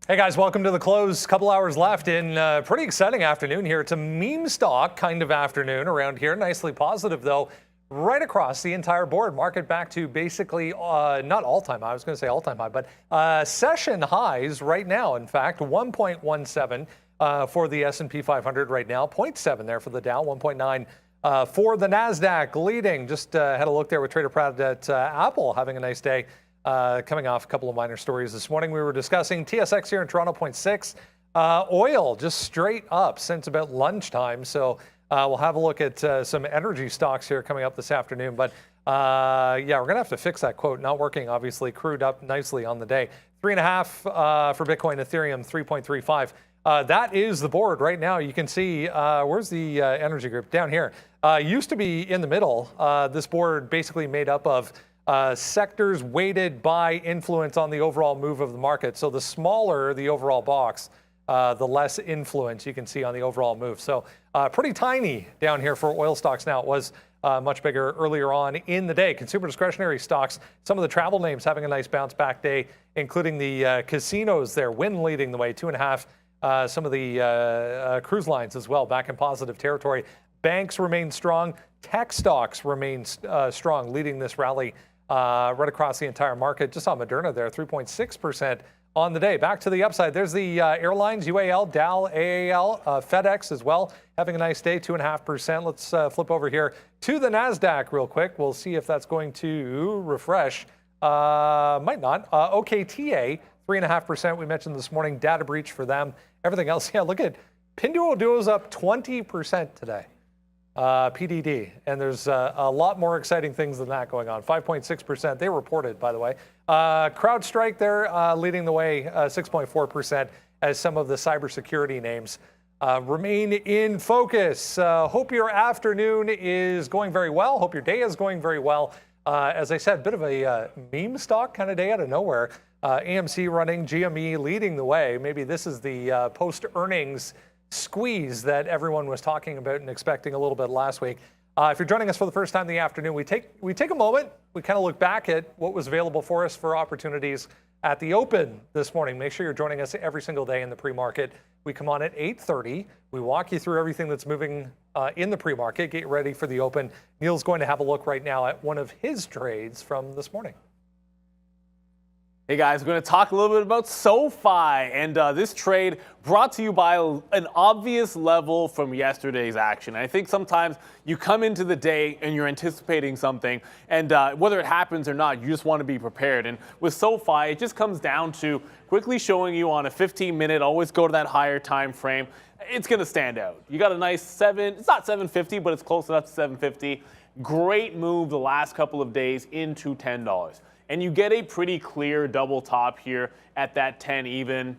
Hey guys, welcome to the close. Couple hours left in pretty exciting afternoon here. It's a meme stock kind of afternoon around here. Nicely positive though, right across the entire board. Market back to basically not all-time high. I was going to say all-time high, but session highs right now. In fact, 1.17 for the S&P 500 right now, 0.7 there for the Dow, 1.9 for the NASDAQ leading. Just had a look there with Trader Pratt at Apple having a nice day. Coming off a couple of minor stories this morning. We were discussing TSX here in Toronto, 0.6. Oil just straight up since about lunchtime. So we'll have a look at some energy stocks here coming up this afternoon. But yeah, we're going to have to fix that quote. Not working, obviously. Crude up nicely on the day. 3.5 for Bitcoin, Ethereum, 3.35. That is the board right now. You can see, where's the energy group? Down here. Used to be in the middle. This board basically made up of sectors weighted by influence on the overall move of the market. So the smaller the overall box, the less influence you can see on the overall move. So pretty tiny down here for oil stocks now. It was much bigger earlier on in the day. Consumer discretionary stocks, some of the travel names having a nice bounce back day, including the casinos there. Wynn leading the way, 2.5. Some of the cruise lines as well, back in positive territory. Banks remain strong. Tech stocks remain strong, leading this rally right across the entire market. Just saw Moderna there, 3.6% on the day. Back to the upside. There's the airlines, UAL, Dow, AAL, FedEx as well, having a nice day, 2.5%. Let's flip over here to the NASDAQ real quick. We'll see if that's going to refresh. Might not. OKTA, 3.5%. We mentioned this morning, data breach for them. Everything else, yeah, look at Pinduoduo's up 20% today. PDD, and there's a lot more exciting things than that going on. 5.6%. They reported, by the way. CrowdStrike, they're leading the way, 6.4%, as some of the cybersecurity names remain in focus. Hope your afternoon is going very well. Hope your day is going very well. As I said, bit of a meme stock kind of day out of nowhere. AMC running, GME leading the way. Maybe this is the post-earnings squeeze that everyone was talking about and expecting a little bit last week. If you're joining us for the first time in the afternoon, we take a moment. We kind of look back at what was available for us for opportunities at the open this morning. Make sure you're joining us every single day in the pre-market. We come on at 8:30. We walk you through everything that's moving in the pre-market. Get ready for the open. Neil's going to have a look right now at one of his trades from this morning. Hey guys, we're going to talk a little bit about Sofi, and this trade brought to you by an obvious level from yesterday's action. I think sometimes you come into the day and you're anticipating something, and whether it happens or not, you just want to be prepared. And with Sofi, it just comes down to quickly showing you on a 15-minute, always go to that higher time frame. It's going to stand out. You got a nice it's not 750, but it's close enough to 750. Great move the last couple of days into $10. And you get a pretty clear double top here at that 10 even.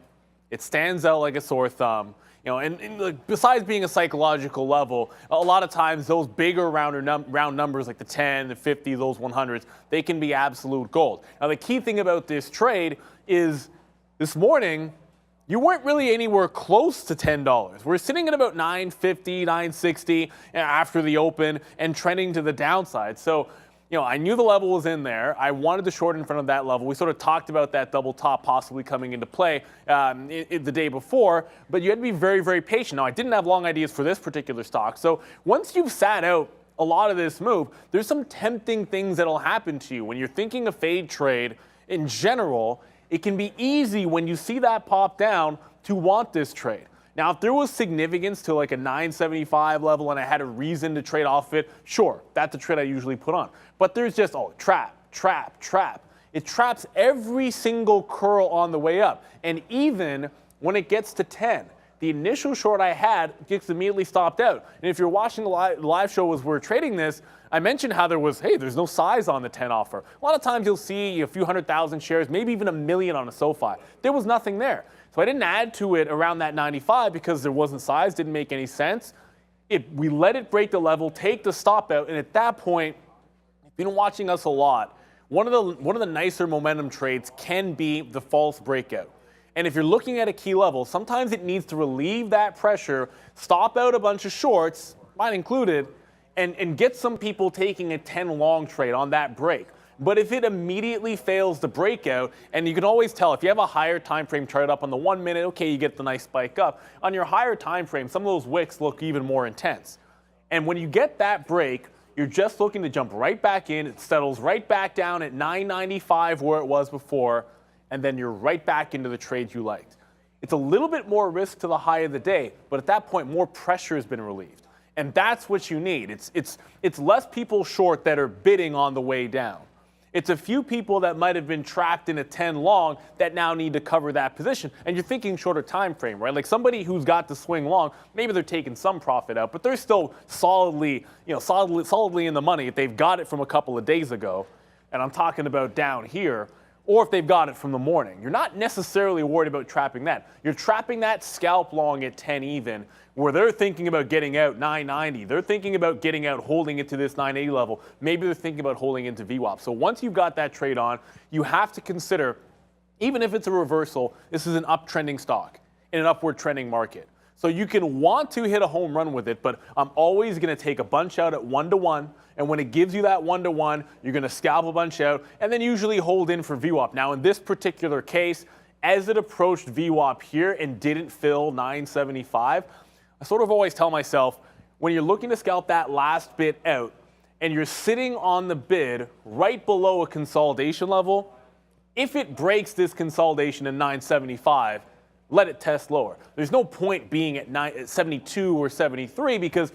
It stands out like a sore thumb. You know, and besides being a psychological level, a lot of times those bigger round numbers like the 10, the 50, those 100s, they can be absolute gold. Now the key thing about this trade is this morning, you weren't really anywhere close to $10. We're sitting at about $9.50, $9.60 after the open and trending to the downside. So, you know, I knew the level was in there. I wanted to short in front of that level. We sort of talked about that double top possibly coming into play the day before, but you had to be very, very patient. Now, I didn't have long ideas for this particular stock. So once you've sat out a lot of this move, there's some tempting things that'll happen to you. When you're thinking a fade trade in general, it can be easy when you see that pop down to want this trade. Now, if there was significance to like a 975 level and I had a reason to trade off it, sure, that's a trade I usually put on. But there's just, trap, trap, trap. It traps every single curl on the way up. And even when it gets to 10, the initial short I had gets immediately stopped out. And if you're watching the live show as we're trading this, I mentioned how there's no size on the 10 offer. A lot of times you'll see a few 100,000 shares, maybe even 1 million on a Sofi. There was nothing there. So I didn't add to it around that 95 because there wasn't size, didn't make any sense. We let it break the level, take the stop out, and at that point, if you've been watching us a lot, one of the nicer momentum trades can be the false breakout. And if you're looking at a key level, sometimes it needs to relieve that pressure, stop out a bunch of shorts, mine included, and get some people taking a 10 long trade on that break. But if it immediately fails the breakout, and you can always tell if you have a higher time frame chart up on the 1 minute, okay, you get the nice spike up. On your higher time frame, some of those wicks look even more intense. And when you get that break, you're just looking to jump right back in. It settles right back down at 995 where it was before, and then you're right back into the trades you liked. It's a little bit more risk to the high of the day, but at that point, more pressure has been relieved. And that's what you need. It's less people short that are bidding on the way down. It's a few people that might have been trapped in a 10 long that now need to cover that position. And you're thinking shorter time frame, right? Like somebody who's got to swing long, maybe they're taking some profit out, but they're still solidly in the money if they've got it from a couple of days ago. And I'm talking about down here, or if they've got it from the morning. You're not necessarily worried about trapping that. You're trapping that scalp long at 10 even, where they're thinking about getting out 990. They're thinking about getting out, holding it to this 980 level. Maybe they're thinking about holding into VWAP. So once you've got that trade on, you have to consider, even if it's a reversal, this is an uptrending stock in an upward trending market. So you can want to hit a home run with it, but I'm always going to take a bunch out at 1-to-1. And when it gives you that 1-to-1, you're going to scalp a bunch out and then usually hold in for VWAP. Now, in this particular case, as it approached VWAP here and didn't fill 975, I sort of always tell myself, when you're looking to scalp that last bit out and you're sitting on the bid right below a consolidation level, if it breaks this consolidation in 975, let it test lower. There's no point being at 72 or 73 because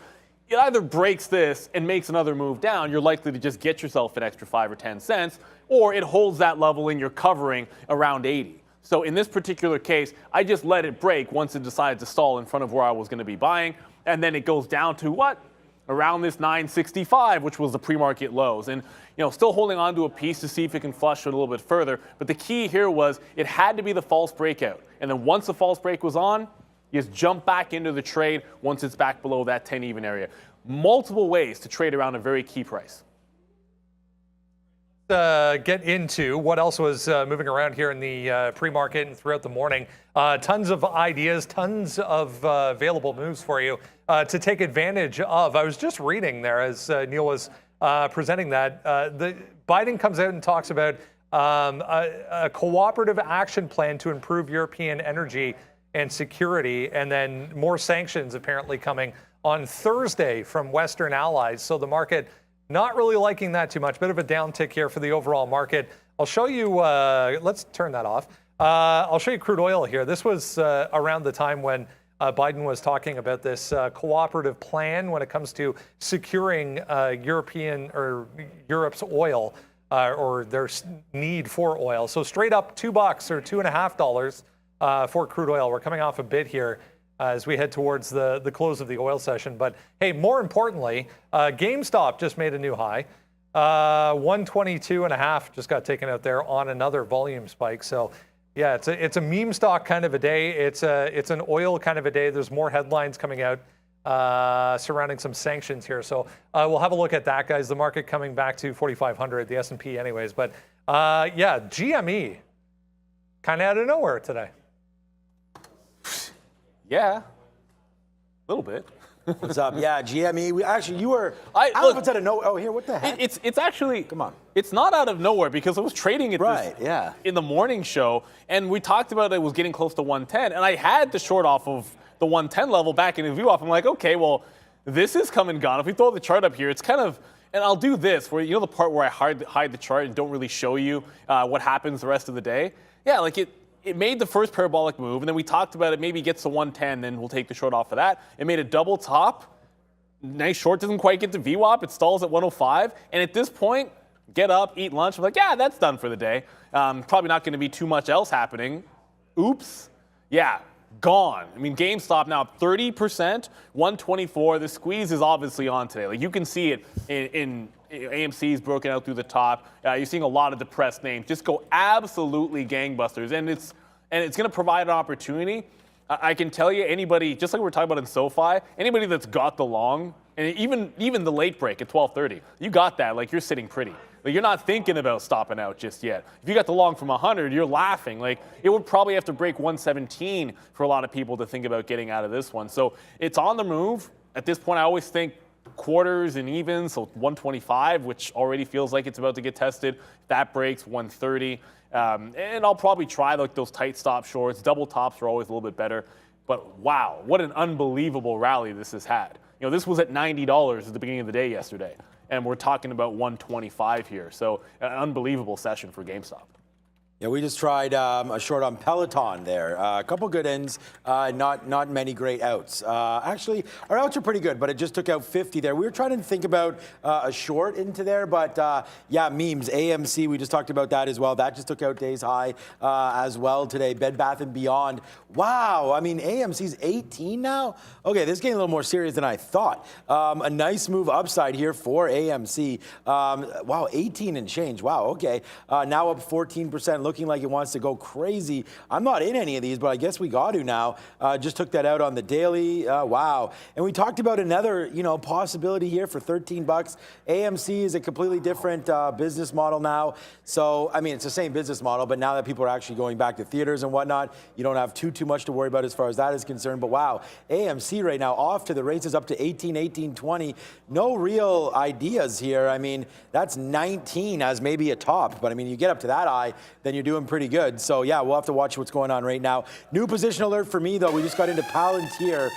it either breaks this and makes another move down, you're likely to just get yourself an extra 5 or 10 cents, or it holds that level and you're covering around 80. So in this particular case, I just let it break once it decides to stall in front of where I was going to be buying, and then it goes down to what? Around this 965, which was the pre-market lows. And still holding on to a piece to see if it can flush it a little bit further. But the key here was it had to be the false breakout. And then once the false break was on, you just jump back into the trade once it's back below that 10 even area. Multiple ways to trade around a very key price. Get into what else was moving around here in the pre-market and throughout the morning. Tons of ideas, tons of available moves for you to take advantage of. I was just reading there as Neil was presenting that. Biden comes out and talks about a cooperative action plan to improve European energy and security, and then more sanctions apparently coming on Thursday from Western allies. So the market not really liking that too much. Bit of a downtick here for the overall market. I'll show you, let's turn that off. I'll show you crude oil here. This was around the time when Biden was talking about this cooperative plan when it comes to securing Europe's oil or their need for oil. So straight up $2 or $2.50 for crude oil. We're coming off a bit here as we head towards the close of the oil session. But hey, more importantly, GameStop just made a new high. 122.5 just got taken out there on another volume spike. So yeah, it's a meme stock kind of a day. It's an oil kind of a day. There's more headlines coming out surrounding some sanctions here. So we'll have a look at that, guys. The market coming back to 4,500, the S&P anyways. But yeah, GME kind of out of nowhere today. Yeah, a little bit. What's up? Yeah, GME. You were. I don't know if it's out of nowhere. Oh, here, what the heck? It's actually. Come on. It's not out of nowhere because I was trading it in the morning show, and we talked about it was getting close to 110, and I had the short off of the 110 level back in the view off. I'm like, okay, well, this is come and gone. If we throw the chart up here, it's kind of. And I'll do this where the part where I hide the chart and don't really show you what happens the rest of the day. Yeah, like it made the first parabolic move, and then we talked about it maybe gets to 110, then we'll take the short off of that. It made a double top. Nice short, doesn't quite get to VWAP. It stalls at 105. And at this point, get up, eat lunch. I'm like, yeah, that's done for the day. Probably not going to be too much else happening. Oops. Yeah, gone. I mean, GameStop now up 30%, 124. The squeeze is obviously on today. Like you can see it in AMC's broken out through the top. You're seeing a lot of depressed names just go absolutely gangbusters, and it's going to provide an opportunity. I can tell you, anybody, just like we're talking about in Sofi, anybody that's got the long, and even the late break at 12:30, you got that. Like you're sitting pretty. Like you're not thinking about stopping out just yet. If you got the long from 100, you're laughing. Like it would probably have to break 117 for a lot of people to think about getting out of this one. So it's on the move. At this point, I always think quarters and evens, so 125, which already feels like it's about to get tested. If that breaks, 130. And I'll probably try like those tight stop shorts. Double tops are always a little bit better. But wow, what an unbelievable rally this has had. You know, this was at $90 at the beginning of the day yesterday, and we're talking about 125 here. So an unbelievable session for GameStop. Yeah, we just tried a short on Peloton there. A couple good ins, not many great outs. Actually, our outs are pretty good, but it just took out 50 there. We were trying to think about a short into there, but yeah, memes, AMC, we just talked about that as well. That just took out days high as well today. Bed Bath & Beyond. Wow, I mean, AMC's 18 now? Okay, this is getting a little more serious than I thought. A nice move upside here for AMC. Wow, 18 and change. Wow, okay. Now up 14%. Looking like it wants to go crazy. I'm not in any of these, but I guess we got to now. Just took that out on the daily. Wow. And we talked about another, possibility here for 13 bucks. AMC is a completely different business model now. So, I mean, it's the same business model, but now that people are actually going back to theaters and whatnot, you don't have too much to worry about as far as that is concerned. But wow, AMC right now off to the races up to 18, 20. No real ideas here. I mean, that's 19 as maybe a top, but I mean, you get up to that high, then you're doing pretty good. So yeah, we'll have to watch what's going on right now. New position alert for me though. We just got into Palantir,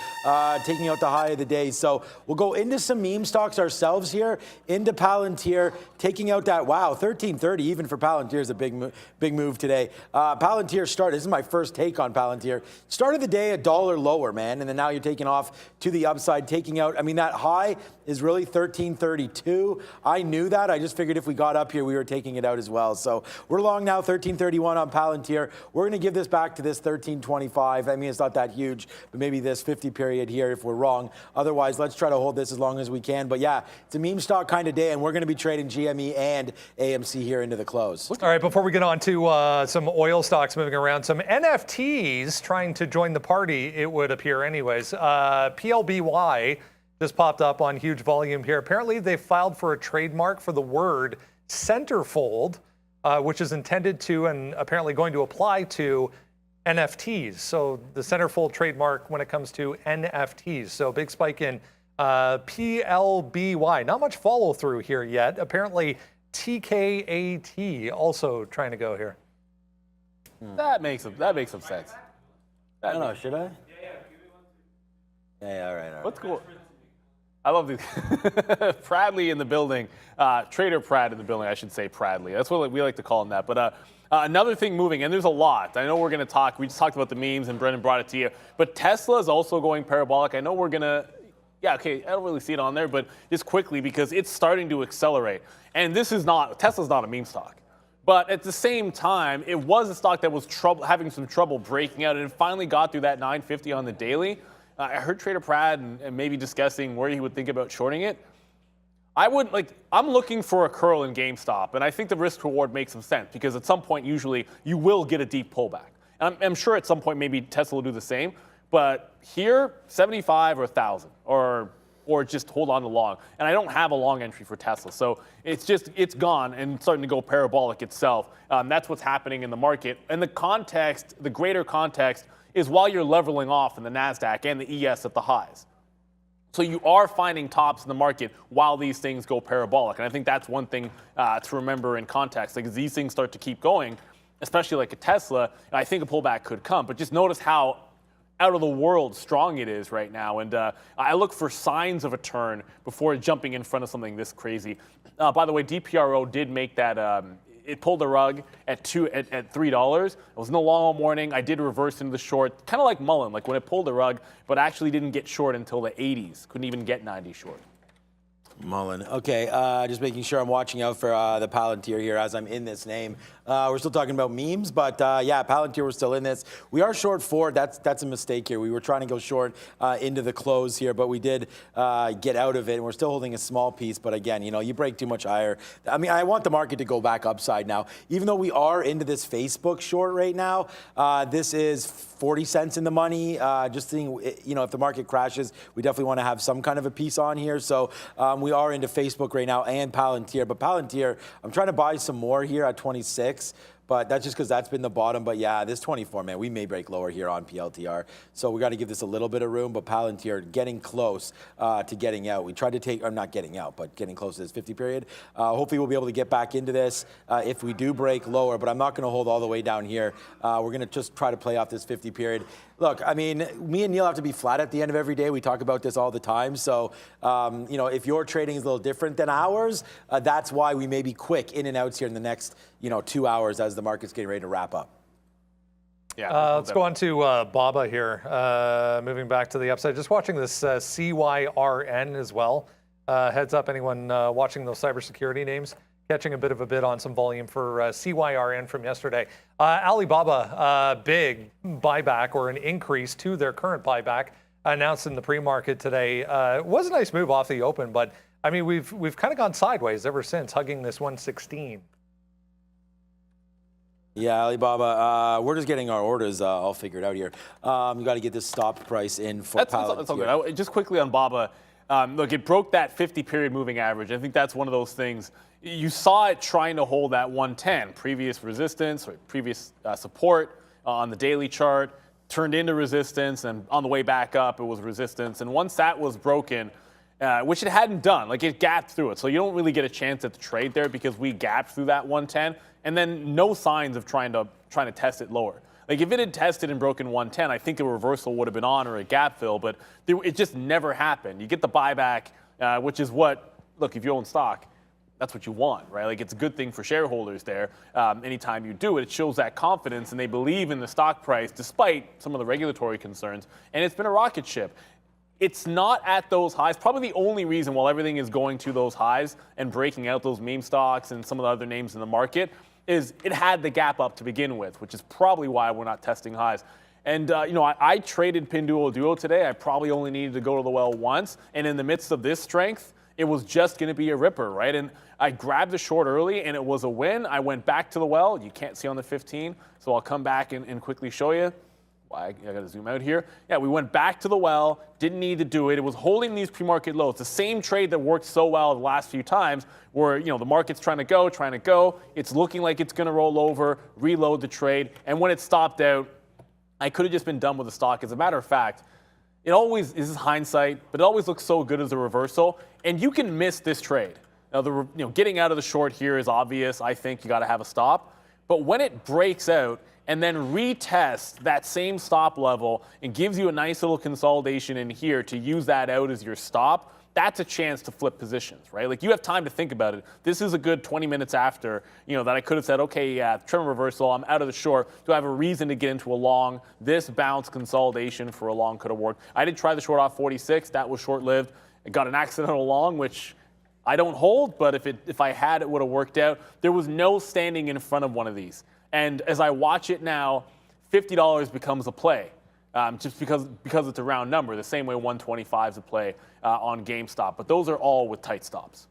taking out the high of the day. So we'll go into some meme stocks ourselves here, into Palantir, taking out that, wow, 1330 even for Palantir is a big move today. Palantir started, this is my first take on Palantir. Started the day $1 lower, man, and then now you're taking off to the upside, taking out, I mean, that high is really 1332. I knew that. I just figured if we got up here, we were taking it out as well. So we're long now, 1331 on Palantir. We're going to give this back to this 1325. I mean, it's not that huge, but maybe this 50 period here if we're wrong. Otherwise, let's try to hold this as long as we can. But yeah, it's a meme stock kind of day, and we're going to be trading GME and AMC here into the close. All right, before we get on to some oil stocks moving around, some NFTs trying to join the party, it would appear anyways. PLBY just popped up on huge volume here. Apparently, they filed for a trademark for the word centerfold, which is intended to and apparently going to apply to NFTs. So the centerfold trademark when it comes to NFTs. So big spike in PLBY. Not much follow through here yet. Apparently TKAT also trying to go here. That makes some sense. I don't know, should I? Yeah, all right. What's cool? I love these. Pradley in the building. Trader Prad in the building, I should say Pradley. That's what we like to call him that. But another thing moving, and there's a lot. I know we're going to talk. We just talked about the memes, and Brendan brought it to you. But Tesla is also going parabolic. I know we're going to, yeah, okay, I don't really see it on there, but just quickly because it's starting to accelerate. And Tesla's not a meme stock. But at the same time, it was a stock that was having some trouble breaking out, and it finally got through that 950 on the daily. I heard Trader Prad and maybe discussing where he would think about shorting it. I'm looking for a curl in GameStop, and I think the risk reward makes some sense because at some point, usually, you will get a deep pullback. And I'm sure at some point, maybe Tesla will do the same. But here, 75 or 1,000 or just hold on to long. And I don't have a long entry for Tesla. So it's gone and starting to go parabolic itself. That's what's happening in the market. And the greater context is while you're leveling off in the NASDAQ and the ES at the highs. So you are finding tops in the market while these things go parabolic. And I think that's one thing to remember in context. Like as these things start to keep going, especially like a Tesla, I think a pullback could come. But just notice how out of the world strong it is right now. And I look for signs of a turn before jumping in front of something this crazy. By the way, DPRO did make that, it pulled the rug at $3. It was in the long all morning. I did reverse into the short, kind of like Mullen, like when it pulled the rug, but actually didn't get short until the 80s. Couldn't even get 90 short. Mullen. Okay, just making sure I'm watching out for the Palantir here as I'm in this name. We're still talking about memes, but yeah, Palantir, we're still in this. We are short Ford. That's a mistake here. We were trying to go short into the close here, but we did get out of it, and we're still holding a small piece. But again, you break too much higher. I mean, I want the market to go back upside now. Even though we are into this Facebook short right now, this is 40 cents in the money. Just seeing, if the market crashes, we definitely want to have some kind of a piece on here. So we are into Facebook right now and Palantir. But Palantir, I'm trying to buy some more here at 26. but that's just because that's been the bottom. But yeah, this 24, man, we may break lower here on PLTR. So we got to give this a little bit of room, but Palantir getting close to getting out. We tried to take, I'm not getting out, but getting close to this 50 period. Hopefully we'll be able to get back into this if we do break lower, but I'm not going to hold all the way down here. We're going to just try to play off this 50 period. Look, I mean, me and Neil have to be flat at the end of every day. We talk about this all the time. So, you know, if your trading is a little different than ours, that's why we may be quick in and outs here in the next, 2 hours as the market's getting ready to wrap up. Yeah, let's go on to BABA here. Moving back to the upside, just watching this CYRN as well. Heads up, anyone watching those cybersecurity names, catching a bit of a bid on some volume for CYRN from yesterday. Alibaba, big buyback or an increase to their current buyback announced in the pre-market today. It was a nice move off the open, but I mean, we've kind of gone sideways ever since, hugging this 116. Yeah, Alibaba, we're just getting our orders all figured out here. You got to get this stop price in for Palantir. That's all good. Just quickly on BABA, look, it broke that 50-period moving average. I think that's one of those things. You saw it trying to hold that 110, previous resistance or previous support on the daily chart, turned into resistance, and on the way back up, it was resistance. And once that was broken, which it hadn't done, like it gapped through it. So you don't really get a chance at the trade there because we gapped through that 110, and then no signs of trying to test it lower. Like if it had tested and broken 110, I think a reversal would have been on or a gap fill, but it just never happened. You get the buyback, which is what, look, if you own stock, that's what you want, right? Like it's a good thing for shareholders there. Anytime you do it, it shows that confidence and they believe in the stock price despite some of the regulatory concerns. And it's been a rocket ship. It's not at those highs. Probably the only reason while everything is going to those highs and breaking out those meme stocks and some of the other names in the market is it had the gap up to begin with, which is probably why we're not testing highs. And, I traded Pinduoduo today. I probably only needed to go to the well once. And in the midst of this strength, it was just going to be a ripper, right? And I grabbed the short early, and it was a win. I went back to the well. You can't see on the 15, so I'll come back and quickly show you. I got to zoom out here. Yeah, we went back to the well, didn't need to do it. It was holding these pre-market lows. The same trade that worked so well the last few times where, the market's trying to go. It's looking like it's going to roll over, reload the trade. And when it stopped out, I could have just been done with the stock. As a matter of fact, it always, this is hindsight, but it always looks so good as a reversal. And you can miss this trade. Now, getting out of the short here is obvious. I think you got to have a stop. But when it breaks out, and then retest that same stop level and gives you a nice little consolidation in here to use that out as your stop, that's a chance to flip positions, right? Like you have time to think about it. This is a good 20 minutes after, that I could have said, okay, yeah, trim reversal, I'm out of the short. Do I have a reason to get into a long? This bounce consolidation for a long could have worked. I did try the short off 46. That was short-lived. I got an accidental long, which I don't hold, but if I had, it would have worked out. There was no standing in front of one of these. And as I watch it now, $50 becomes a play, just because it's a round number, the same way 125 is a play on GameStop. But those are all with tight stops.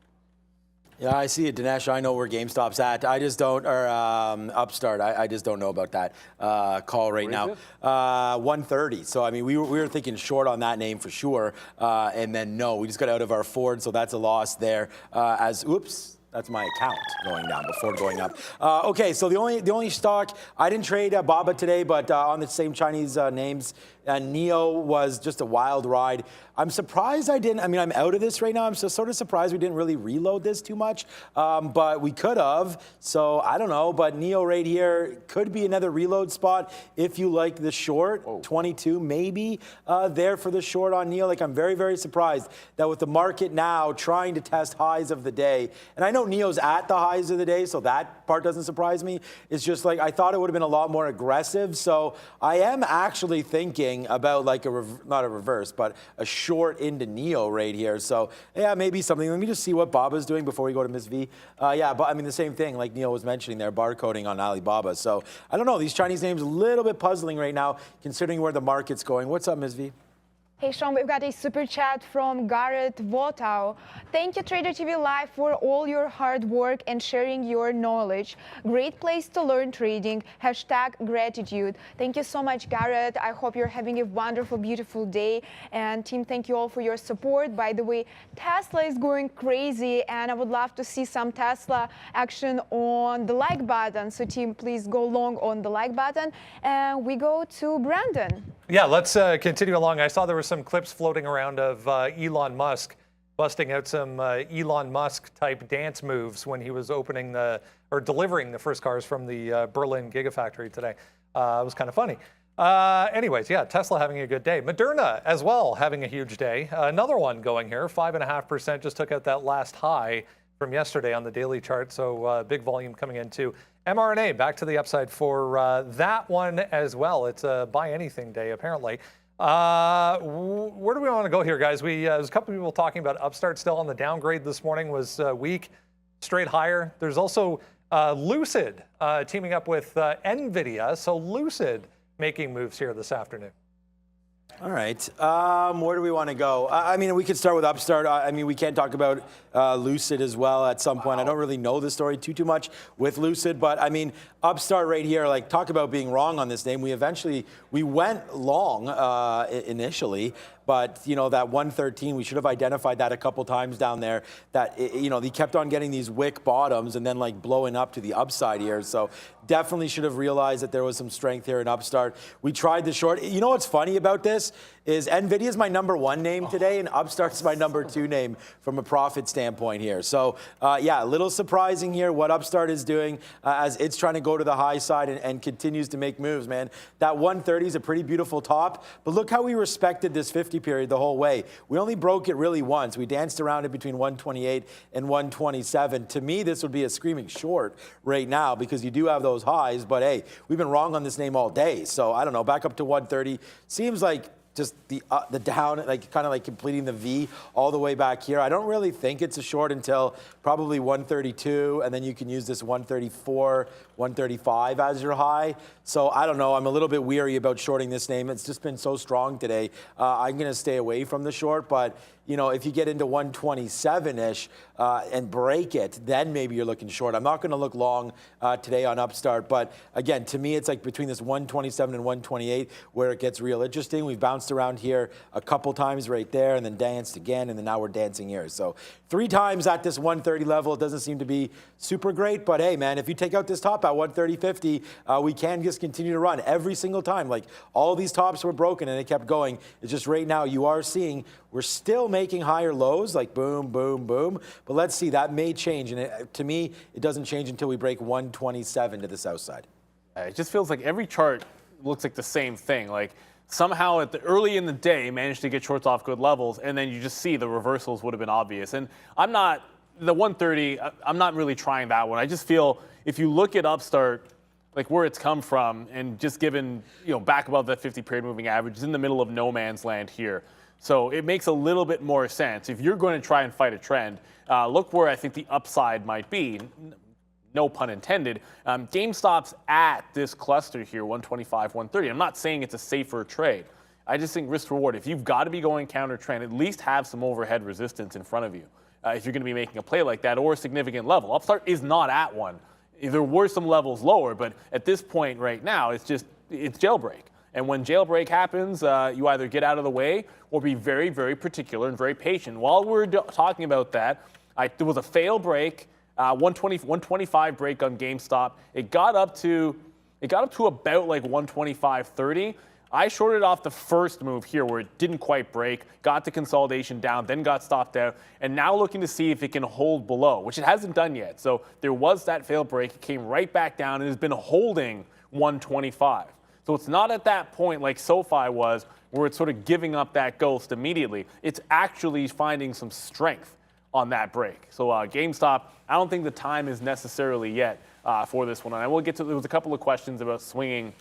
Yeah, I see it, Dinesh. I know where GameStop's at. I just don't, or Upstart. I just don't know about that call right now. 130. So, I mean, we were thinking short on that name for sure. And then, no, we just got out of our Ford, so that's a loss there. Oops. That's my account going down before going up. Okay, so the only stock, I didn't trade BABA today, but on the same Chinese names, NEO was just a wild ride. I'm surprised I didn't, I'm out of this right now. I'm sort of surprised we didn't really reload this too much, but we could have. So I don't know, but NEO right here could be another reload spot if you like the short. Whoa. 22 maybe there for the short on NEO. Like I'm very, very surprised that with the market now trying to test highs of the day, and I know NEO's at the highs of the day, so that part doesn't surprise me. It's just like I thought it would have been a lot more aggressive. So I am actually thinking about like not a reverse, but a short into NEO right here. So yeah, maybe something. Let me just see what Baba's doing before we go to Ms. V. Yeah, but I mean the same thing like Neil was mentioning there, barcoding on Alibaba. So I don't know, these Chinese names a little bit puzzling right now considering where the market's going. What's up, Ms. V? Hey Sean, we've got a super chat from Garrett Votau. Thank you Trader TV Live for all your hard work and sharing your knowledge. Great place to learn trading. Hashtag gratitude. Thank you so much, Garrett. I hope you're having a wonderful, beautiful day. And team, thank you all for your support. By the way, Tesla is going crazy and I would love to see some Tesla action on the like button. So team, please go long on the like button. And we go to Brandon. Yeah, let's continue along. I saw there were some clips floating around of Elon Musk busting out some Elon Musk type dance moves when he was delivering the first cars from the Berlin Gigafactory today. It was kind of funny. Anyways, yeah, Tesla having a good day. Moderna as well having a huge day. Another one going here, 5.5%, just took out that last high from yesterday on the daily chart. So big volume coming in too. mRNA back to the upside for that one as well. It's a buy anything day apparently. Where do we want to go here, guys? There's a couple people talking about Upstart still on the downgrade this morning, was weak, straight higher. There's also Lucid teaming up with NVIDIA. So Lucid making moves here this afternoon. All right. Where do we want to go? I mean, we could start with Upstart. I mean, we can talk about Lucid as well at some point. I don't really know the story too much with Lucid, but I mean, Upstart right here, like talk about being wrong on this name. We went long initially, but you know, that 113, we should have identified that a couple times down there, that, you know, he kept on getting these wick bottoms and then like blowing up to the upside here. So definitely should have realized that there was some strength here in Upstart. We tried the short. You know what's funny about this is NVIDIA is my #1 name today, and Upstart's my #2 name from a profit standpoint here. So yeah, a little surprising here what Upstart is doing as it's trying to go to the high side and continues to make moves, man. That 130 is a pretty beautiful top, but look how we respected this 50 period the whole way. We only broke it really once. We danced around it between 128 and 127. To me, this would be a screaming short right now because you do have those highs, but hey, we've been wrong on this name all day. So I don't know, back up to 130 seems like just the down, like kind of like completing the V all the way back here. I don't really think it's a short until probably 132, and then you can use this 134, 135 as your high. So I don't know. I'm a little bit weary about shorting this name. It's just been so strong today. I'm going to stay away from the short, but you know, if you get into 127-ish and break it, then maybe you're looking short. I'm not going to look long today on Upstart, but again, to me, it's like between this 127 and 128 where it gets real interesting. We've bounced around here a couple times right there and then danced again, and then now we're dancing here. So 3 times at this 130 level, it doesn't seem to be super great, but hey, man, if you take out this top at 130.50, we can just continue to run every single time. Like all these tops were broken and it kept going. It's just right now you are seeing we're still making higher lows, like boom, boom, boom. But let's see, that may change. And to me, it doesn't change until we break 127 to the south side. It just feels like every chart looks like the same thing. Like somehow early in the day managed to get shorts off good levels, and then you just see the reversals would have been obvious. And I'm not, the 130, I'm not really trying that one. I just feel if you look at Upstart, like where it's come from, and just given, you know, back above that 50 period moving average, is in the middle of no man's land here. So it makes a little bit more sense. If you're going to try and fight a trend, look where I think the upside might be. No pun intended. GameStop's at this cluster here, 125, 130. I'm not saying it's a safer trade. I just think risk reward. If you've got to be going counter trend, at least have some overhead resistance in front of you. If you're going to be making a play like that or a significant level. Upstart is not at one. There were some levels lower, but at this point right now, it's jailbreak. And when jailbreak happens, you either get out of the way or be very, very particular and very patient. While we're talking about that, there was a fail break, 125 break on GameStop. It got up to about like 125.30. I shorted off the first move here where it didn't quite break, got the consolidation down, then got stopped out, and now looking to see if it can hold below, which it hasn't done yet. So there was that fail break. It came right back down and has been holding 125. So it's not at that point like Sofi was, where it's sort of giving up that ghost immediately. It's actually finding some strength on that break. So GameStop, I don't think the time is necessarily yet for this one. And I will get to, there was a couple of questions about swinging.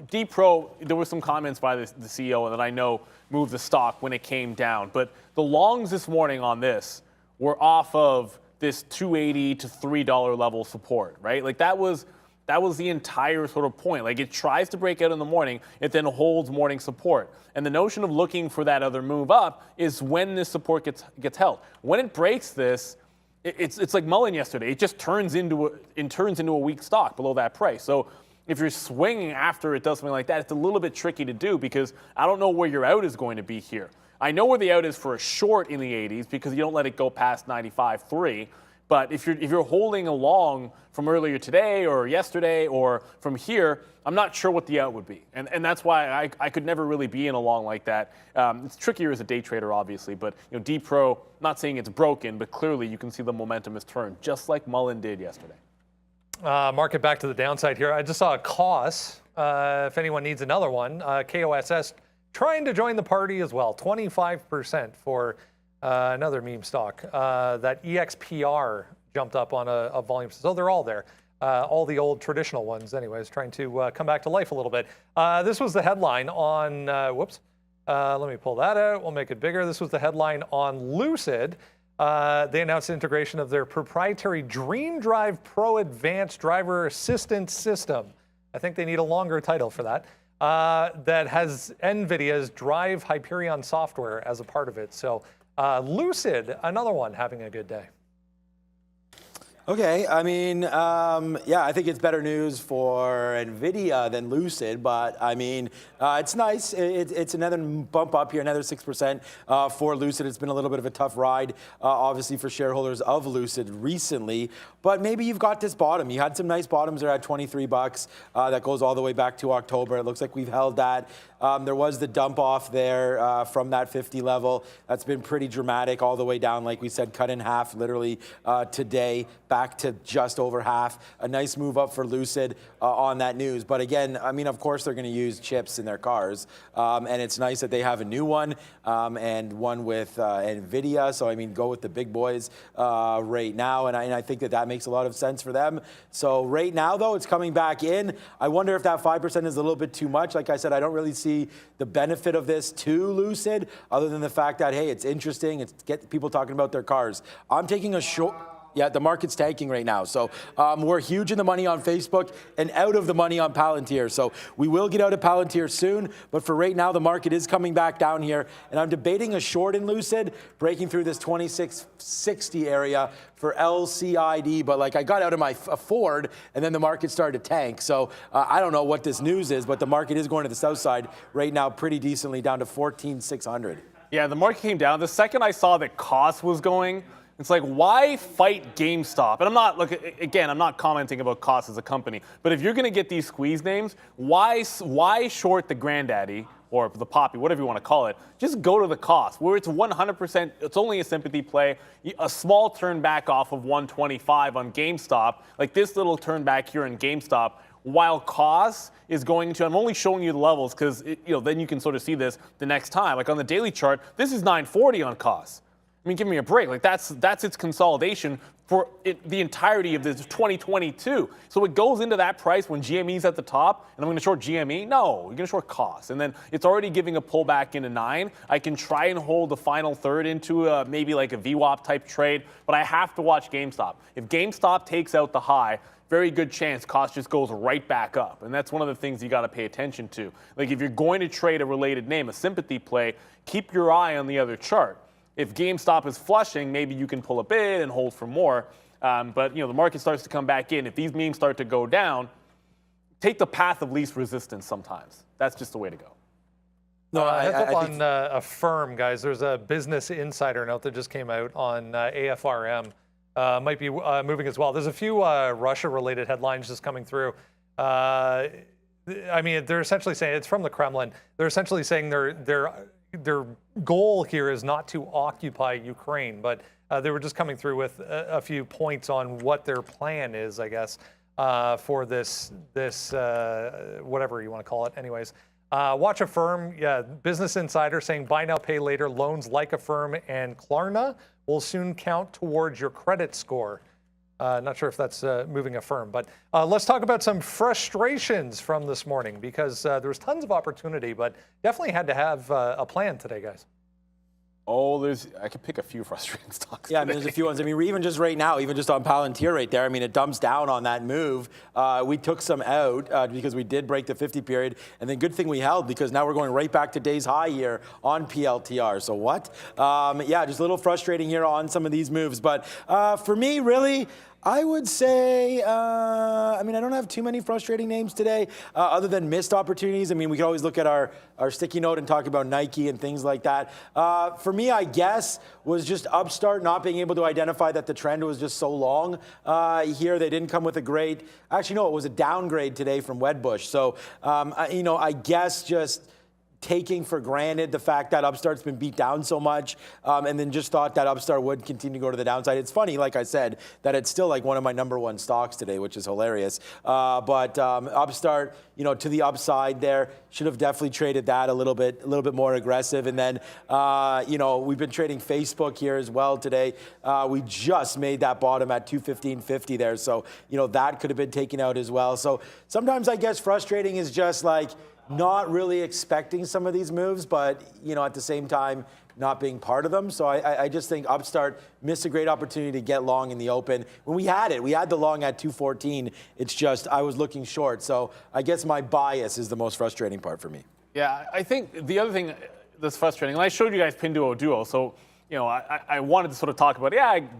D-Pro, there were some comments by the CEO that I know moved the stock when it came down. But the longs this morning on this were off of this $2.80 to $3 level support, right? Like that was That was the entire sort of point. Like, it tries to break out in the morning, it then holds morning support. And the notion of looking for that other move up is when this support gets held. When it breaks this, it's like Mullen yesterday. It just turns into a weak stock below that price. So if you're swinging after it does something like that, it's a little bit tricky to do because I don't know where your out is going to be here. I know where the out is for a short in the 80s because you don't let it go past 95.3. But if you're holding along from earlier today or yesterday or from here, I'm not sure what the out would be. And that's why I could never really be in a long like that. It's trickier as a day trader, obviously. But D-Pro, not saying it's broken, but clearly you can see the momentum has turned, just like Mullen did yesterday. Market back to the downside here. I just saw a COS, if anyone needs another one. KOSS trying to join the party as well. 25% for another meme stock. That EXPR jumped up on a volume. So they're all there. All the old traditional ones anyways, trying to come back to life a little bit. This was the headline on, let me pull that out. We'll make it bigger. This was the headline on Lucid. They announced integration of their proprietary Dream Drive Pro Advanced Driver Assistance System. I think they need a longer title for that. That has NVIDIA's Drive Hyperion software as a part of it. So Lucid, another one having a good day. Okay, I mean, yeah, I think it's better news for NVIDIA than Lucid, but I mean, it's nice. It's another bump up here, another 6% for Lucid. It's been a little bit of a tough ride, obviously, for shareholders of Lucid recently, but maybe you've got this bottom. You had some nice bottoms there at 23 bucks. That goes all the way back to October. It looks like we've held that. There was the dump off there from that 50 level. That's been pretty dramatic all the way down, like we said, cut in half literally today, back to just over half. A nice move up for Lucid on that news. But again, I mean, of course they're going to use chips in their cars. And it's nice that they have a new one and one with NVIDIA. So, I mean, go with the big boys right now. And I think that makes a lot of sense for them. So right now, though, it's coming back in. I wonder if that 5% is a little bit too much. Like I said, I don't really see the benefit of this to Lucid other than the fact that, hey, it's interesting. It's get people talking about their cars. I'm taking a short... Yeah, the market's tanking right now. So we're huge in the money on Facebook and out of the money on Palantir. So we will get out of Palantir soon. But for right now, the market is coming back down here. And I'm debating a short in Lucid, breaking through this 2660 area for LCID. But like I got out of my Ford and then the market started to tank. So I don't know what this news is, but the market is going to the south side right now pretty decently down to 14,600. Yeah, the market came down. The second I saw that cost was going, it's like, why fight GameStop? And I'm not, look, again, I'm not commenting about cost as a company, but if you're going to get these squeeze names, why short the granddaddy or the poppy, whatever you want to call it? Just go to the cost where it's 100%. It's only a sympathy play, a small turn back off of 125 on GameStop, like this little turn back here in GameStop. While cost is going to, I'm only showing you the levels because then you can sort of see this the next time. Like on the daily chart, this is 940 on cost. I mean, give me a break. Like that's its consolidation for the entirety of this 2022. So it goes into that price when GME's at the top, and I'm going to short GME? No, you're going to short cost. And then it's already giving a pullback into 9. I can try and hold the final third into maybe like a VWAP type trade, but I have to watch GameStop. If GameStop takes out the high, very good chance cost just goes right back up. And that's one of the things you got to pay attention to. Like if you're going to trade a related name, a sympathy play, keep your eye on the other chart. If GameStop is flushing, maybe you can pull a bid and hold for more. But the market starts to come back in. If these memes start to go down, take the path of least resistance sometimes. That's just the way to go. No, heads up on a firm, guys. There's a Business Insider note that just came out on AFRM. Might be moving as well. There's a few Russia-related headlines just coming through. I mean, they're essentially saying, it's from the Kremlin, they're essentially saying their goal here is not to occupy Ukraine, but they were just coming through with a few points on what their plan is, I guess, for this whatever you want to call it. Anyways, watch Affirm. Yeah, Business Insider saying buy now, pay later loans like Affirm and Klarna will soon count towards your credit score. Not sure if that's moving Affirm, but let's talk about some frustrations from this morning because there was tons of opportunity, but definitely had to have a plan today, guys. Oh, I could pick a few frustrating stocks. Yeah, I mean, there's a few ones. I mean, even just right now, even just on Palantir right there, I mean, it dumps down on that move. We took some out because we did break the 50 period. And then good thing we held because now we're going right back to day's high here on PLTR. So what? Yeah, just a little frustrating here on some of these moves. But for me, really, I would say, I mean, I don't have too many frustrating names today other than missed opportunities. I mean, we could always look at our sticky note and talk about Nike and things like that. For me, I guess, was just Upstart not being able to identify that the trend was just so long here. They didn't come with a great, actually, no, it was a downgrade today from Wedbush. So, you know, I guess just taking for granted the fact that Upstart's been beat down so much and then just thought that Upstart would continue to go to the downside. It's funny, like I said, that it's still like one of my #1 stocks today, which is hilarious. But Upstart, you know, to the upside there, should have definitely traded that a little bit more aggressive. And then, you know, we've been trading Facebook here as well today. We just made that bottom at 215.50 there. So, you know, that could have been taken out as well. So sometimes I guess frustrating is just like, not really expecting some of these moves, but, you know, at the same time, not being part of them. So I just think Upstart missed a great opportunity to get long in the open. When we had the long at 214. It's just, I was looking short. So I guess my bias is the most frustrating part for me. Yeah, I think the other thing that's frustrating, and I showed you guys Pinduoduo, so, you know, I wanted to sort of talk about,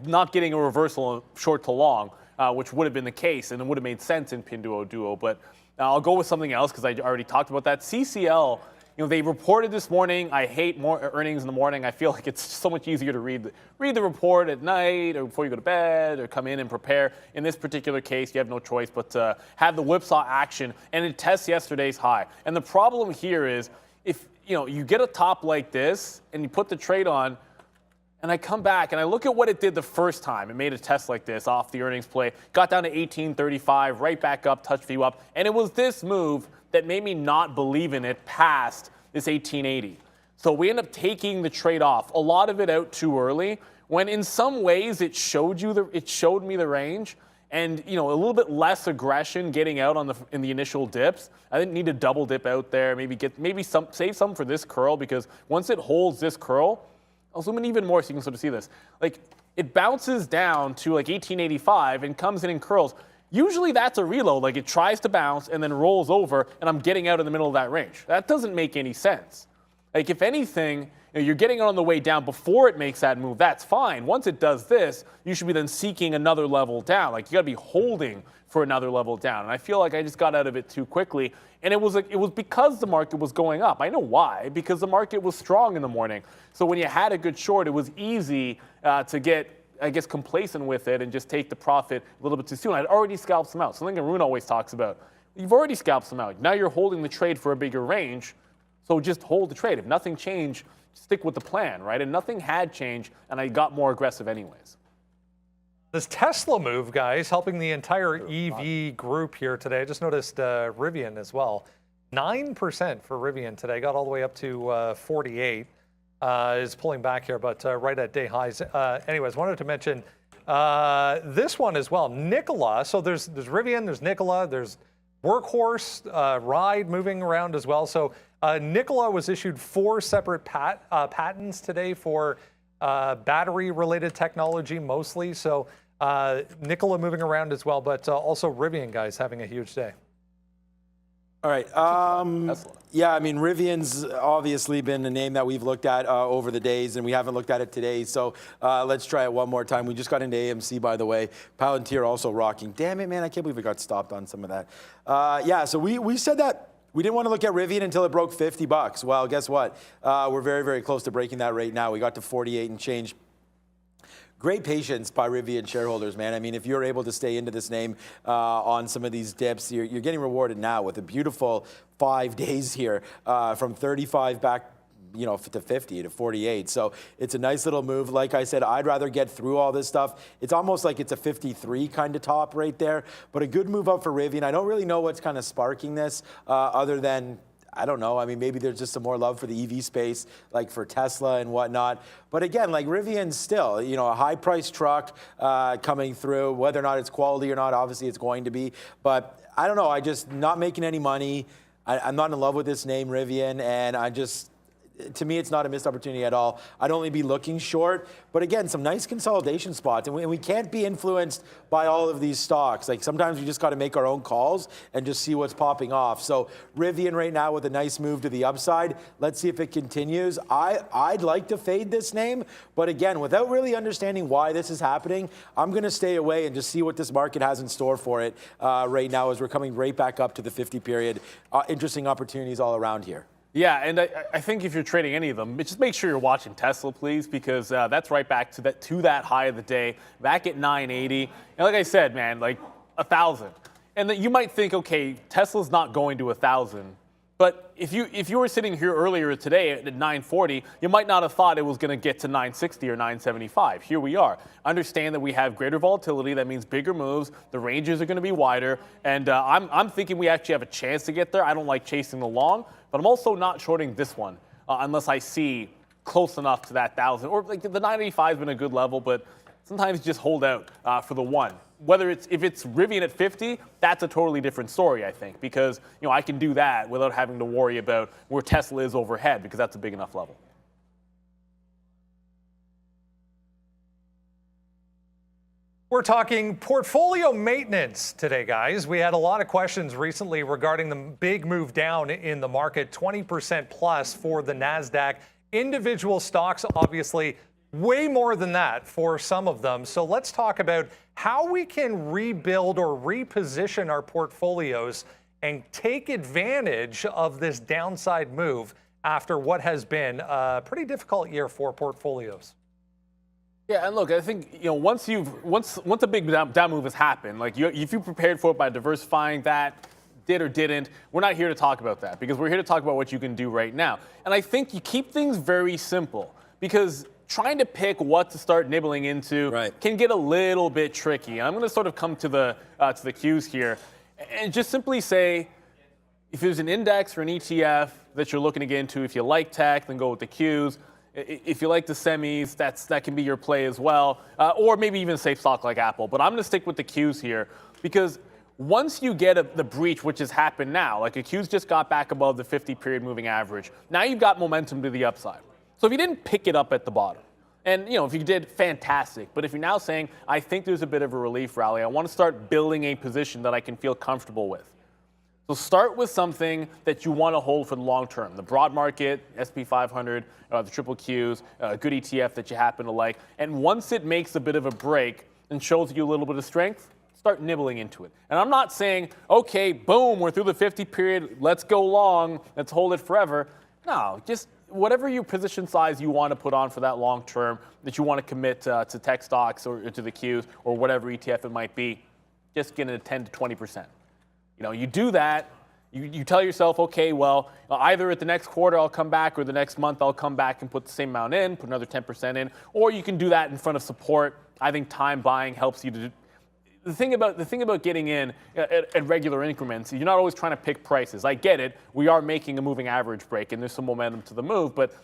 not getting a reversal short to long, which would have been the case, and it would have made sense in Pinduoduo, but I'll go with something else because I already talked about that. CCL, you know, they reported this morning. I hate more earnings in the morning. I feel like it's so much easier to read the report at night or before you go to bed or come in and prepare. In this particular case, you have no choice but to have the whipsaw action, and it tests yesterday's high. And the problem here is if, you know, you get a top like this and you put the trade on, and I come back and I look at what it did the first time. It made a test like this off the earnings play, got down to 1835, right back up, touch view up. And it was this move that made me not believe in it past this 1880. So we end up taking the trade off, a lot of it out too early, when in some ways it showed me the range. And, you know, a little bit less aggression getting out in the initial dips. I didn't need to double dip out there, save some for this curl, because once it holds this curl, I'll zoom in even more so you can sort of see this. Like, it bounces down to like 1885 and comes in and curls. Usually that's a reload. Like, it tries to bounce and then rolls over, and I'm getting out in the middle of that range. That doesn't make any sense. Like, if anything, you know, you're getting out on the way down before it makes that move. That's fine. Once it does this, you should be then seeking another level down. Like, you got to be holding for another level down. And I feel like I just got out of it too quickly. And it was because the market was going up. I know why, because the market was strong in the morning. So when you had a good short, it was easy to get, I guess, complacent with it and just take the profit a little bit too soon. I'd already scalped some out. Something Arun always talks about. You've already scalped some out. Now you're holding the trade for a bigger range. So just hold the trade. If nothing changed, stick with the plan, right? And nothing had changed, and I got more aggressive anyways. This Tesla move, guys, helping the entire EV group here today. I just noticed Rivian as well. 9% for Rivian today. Got all the way up to 48. Is pulling back here, but right at day highs. Anyways, wanted to mention this one as well. Nikola. So there's Rivian, there's Nikola, there's Workhorse, Ride moving around as well. So Nikola was issued 4 separate patents today for battery-related technology mostly. So Nikola moving around as well, but also Rivian, guys, having a huge day. All right. Yeah, I mean, Rivian's obviously been a name that we've looked at over the days, and we haven't looked at it today. So let's try it one more time. We just got into AMC, by the way. Palantir also rocking. Damn it, man. I can't believe it got stopped on some of that. Yeah, so we said that we didn't want to look at Rivian until it broke $50. Well, guess what? We're very, very close to breaking that right now. We got to 48 and change. Great patience by Rivian shareholders, man. I mean, if you're able to stay into this name on some of these dips, you're getting rewarded now with a beautiful 5 days here from 35 back, you know, to 50 to 48. So it's a nice little move. Like I said, I'd rather get through all this stuff. It's almost like it's a 53 kind of top right there, but a good move up for Rivian. I don't really know what's kind of sparking this other than, I don't know. I mean, maybe there's just some more love for the EV space, like for Tesla and whatnot. But again, like Rivian's still, you know, a high-priced truck coming through. Whether or not it's quality or not, obviously it's going to be. But I don't know. I just not making any money. I'm not in love with this name, Rivian, and to me, it's not a missed opportunity at all. I'd only be looking short. But again, some nice consolidation spots. And we can't be influenced by all of these stocks. Like sometimes we just got to make our own calls and just see what's popping off. So Rivian right now with a nice move to the upside. Let's see if it continues. I'd like to fade this name. But again, without really understanding why this is happening, I'm going to stay away and just see what this market has in store for it right now as we're coming right back up to the 50 period. Interesting opportunities all around here. Yeah, and I think if you're trading any of them, just make sure you're watching Tesla, please, because that's right back to that high of the day, back at 980. And like I said, man, like 1,000. And that you might think, okay, Tesla's not going to 1,000. But if you were sitting here earlier today at 940, you might not have thought it was going to get to 960 or 975. Here we are. Understand that we have greater volatility. That means bigger moves. The ranges are going to be wider. And I'm thinking we actually have a chance to get there. I don't like chasing the long, but I'm also not shorting this one unless I see close enough to that 1,000. Or like the 985 has been a good level, but sometimes you just hold out for the one. If it's Rivian at 50, that's a totally different story, I think, because I can do that without having to worry about where Tesla is overhead, because that's a big enough level. We're talking portfolio maintenance today, guys. We had a lot of questions recently regarding the big move down in the market, 20% plus for the NASDAQ. Individual stocks, obviously, way more than that for some of them. So let's talk about how we can rebuild or reposition our portfolios and take advantage of this downside move after what has been a pretty difficult year for portfolios. Yeah, and look, I think once a big down move has happened, like if you prepared for it by diversifying that, did or didn't, we're not here to talk about that, because we're here to talk about what you can do right now. And I think you keep things very simple, because trying to pick what to start nibbling into can get a little bit tricky. I'm going to sort of come to the cues here and just simply say, if there's an index or an ETF that you're looking to get into, if you like tech, then go with the cues. If you like the semis, that can be your play as well, or maybe even a safe stock like Apple. But I'm going to stick with the cues here, because once you get the breach, which has happened now, like a Q's just got back above the 50-period moving average, now you've got momentum to the upside. So if you didn't pick it up at the bottom, and if you did, fantastic. But if you're now saying, I think there's a bit of a relief rally, I want to start building a position that I can feel comfortable with. So start with something that you want to hold for the long term. The broad market, SP 500, the triple Qs, a good ETF that you happen to like. And once it makes a bit of a break and shows you a little bit of strength, start nibbling into it. And I'm not saying, okay, boom, we're through the 50 period, let's go long, let's hold it forever. No, just whatever your position size you want to put on for that long term, that you want to commit to tech stocks or to the Qs or whatever ETF it might be, just get it at 10 to 20%. You do that, you tell yourself, okay, well, either at the next quarter I'll come back, or the next month I'll come back and put the same amount in, put another 10% in, or you can do that in front of support. I think time buying helps you to do. The thing about getting in at regular increments, you're not always trying to pick prices. I get it. We are making a moving average break, and there's some momentum to the move. But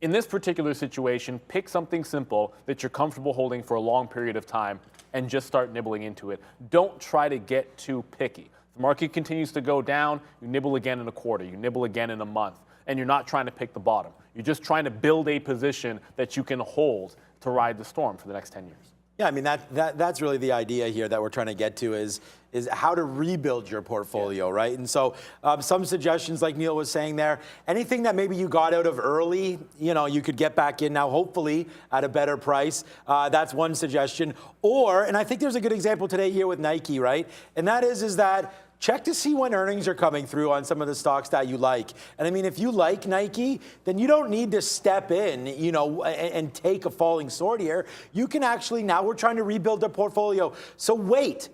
in this particular situation, pick something simple that you're comfortable holding for a long period of time and just start nibbling into it. Don't try to get too picky. The market continues to go down, you nibble again in a quarter, you nibble again in a month, and you're not trying to pick the bottom. You're just trying to build a position that you can hold to ride the storm for the next 10 years. Yeah, I mean, that's really the idea here that we're trying to get to is how to rebuild your portfolio, right? And so some suggestions, like Neil was saying there, anything that maybe you got out of early, you could get back in now, hopefully at a better price. That's one suggestion. Or, and I think there's a good example today here with Nike, right? And that is that check to see when earnings are coming through on some of the stocks that you like. And I mean, if you like Nike, then you don't need to step in, and take a falling sword here. You can actually, now we're trying to rebuild the portfolio. So wait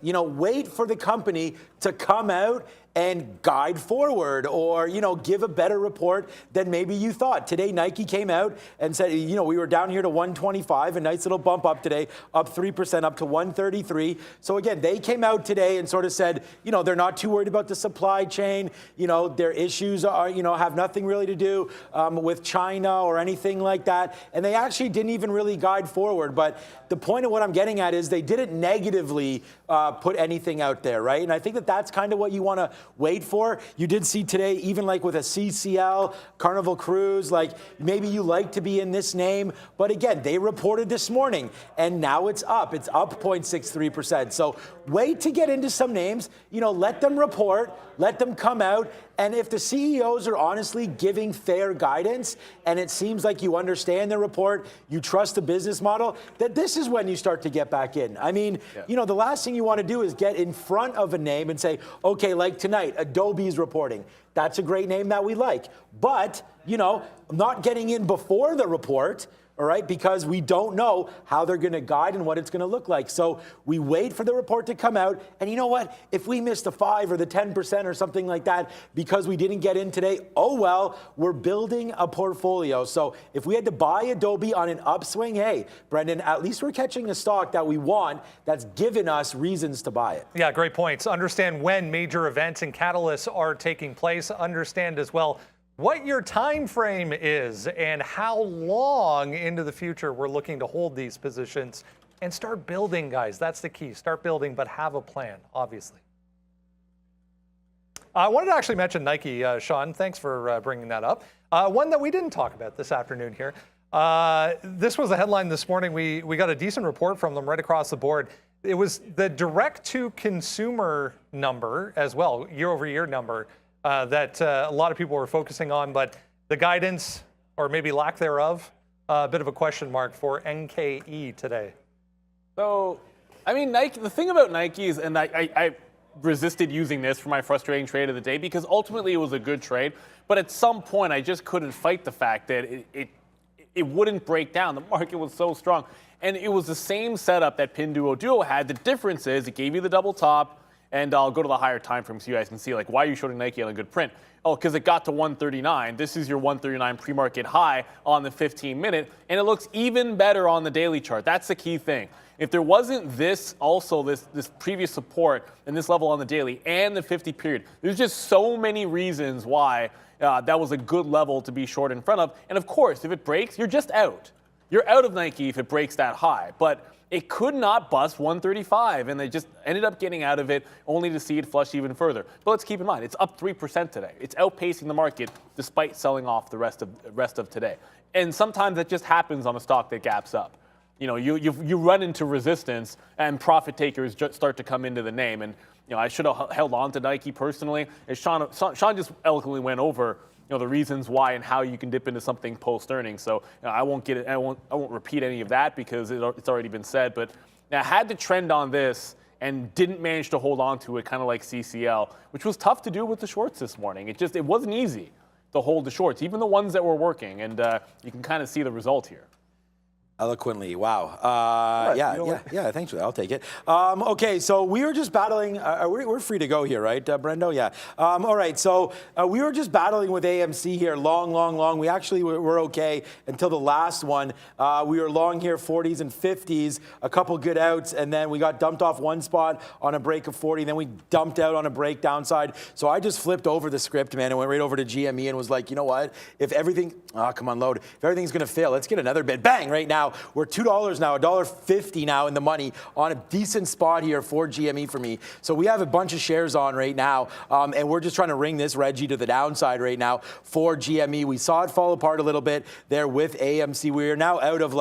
for the company to come out and guide forward, or give a better report than maybe you thought. Today Nike came out and said, we were down here to 125, a nice little bump up today, up 3%, up to 133. So again, they came out today and sort of said, they're not too worried about the supply chain. Their issues are, have nothing really to do with China or anything like that. And they actually didn't even really guide forward. But the point of what I'm getting at is they didn't negatively put anything out there, right? And I think that that's kind of what you want to wait for. You did see today, even like with a CCL, Carnival Cruise, like maybe you like to be in this name, but again, they reported this morning and now it's up. It's up 0.63%. So wait to get into some names, let them report, let them come out. And if the CEOs are honestly giving fair guidance and it seems like you understand the report, you trust the business model, that this is when you start to get back in. I mean, the last thing you want to do is get in front of a name and say, okay, like tonight, Adobe's reporting. That's a great name that we like. But, not getting in before the report, all right, because we don't know how they're going to guide and what it's going to look like. So we wait for the report to come out. And you know what? If we miss the 5 or the 10% or something like that because we didn't get in today, oh well, we're building a portfolio. So if we had to buy Adobe on an upswing, hey, Brendan, at least we're catching a stock that we want that's given us reasons to buy it. Yeah, great points. Understand when major events and catalysts are taking place. Understand as well what your time frame is and how long into the future we're looking to hold these positions, and start building, guys. That's the key. Start building, but have a plan, obviously. I wanted to actually mention Nike, Sean. Thanks for bringing that up. One that we didn't talk about this afternoon here. This was a headline this morning. We got a decent report from them right across the board. It was the direct-to-consumer number as well, year-over-year number, that a lot of people were focusing on, but the guidance, or maybe lack thereof, a bit of a question mark for NKE today. So, I mean, Nike. The thing about Nike is, and I resisted using this for my frustrating trade of the day because ultimately it was a good trade, but at some point I just couldn't fight the fact that it wouldn't break down. The market was so strong, and it was the same setup that Pinduoduo had. The difference is it gave you the double top. And I'll go to the higher time frame so you guys can see, like, why are you shorting Nike on a good print? Oh, because it got to 139. This is your 139 pre-market high on the 15-minute, and it looks even better on the daily chart. That's the key thing. If there wasn't this previous support and this level on the daily and the 50 period, there's just so many reasons why that was a good level to be short in front of. And of course, if it breaks, you're just out. You're out of Nike if it breaks that high. But it could not bust 135, and they just ended up getting out of it only to see it flush even further. But let's keep in mind, it's up 3% today. It's outpacing the market despite selling off the rest of today. And sometimes that just happens on a stock that gaps up. You run into resistance, and profit takers start to come into the name. And I should have held on to Nike personally. As Sean just eloquently went over, the reasons why and how you can dip into something post-earnings. So I won't repeat any of that because it's already been said. But I had to trend on this and didn't manage to hold on to it, kind of like CCL, which was tough to do with the shorts this morning. It wasn't easy to hold the shorts, even the ones that were working. And you can kind of see the result here. Eloquently, wow. Yeah, thanks for that. I'll take it. Okay, so we were just battling. We're free to go here, right, Brendo? Yeah. All right, so we were just battling with AMC here, long. We actually were okay until the last one. We were long here, 40s and 50s, a couple good outs, and then we got dumped off one spot on a break of 40, then we dumped out on a break downside. So I just flipped over the script, man, and went right over to GME and was like, you know what? If everything's going to fail, let's get another bid. Bang, right now. We're $2 now, $1.50 now in the money on a decent spot here for GME for me. So we have a bunch of shares on right now, and we're just trying to ring this Reggie to the downside right now for GME. We saw it fall apart a little bit there with AMC. We are now out of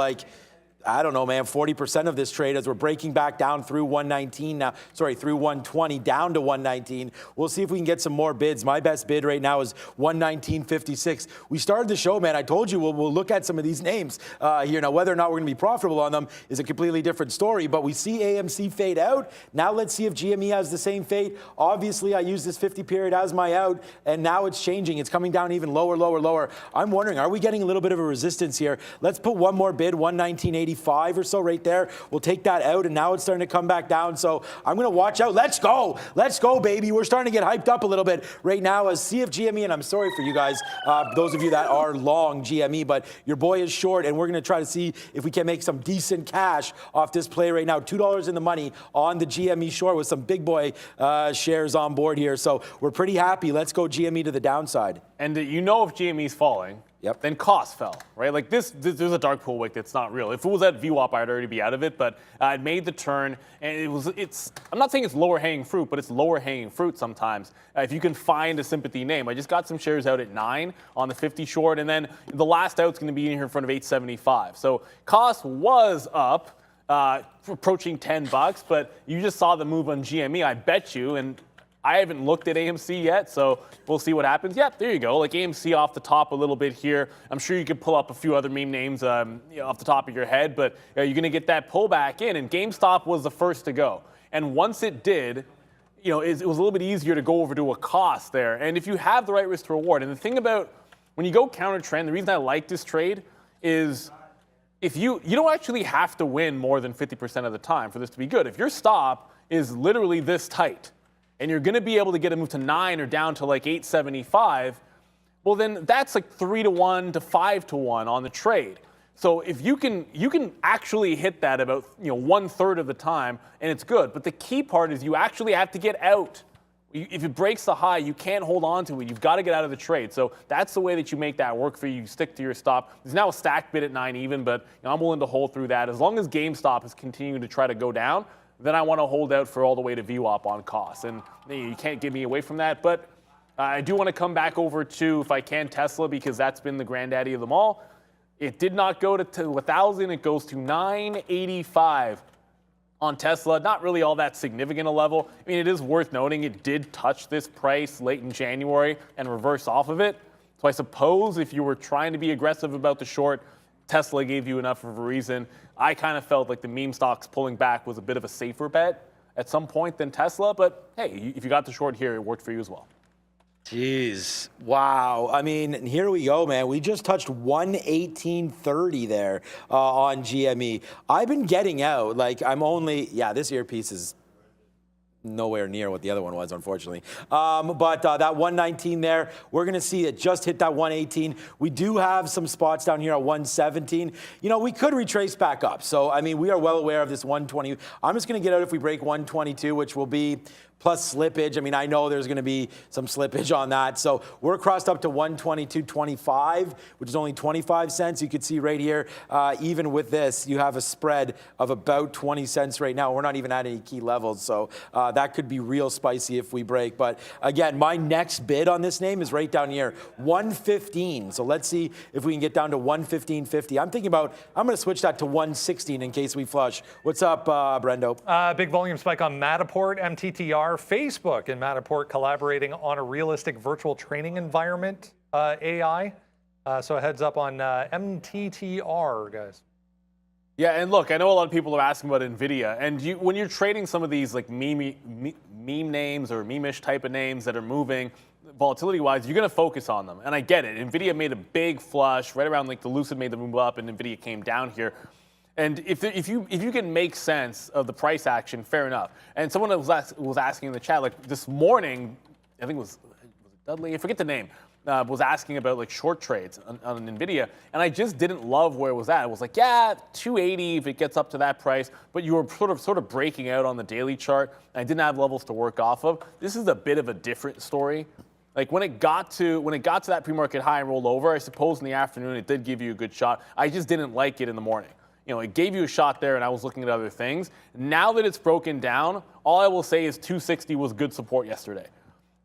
I don't know, man, 40% of this trade as we're breaking back down through 119 now, through 120 down to 119. We'll see if we can get some more bids. My best bid right now is 119.56. We started the show, man. I told you we'll look at some of these names here. Now, whether or not we're going to be profitable on them is a completely different story, but we see AMC fade out. Now let's see if GME has the same fate. Obviously, I use this 50 period as my out, and now it's changing. It's coming down even lower. I'm wondering, are we getting a little bit of a resistance here? Let's put one more bid, 119.85 or so right there. We'll take that out, and now it's starting to come back down. So I'm going to watch out. Let's go, baby. We're starting to get hyped up a little bit right now as CFGME, and I'm sorry for you guys, those of you that are long GME, but your boy is short, and we're going to try to see if we can make some decent cash off this play right now. $2 in the money on the GME short with some big boy shares on board here. So we're pretty happy. Let's go GME to the downside. And if GME's falling, Yep. then cost fell, right? Like this, there's a dark pool wick that's not real. If it was at VWAP, I'd already be out of it, but it made the turn, and I'm not saying it's lower hanging fruit, but it's lower hanging fruit sometimes. If you can find a Sympathy name. I just got some shares out at 9 on the 50 short, and then the last out's going to be in here in front of 875. So cost was up, approaching $10, but you just saw the move on GME, I bet you, and I haven't looked at AMC yet, so we'll see what happens. Yep, there you go. Like AMC off the top a little bit here. I'm sure you could pull up a few other meme names off the top of your head, but you're going to get that pullback in, and GameStop was the first to go. And once it did, it was a little bit easier to go over to a cost there. And if you have the right risk to reward, and the thing about when you go counter trend, the reason I like this trade is if you don't actually have to win more than 50% of the time for this to be good. If your stop is literally this tight, and you're going to be able to get a move to 9 or down to like 875, well then that's like 3-to-1 to 5-to-1 on the trade. So if you can actually hit that about 1/3 of the time, and it's good. But the key part is you actually have to get out. If it breaks the high, you can't hold on to it. You've got to get out of the trade. So that's the way that you make that work for you. You stick to your stop. There's now a stack bid at 9 even, but I'm willing to hold through that as long as GameStop is continuing to try to go down. Then I want to hold out for all the way to VWAP on costs. And you can't get me away from that. But I do want to come back over to, if I can, Tesla, because that's been the granddaddy of them all. It did not go to 1,000. It goes to 985 on Tesla. Not really all that significant a level. I mean, it is worth noting it did touch this price late in January and reverse off of it. So I suppose if you were trying to be aggressive about the short, Tesla gave you enough of a reason. I kind of felt like the meme stocks pulling back was a bit of a safer bet at some point than Tesla. But hey, if you got the short here, it worked for you as well. Jeez. Wow. I mean, here we go, man. We just touched 118.30 there on GME. I've been getting out. Like, this earpiece is nowhere near what the other one was, unfortunately. But that 119 there, we're going to see it just hit that 118. We do have some spots down here at 117. We could retrace back up. So, I mean, we are well aware of this 120. I'm just going to get out if we break 122, which will be plus slippage. I mean, I know there's going to be some slippage on that. So we're crossed up to 122.25, which is only 25 cents. You could see right here, even with this, you have a spread of about 20 cents right now. We're not even at any key levels. So that could be real spicy if we break. But again, my next bid on this name is right down here, 115. So let's see if we can get down to 115.50. I'm going to switch that to 116 in case we flush. What's up, Brendo? Big volume spike on Matterport, MTTR. Facebook and Matterport collaborating on a realistic virtual training environment, AI. So a heads up on MTTR, guys. Yeah, and look, I know a lot of people are asking about NVIDIA, and when you're trading some of these like meme names or meme-ish type of names that are moving, volatility-wise, you're going to focus on them. And I get it. NVIDIA made a big flush right around like the Lucid made the move up, and NVIDIA came down here. And if you can make sense of the price action, fair enough. And someone was asking in the chat, like this morning, I think it was Dudley, I forget the name, was asking about like short trades on NVIDIA. And I just didn't love where it was at. It was like, yeah, 280 if it gets up to that price. But you were sort of breaking out on the daily chart. And I didn't have levels to work off of. This is a bit of a different story. Like when it got to that pre-market high and rolled over, I suppose in the afternoon it did give you a good shot. I just didn't like it in the morning. It gave you a shot there, and I was looking at other things. Now that it's broken down, all I will say is 260 was good support yesterday.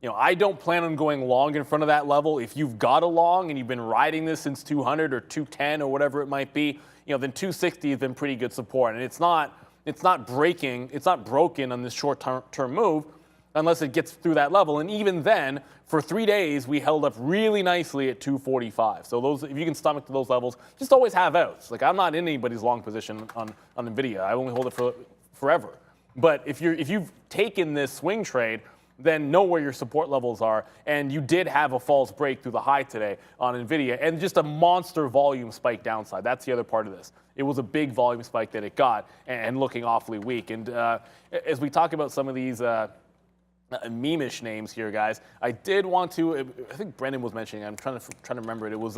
I don't plan on going long in front of that level. If you've got a long and you've been riding this since 200 or 210 or whatever it might be, then 260 has been pretty good support. And it's not broken on this short-term move unless it gets through that level. And even then, for 3 days, we held up really nicely at 245. So if you can stomach to those levels, just always have outs. Like I'm not in anybody's long position on NVIDIA. I only hold it for forever. But if you've taken this swing trade, then know where your support levels are. And you did have a false break through the high today on NVIDIA and just a monster volume spike downside. That's the other part of this. It was a big volume spike that it got and looking awfully weak. And as we talk about some of these meme-ish names here, guys, I did want to, I think Brendan was mentioning, I'm trying to remember it. It was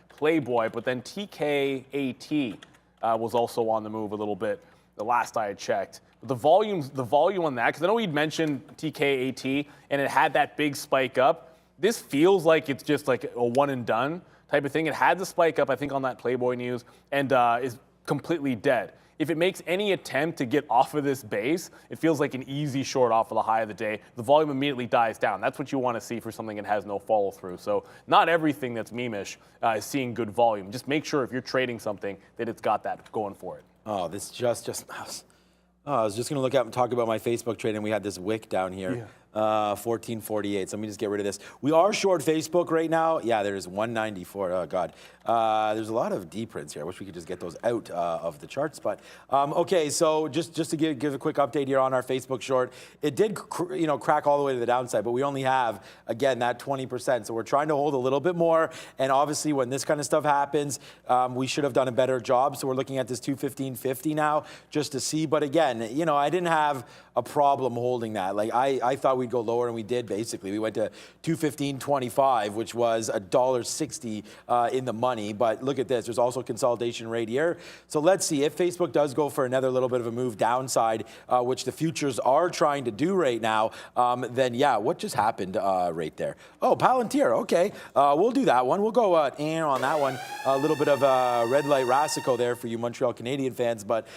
Playboy, but then TKAT was also on the move a little bit the last I had checked. The volume on that, because I know we'd mentioned TKAT and it had that big spike up. This feels like it's just like a one and done type of thing. It had the spike up, I think, on that Playboy news, and is completely dead. If it makes any attempt to get off of this base, it feels like an easy short off of the high of the day. The volume immediately dies down. That's what you want to see for something that has no follow through. So not everything that's meme-ish is seeing good volume. Just make sure if you're trading something that it's got that going for it. Oh, this I was just going to look up and talk about my Facebook trade, and we had this wick down here. Yeah. 1448. So let me just get rid of this. We are short Facebook right now. Yeah, there's 194. Oh, God. There's a lot of D prints here. I wish we could just get those out of the charts. But okay, so just to give a quick update here on our Facebook short, it did crack all the way to the downside, but we only have, again, that 20%. So we're trying to hold a little bit more. And obviously, when this kind of stuff happens, we should have done a better job. So we're looking at this 215.50 now just to see. But again, I didn't have a problem holding that. Like I thought we'd go lower, and we did basically. We went to 215.25, which was $1.60 in the money. But look at this. There's also consolidation right here. So let's see if Facebook does go for another little bit of a move downside, which the futures are trying to do right now. Then yeah, what just happened right there? Oh, Palantir. Okay, we'll do that one. We'll go on that one. A little bit of red light Rasico there for you Montreal Canadian fans, but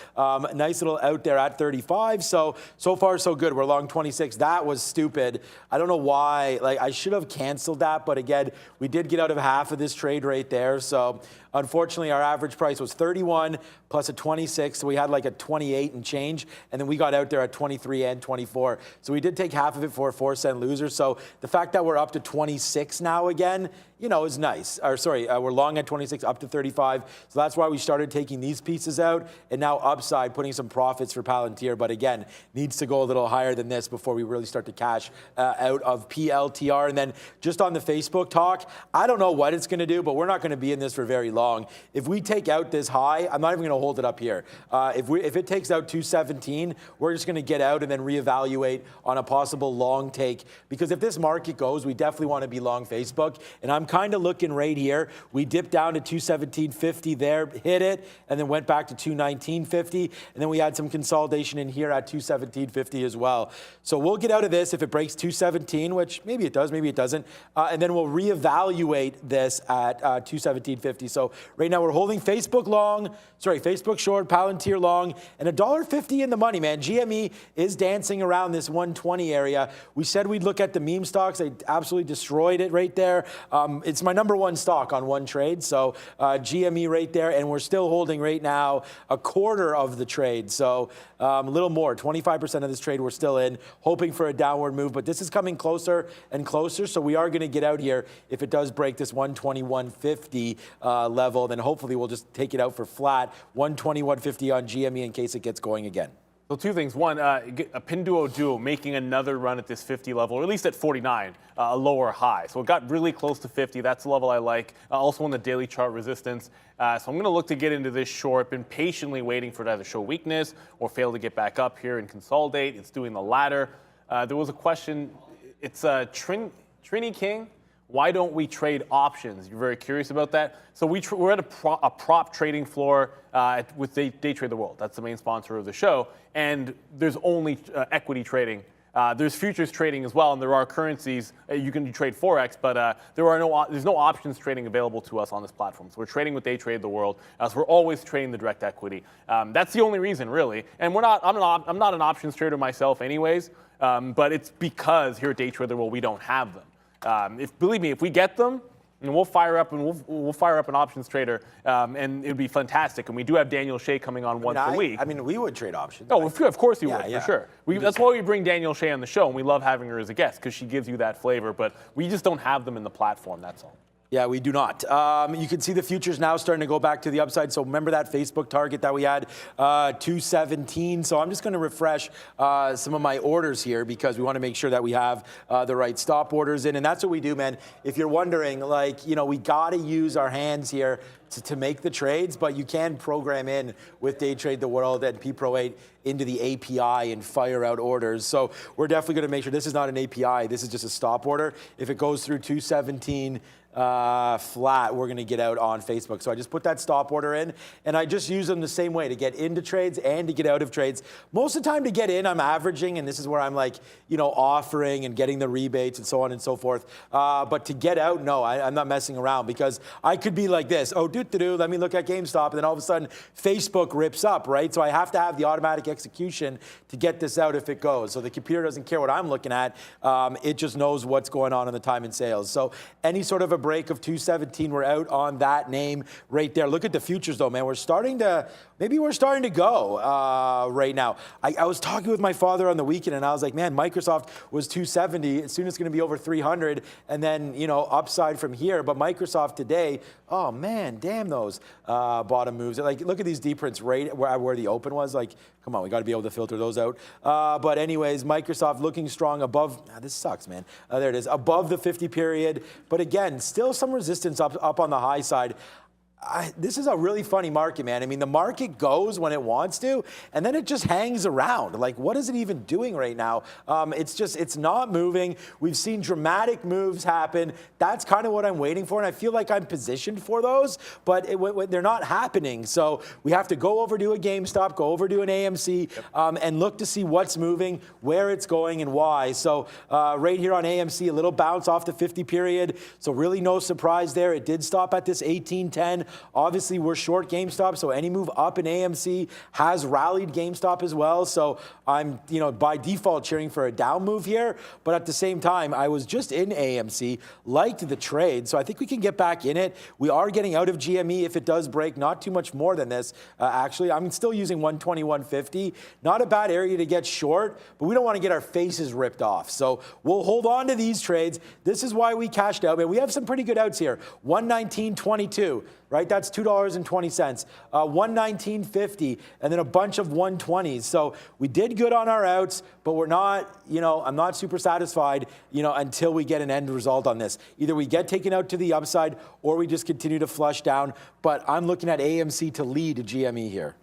nice little out there at 35. So far so good. We're long 26. That was stupid. I don't know why. Like I should have canceled that, but again, we did get out of half of this trade right there. So unfortunately, our average price was 31 plus a 26, so we had like a 28 and change, and then we got out there at 23 and 24. So we did take half of it for a 4-cent loser. So the fact that we're up to 26 now again, is nice. Or sorry, we're long at 26, up to 35. So that's why we started taking these pieces out, and now upside, putting some profits for Palantir. But again, needs to go a little higher than this before we really start to cash out of PLTR. And then just on the Facebook talk, I don't know what it's going to do, but we're not going to be in this for very long. If we take out this high, I'm not even going to hold it up here. If it takes out 217, we're just going to get out and then reevaluate on a possible long take. Because if this market goes, we definitely want to be long Facebook. And I'm kind of looking right here. We dipped down to 217.50 there, hit it, and then went back to 219.50. And then we had some consolidation in here at 217.50 as well. So we'll get out of this if it breaks 217, which maybe it does, maybe it doesn't. And then we'll reevaluate this at 217.50. So right now we're holding Facebook short, Palantir long, and $1.50 in the money, man. GME is dancing around this 120 area. We said we'd look at the meme stocks. They absolutely destroyed it right there. It's my number one stock on one trade. So GME right there, and we're still holding right now a quarter of the trade. So a little more, 25% of this trade we're still in, hoping for a downward move. But this is coming closer and closer. So we are going to get out here if it does break this 121.50 level. Then hopefully we'll just take it out for flat, 121.50 on GME in case it gets going again. So two things. One, a Pinduo Duo making another run at this 50 level, or at least at 49, a lower high. So it got really close to 50. That's the level I like. Also on the daily chart resistance. So I'm going to look to get into this short. Been patiently waiting for it to either show weakness or fail to get back up here and consolidate. It's doing the latter. There was a question. It's Trini King. Why don't we trade options? You're very curious about that. So we're at a prop trading floor with Day Trade the World. That's the main sponsor of the show. And there's only equity trading. There's futures trading as well, and there are currencies. You can trade Forex, but there's no options trading available to us on this platform. So we're trading with Day Trade the World. So we're always trading the direct equity. That's the only reason, really. And I'm not an options trader myself anyways, but it's because here at Day Trade the World, we don't have them. Believe me, if we get them, and we'll fire up an options trader, and it would be fantastic. And we do have Daniel Shea coming on once a week. I mean, we would trade options. Oh, of course you would, for sure. That's why we bring Daniel Shea on the show, and we love having her as a guest because she gives you that flavor. But we just don't have them in the platform. That's all. Yeah, we do not. You can see the futures now starting to go back to the upside. So remember that Facebook target that we had, 217. So I'm just going to refresh some of my orders here because we want to make sure that we have the right stop orders in. And that's what we do, man. If you're wondering, we got to use our hands here to make the trades, but you can program in with Day Trade the World and P-Pro 8 into the API and fire out orders. So we're definitely going to make sure this is not an API. This is just a stop order. If it goes through 217, flat, we're going to get out on Facebook. So I just put that stop order in, and I just use them the same way to get into trades and to get out of trades. Most of the time to get in, I'm averaging, and this is where I'm like, offering and getting the rebates and so on and so forth. But to get out, no, I'm not messing around, because I could be like this, let me look at GameStop, and then all of a sudden Facebook rips up, right? So I have to have the automatic execution to get this out if it goes. So the computer doesn't care what I'm looking at. It just knows what's going on in the time and sales. So any sort of a break of 217, we're out on that name right there. Look at the futures though, man. We're starting to go right now. I was talking with my father on the weekend, and I was like, man, Microsoft was 270. Soon it's going to be over 300, and then upside from here. But Microsoft today, oh man, damn those bottom moves. Like, look at these deep prints right where the open was. Like, come on, we got to be able to filter those out. But anyways, Microsoft looking strong above. This sucks, man. There it is, above the 50 period. But again, still some resistance up on the high side. This is a really funny market, man. I mean, the market goes when it wants to, and then it just hangs around. Like, what is it even doing right now? It's not moving. We've seen dramatic moves happen. That's kind of what I'm waiting for, and I feel like I'm positioned for those, but they're not happening. So we have to go over to a GameStop, go over to an AMC, and look to see what's moving, where it's going, and why. So right here on AMC, a little bounce off the 50 period. So really no surprise there. It did stop at this 1810. Obviously, we're short GameStop, so any move up in AMC has rallied GameStop as well. So I'm, by default cheering for a down move here. But at the same time, I was just in AMC, liked the trade, so I think we can get back in it. We are getting out of GME if it does break, not too much more than this. Actually, I'm still using 121.50. Not a bad area to get short, but we don't want to get our faces ripped off. So we'll hold on to these trades. This is why we cashed out. Man, we have some pretty good outs here. 119.22. Right, that's $2.20, 119.50, and then a bunch of 120s. So we did good on our outs, but we're not, I'm not super satisfied, until we get an end result on this. Either we get taken out to the upside, or we just continue to flush down. But I'm looking at AMC to lead GME here.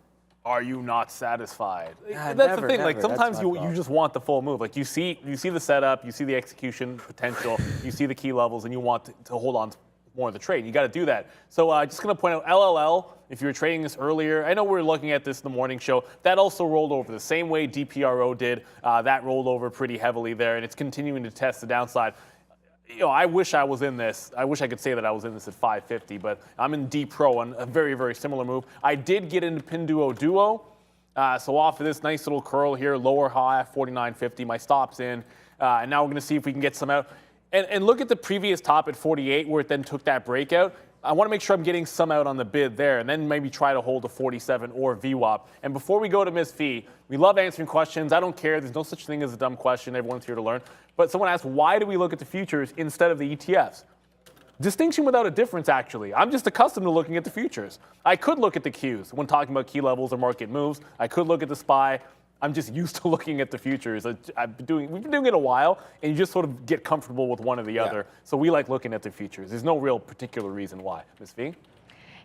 Are you not satisfied? Yeah, That's the thing. Like, sometimes you just want the full move. Like, you see the setup, you see the execution potential, you see the key levels, and you want to hold on to more of the trade. You got to do that. So just going to point out LLL, if you were trading this earlier, I know we were looking at this in the morning show, that also rolled over the same way DPRO did. That rolled over pretty heavily there, and it's continuing to test the downside. I wish I was in this. I wish I could say that I was in this at 550, but I'm in D Pro on a very, very similar move. I did get into Pinduo Duo. So off of this nice little curl here, lower high, 49.50, my stop's in. And now we're going to see if we can get some out. And look at the previous top at 48 where it then took that breakout. I want to make sure I'm getting some out on the bid there, and then maybe try to hold a 47 or VWAP. And before we go to Miss V, we love answering questions. I don't care. There's no such thing as a dumb question. Everyone's here to learn. But someone asked, why do we look at the futures instead of the ETFs? Distinction without a difference, actually. I'm just accustomed to looking at the futures. I could look at the Qs when talking about key levels or market moves. I could look at the SPY. I'm just used to looking at the futures. We've been doing it a while, and you just sort of get comfortable with one or the other. So we like looking at the futures. There's no real particular reason why. Ms. V?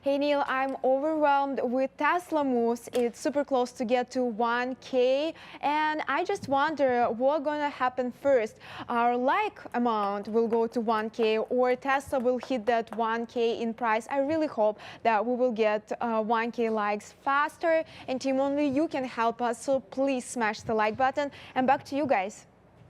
Hey Neil, I'm overwhelmed with Tesla moves. It's super close to get to 1K, and I just wonder what's gonna happen first. Our like amount will go to 1K, or Tesla will hit that 1K in price. I really hope that we will get 1K likes faster, and team, only you can help us, so please smash the like button. And back to you guys.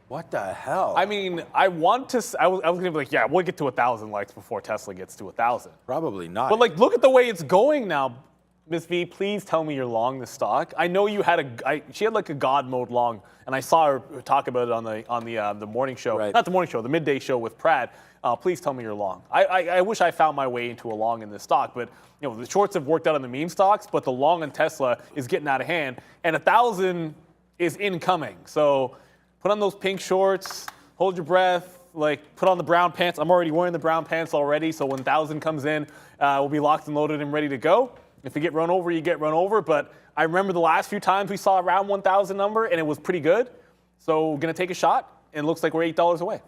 What the hell? I mean, I was going to be like, yeah, we'll get to 1,000 likes before Tesla gets to 1,000. Probably not. But like, look at the way it's going now. Ms. V, please tell me you're long the stock. I know you had she had like a God mode long, and I saw her talk about it on the morning show, right. Not the morning show, the midday show with Pratt. Please tell me you're long. I wish I found my way into a long in this stock, but the shorts have worked out on the meme stocks, but the long on Tesla is getting out of hand, and 1,000 is incoming. So put on those pink shorts, hold your breath, like put on the brown pants. I'm already wearing the brown pants already, so when 1,000 comes in, we'll be locked and loaded and ready to go. If you get run over, you get run over, but I remember the last few times we saw around 1,000 number, and it was pretty good. So we're going to take a shot, and it looks like we're $8 away.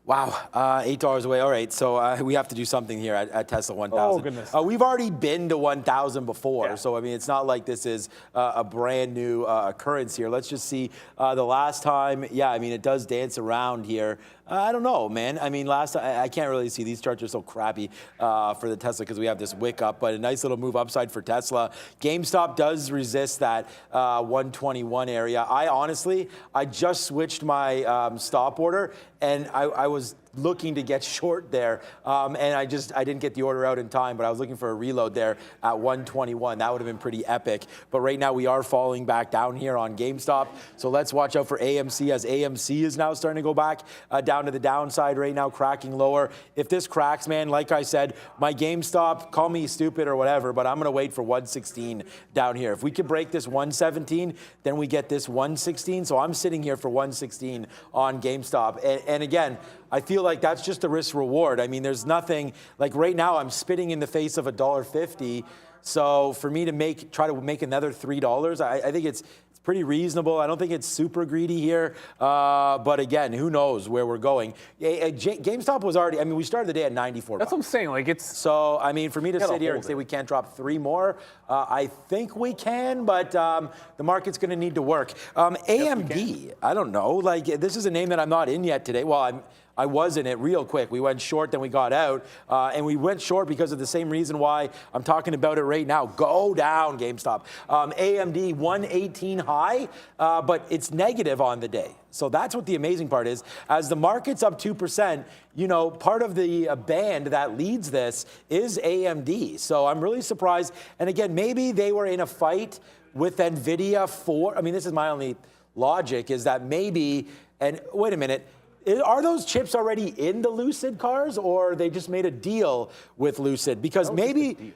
Wow, $8 away. All right, so we have to do something here at Tesla 1000. Oh, goodness. We've already been to 1000 before, Yeah. so I mean, it's not like this is a brand new occurrence here. Let's just see the last time. Yeah, I mean, it does dance around here. I don't know, man. I mean, last time, I can't really see. These charts are so crappy for the Tesla because we have this wick up, but a nice little move upside for Tesla. GameStop does resist that 121 area. I just switched my stop order, and I was looking to get short there, and I didn't get the order out in time, but I was looking for a reload there at 121. That would have been pretty epic. But right now we are falling back down here on GameStop, so let's watch out for AMC, as AMC is now starting to go back down to the downside right now, cracking lower. If this cracks, man, like I said, my GameStop, call me stupid or whatever, but I'm going to wait for 116 down here. If we could break this 117, then we get this 116. So I'm sitting here for 116 on GameStop. And again, I feel like that's just a risk reward. I mean, there's nothing, like right now I'm spitting in the face of $1.50. So for me to try to make another $3, I think it's pretty reasonable. I don't think it's super greedy here. But again, who knows where we're going. GameStop was already, I mean, we started the day at 94. That's what I'm saying. Like, it's so, I mean, for me to sit here and say we can't drop 3 more, I think we can, but the market's going to need to work. AMD, I don't know. Like, this is a name that I'm not in yet today. Well, I was in it real quick. We went short, then we got out. And we went short because of the same reason why I'm talking about it right now. Go down, GameStop. AMD 118 high, but it's negative on the day. So that's what the amazing part is. As the market's up 2%, you know, part of the band that leads this is AMD. So I'm really surprised. And again, maybe they were in a fight with NVIDIA I mean, this is my only logic, is that maybe, and wait a minute, are those chips already in the Lucid cars, or they just made a deal with Lucid? Because maybe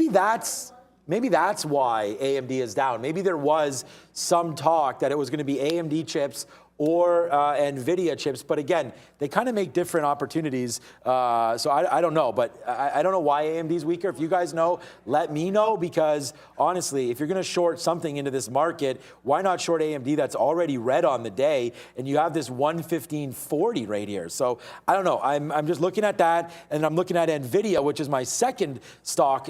that's why AMD is down. Maybe there was some talk that it was going to be AMD chips or NVIDIA chips. But again, they kind of make different opportunities. So I don't know. But I don't know why AMD's weaker. If you guys know, let me know. Because honestly, if you're going to short something into this market, why not short AMD that's already red on the day? And you have this 115.40 right here. So I don't know. I'm just looking at that. And I'm looking at NVIDIA, which is my second stock,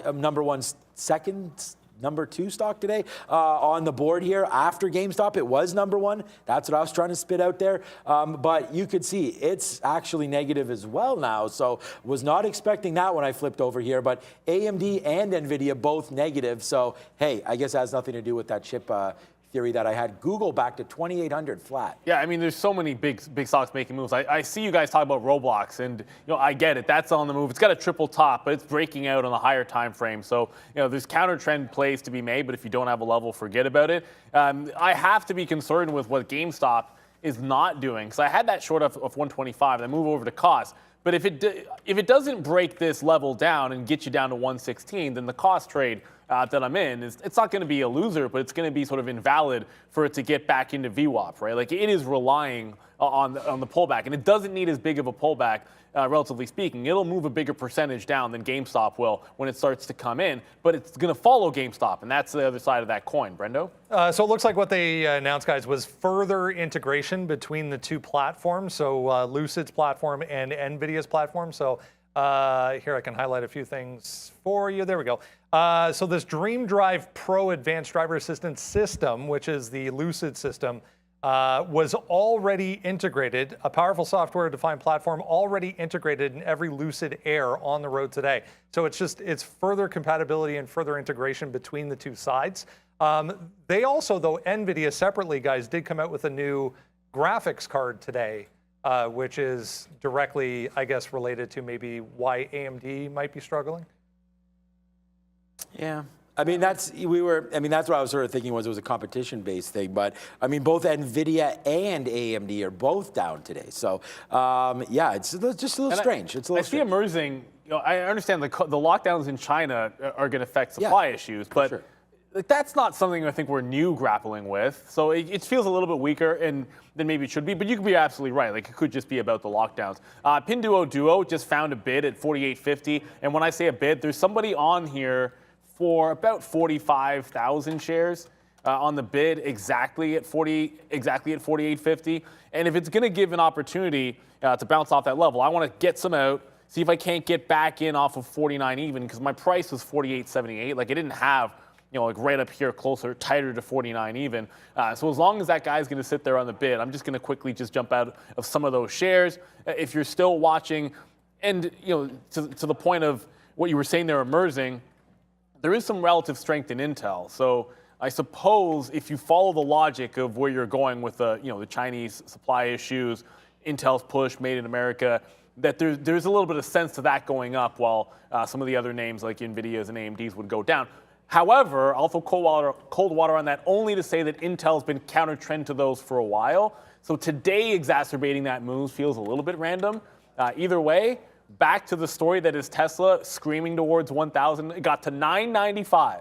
number 2 stock today on the board here. After GameStop, it was number 1. That's what I was trying to spit out there. But you could see it's actually negative as well now. So was not expecting that when I flipped over here. But AMD and NVIDIA both negative. So, hey, I guess it has nothing to do with that chip theory that I had. Google back to 2,800 flat. Yeah, I mean, there's so many big stocks making moves. I see you guys talk about Roblox, and you know, I get it. That's on the move. It's got a triple top, but it's breaking out on a higher time frame. So you know, there's counter trend plays to be made, but if you don't have a level, forget about it. I have to be concerned with what GameStop is not doing, because I had that short of 125, and I move over to cost. But if it doesn't break this level down and get you down to 116, then the cost trade that I'm in it's not going to be a loser, but it's going to be sort of invalid for it to get back into VWAP, right? Like, it is relying on the pullback, and it doesn't need as big of a pullback, relatively speaking. It'll move a bigger percentage down than GameStop will when it starts to come in, but it's going to follow GameStop, and that's the other side of that coin. Brendo? So it looks like what they announced, guys, was further integration between the two platforms, so Lucid's platform and NVIDIA's platform. So here I can highlight a few things for you. There we go. So this Dream Drive Pro Advanced Driver Assistance System, which is the Lucid system, was already integrated, a powerful software-defined platform already integrated in every Lucid Air on the road today. So it's further compatibility and further integration between the two sides. They also, though, NVIDIA separately, guys, did come out with a new graphics card today, which is directly, I guess, related to maybe why AMD might be struggling. Yeah. I mean, that's what I was sort of thinking was it was a competition-based thing. But, I mean, both NVIDIA and AMD are both down today. So, yeah, it's just a little strange. It's a little I see emerging, you know, I understand the lockdowns in China are going to affect supply issues, but sure. That's not something I think we're grappling with. So it feels a little bit weaker than maybe it should be, but you could be absolutely right. Like, it could just be about the lockdowns. Pinduoduo just found a bid at 48.50. And when I say a bid, there's somebody on here for about 45,000 shares. on the bid exactly at 48.50. And if it's going to give an opportunity to bounce off that level, I want to get some out, see if I can't get back in off of 49 even, because my price was 48.78. Like, I didn't have, like right up here closer, tighter to 49 even. So as long as that guy's going to sit there on the bid, I'm just going to quickly just jump out of some of those shares. If you're still watching, and to the point of what you were saying there, emerging, there is some relative strength in Intel. So I suppose if you follow the logic of where you're going with the Chinese supply issues, Intel's push, made in America, that there's a little bit of sense to that going up, while some of the other names like NVIDIA's and AMD's would go down. However, I'll throw cold water on that, only to say that Intel's been counter trend to those for a while. So today exacerbating that move feels a little bit random. Either way, back to the story that is Tesla screaming towards 1,000. It got to 995.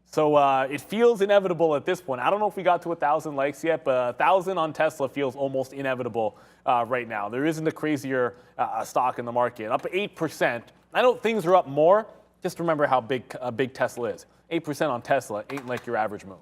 So it feels inevitable at this point. I don't know if we got to 1,000 likes yet, but 1,000 on Tesla feels almost inevitable right now. There isn't a crazier stock in the market. Up 8%. I know things are up more. Just remember how big Tesla is. 8% on Tesla ain't like your average move.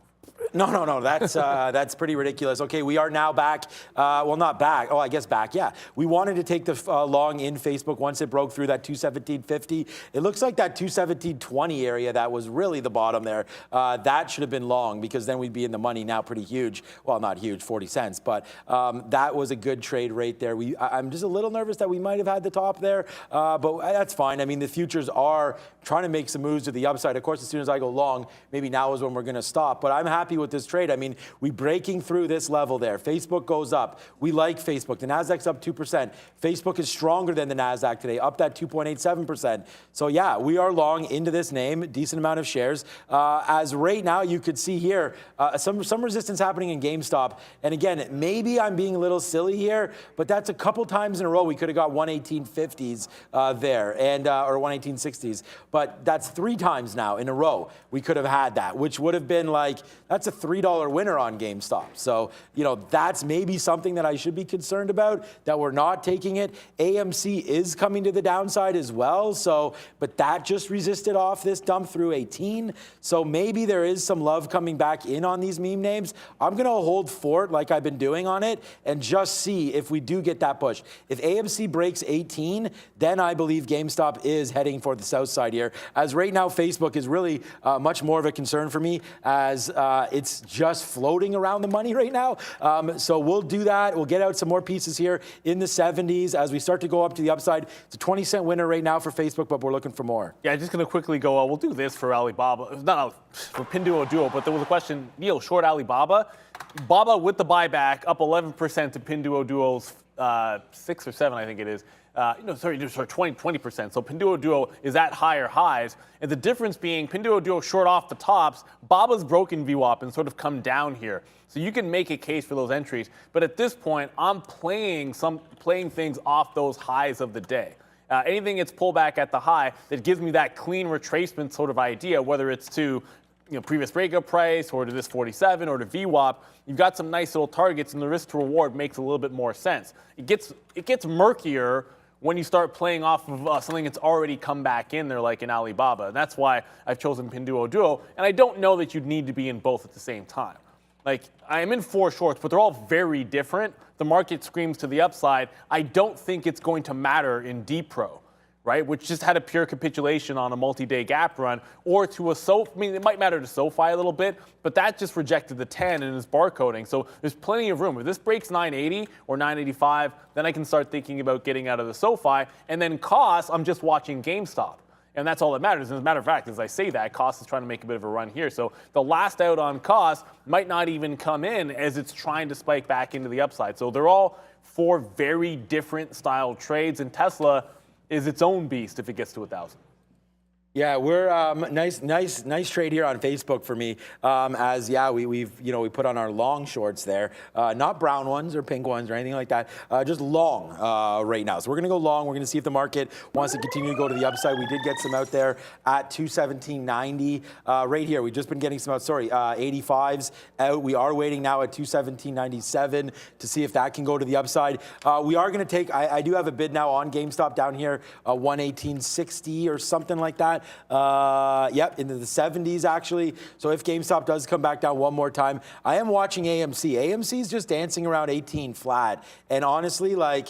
No. That's pretty ridiculous. Okay, we are now back. Well, not back. Oh, I guess back. Yeah, we wanted to take the long in Facebook once it broke through that 217.50. It looks like that 217.20 area that was really the bottom there. That should have been long, because then we'd be in the money now, pretty huge. Well, not huge, 40 cents, but that was a good trade right there. I'm just a little nervous that we might have had the top there, but that's fine. I mean, the futures are trying to make some moves to the upside. Of course, as soon as I go long, maybe now is when we're going to stop. But I'm happy with this trade. I mean, we breaking through this level there. Facebook goes up. We like Facebook. The NASDAQ's up 2%. Facebook is stronger than the NASDAQ today, up that 2.87%. So yeah, we are long into this name, decent amount of shares. As right now, you could see here, some resistance happening in GameStop. And again, maybe I'm being a little silly here, but that's a couple times in a row we could have got 118.50s there, and or 118.60s. But that's 3 times now in a row we could have had that, which would have been like, that's a $3 winner on GameStop. So, that's maybe something that I should be concerned about, that we're not taking it. AMC is coming to the downside as well. So, but that just resisted off this dump through 18. So maybe there is some love coming back in on these meme names. I'm going to hold fort like I've been doing on it and just see if we do get that push. If AMC breaks 18, then I believe GameStop is heading for the south side here. As right now, Facebook is really much more of a concern for me, as it's just floating around the money right now. So we'll do that. We'll get out some more pieces here in the 70s as we start to go up to the upside. It's a 20-cent winner right now for Facebook, but we're looking for more. Yeah, just going to quickly go, we'll do this for Alibaba. No, for Pinduoduo, but there was a question, Neil, short Alibaba. Baba with the buyback, up 11% to Pinduoduo's 6 or 7, I think it is. 20%. So Pinduoduo is at higher highs. And the difference being Pinduoduo short off the tops, Baba's broken VWAP and sort of come down here. So you can make a case for those entries. But at this point, I'm playing things off those highs of the day. Anything that's pullback at the high that gives me that clean retracement sort of idea, whether it's to previous breakup price or to this 47 or to VWAP, you've got some nice little targets, and the risk to reward makes a little bit more sense. It gets murkier when you start playing off of something that's already come back in there, like in Alibaba. And that's why I've chosen Pinduoduo. And I don't know that you'd need to be in both at the same time. Like, I am in 4 shorts, but they're all very different. The market screams to the upside. I don't think it's going to matter in DPro, right? Which just had a pure capitulation on a multi-day gap run, or to a Sofi. I mean, it might matter to Sofi a little bit, but that just rejected the 10 and is barcoding. So there's plenty of room. If this breaks 980 or 985, then I can start thinking about getting out of the Sofi. And then cost, I'm just watching GameStop. And that's all that matters. And as a matter of fact, as I say that, cost is trying to make a bit of a run here. So the last out on cost might not even come in as it's trying to spike back into the upside. So they're all 4 very different style trades. And Tesla is its own beast if it gets to 1,000. Yeah, we're nice trade here on Facebook for me. We put on our long shorts there, not brown ones or pink ones or anything like that, just long right now. So we're gonna go long. We're gonna see if the market wants to continue to go to the upside. We did get some out there at 217.90 right here. We've just been getting some out. 85s out. We are waiting now at 217.97 to see if that can go to the upside. We are gonna take. I do have a bid now on GameStop down here, 118.60 or something like that. that. Yep, into the 70s actually. So if GameStop does come back down one more time, I am watching AMC. AMC is just dancing around 18 flat. And honestly, like,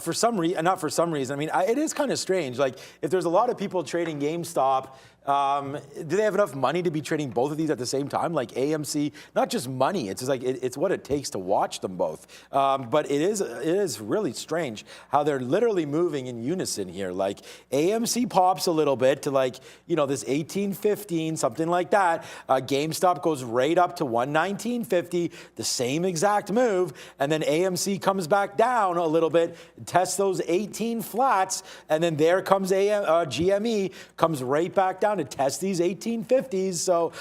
for some reason, not for some reason, I mean, it is kind of strange. Like, if there's a lot of people trading GameStop, do they have enough money to be trading both of these at the same time? Like AMC, not just money, it's just like it's what it takes to watch them both. But it is really strange how they're literally moving in unison here. Like AMC pops a little bit to like, you know, this 18.15, something like that. GameStop goes right up to 119.50, the same exact move. And then AMC comes back down a little bit, tests those 18 flats. And then there comes GME, comes right back down to test these 1850s. So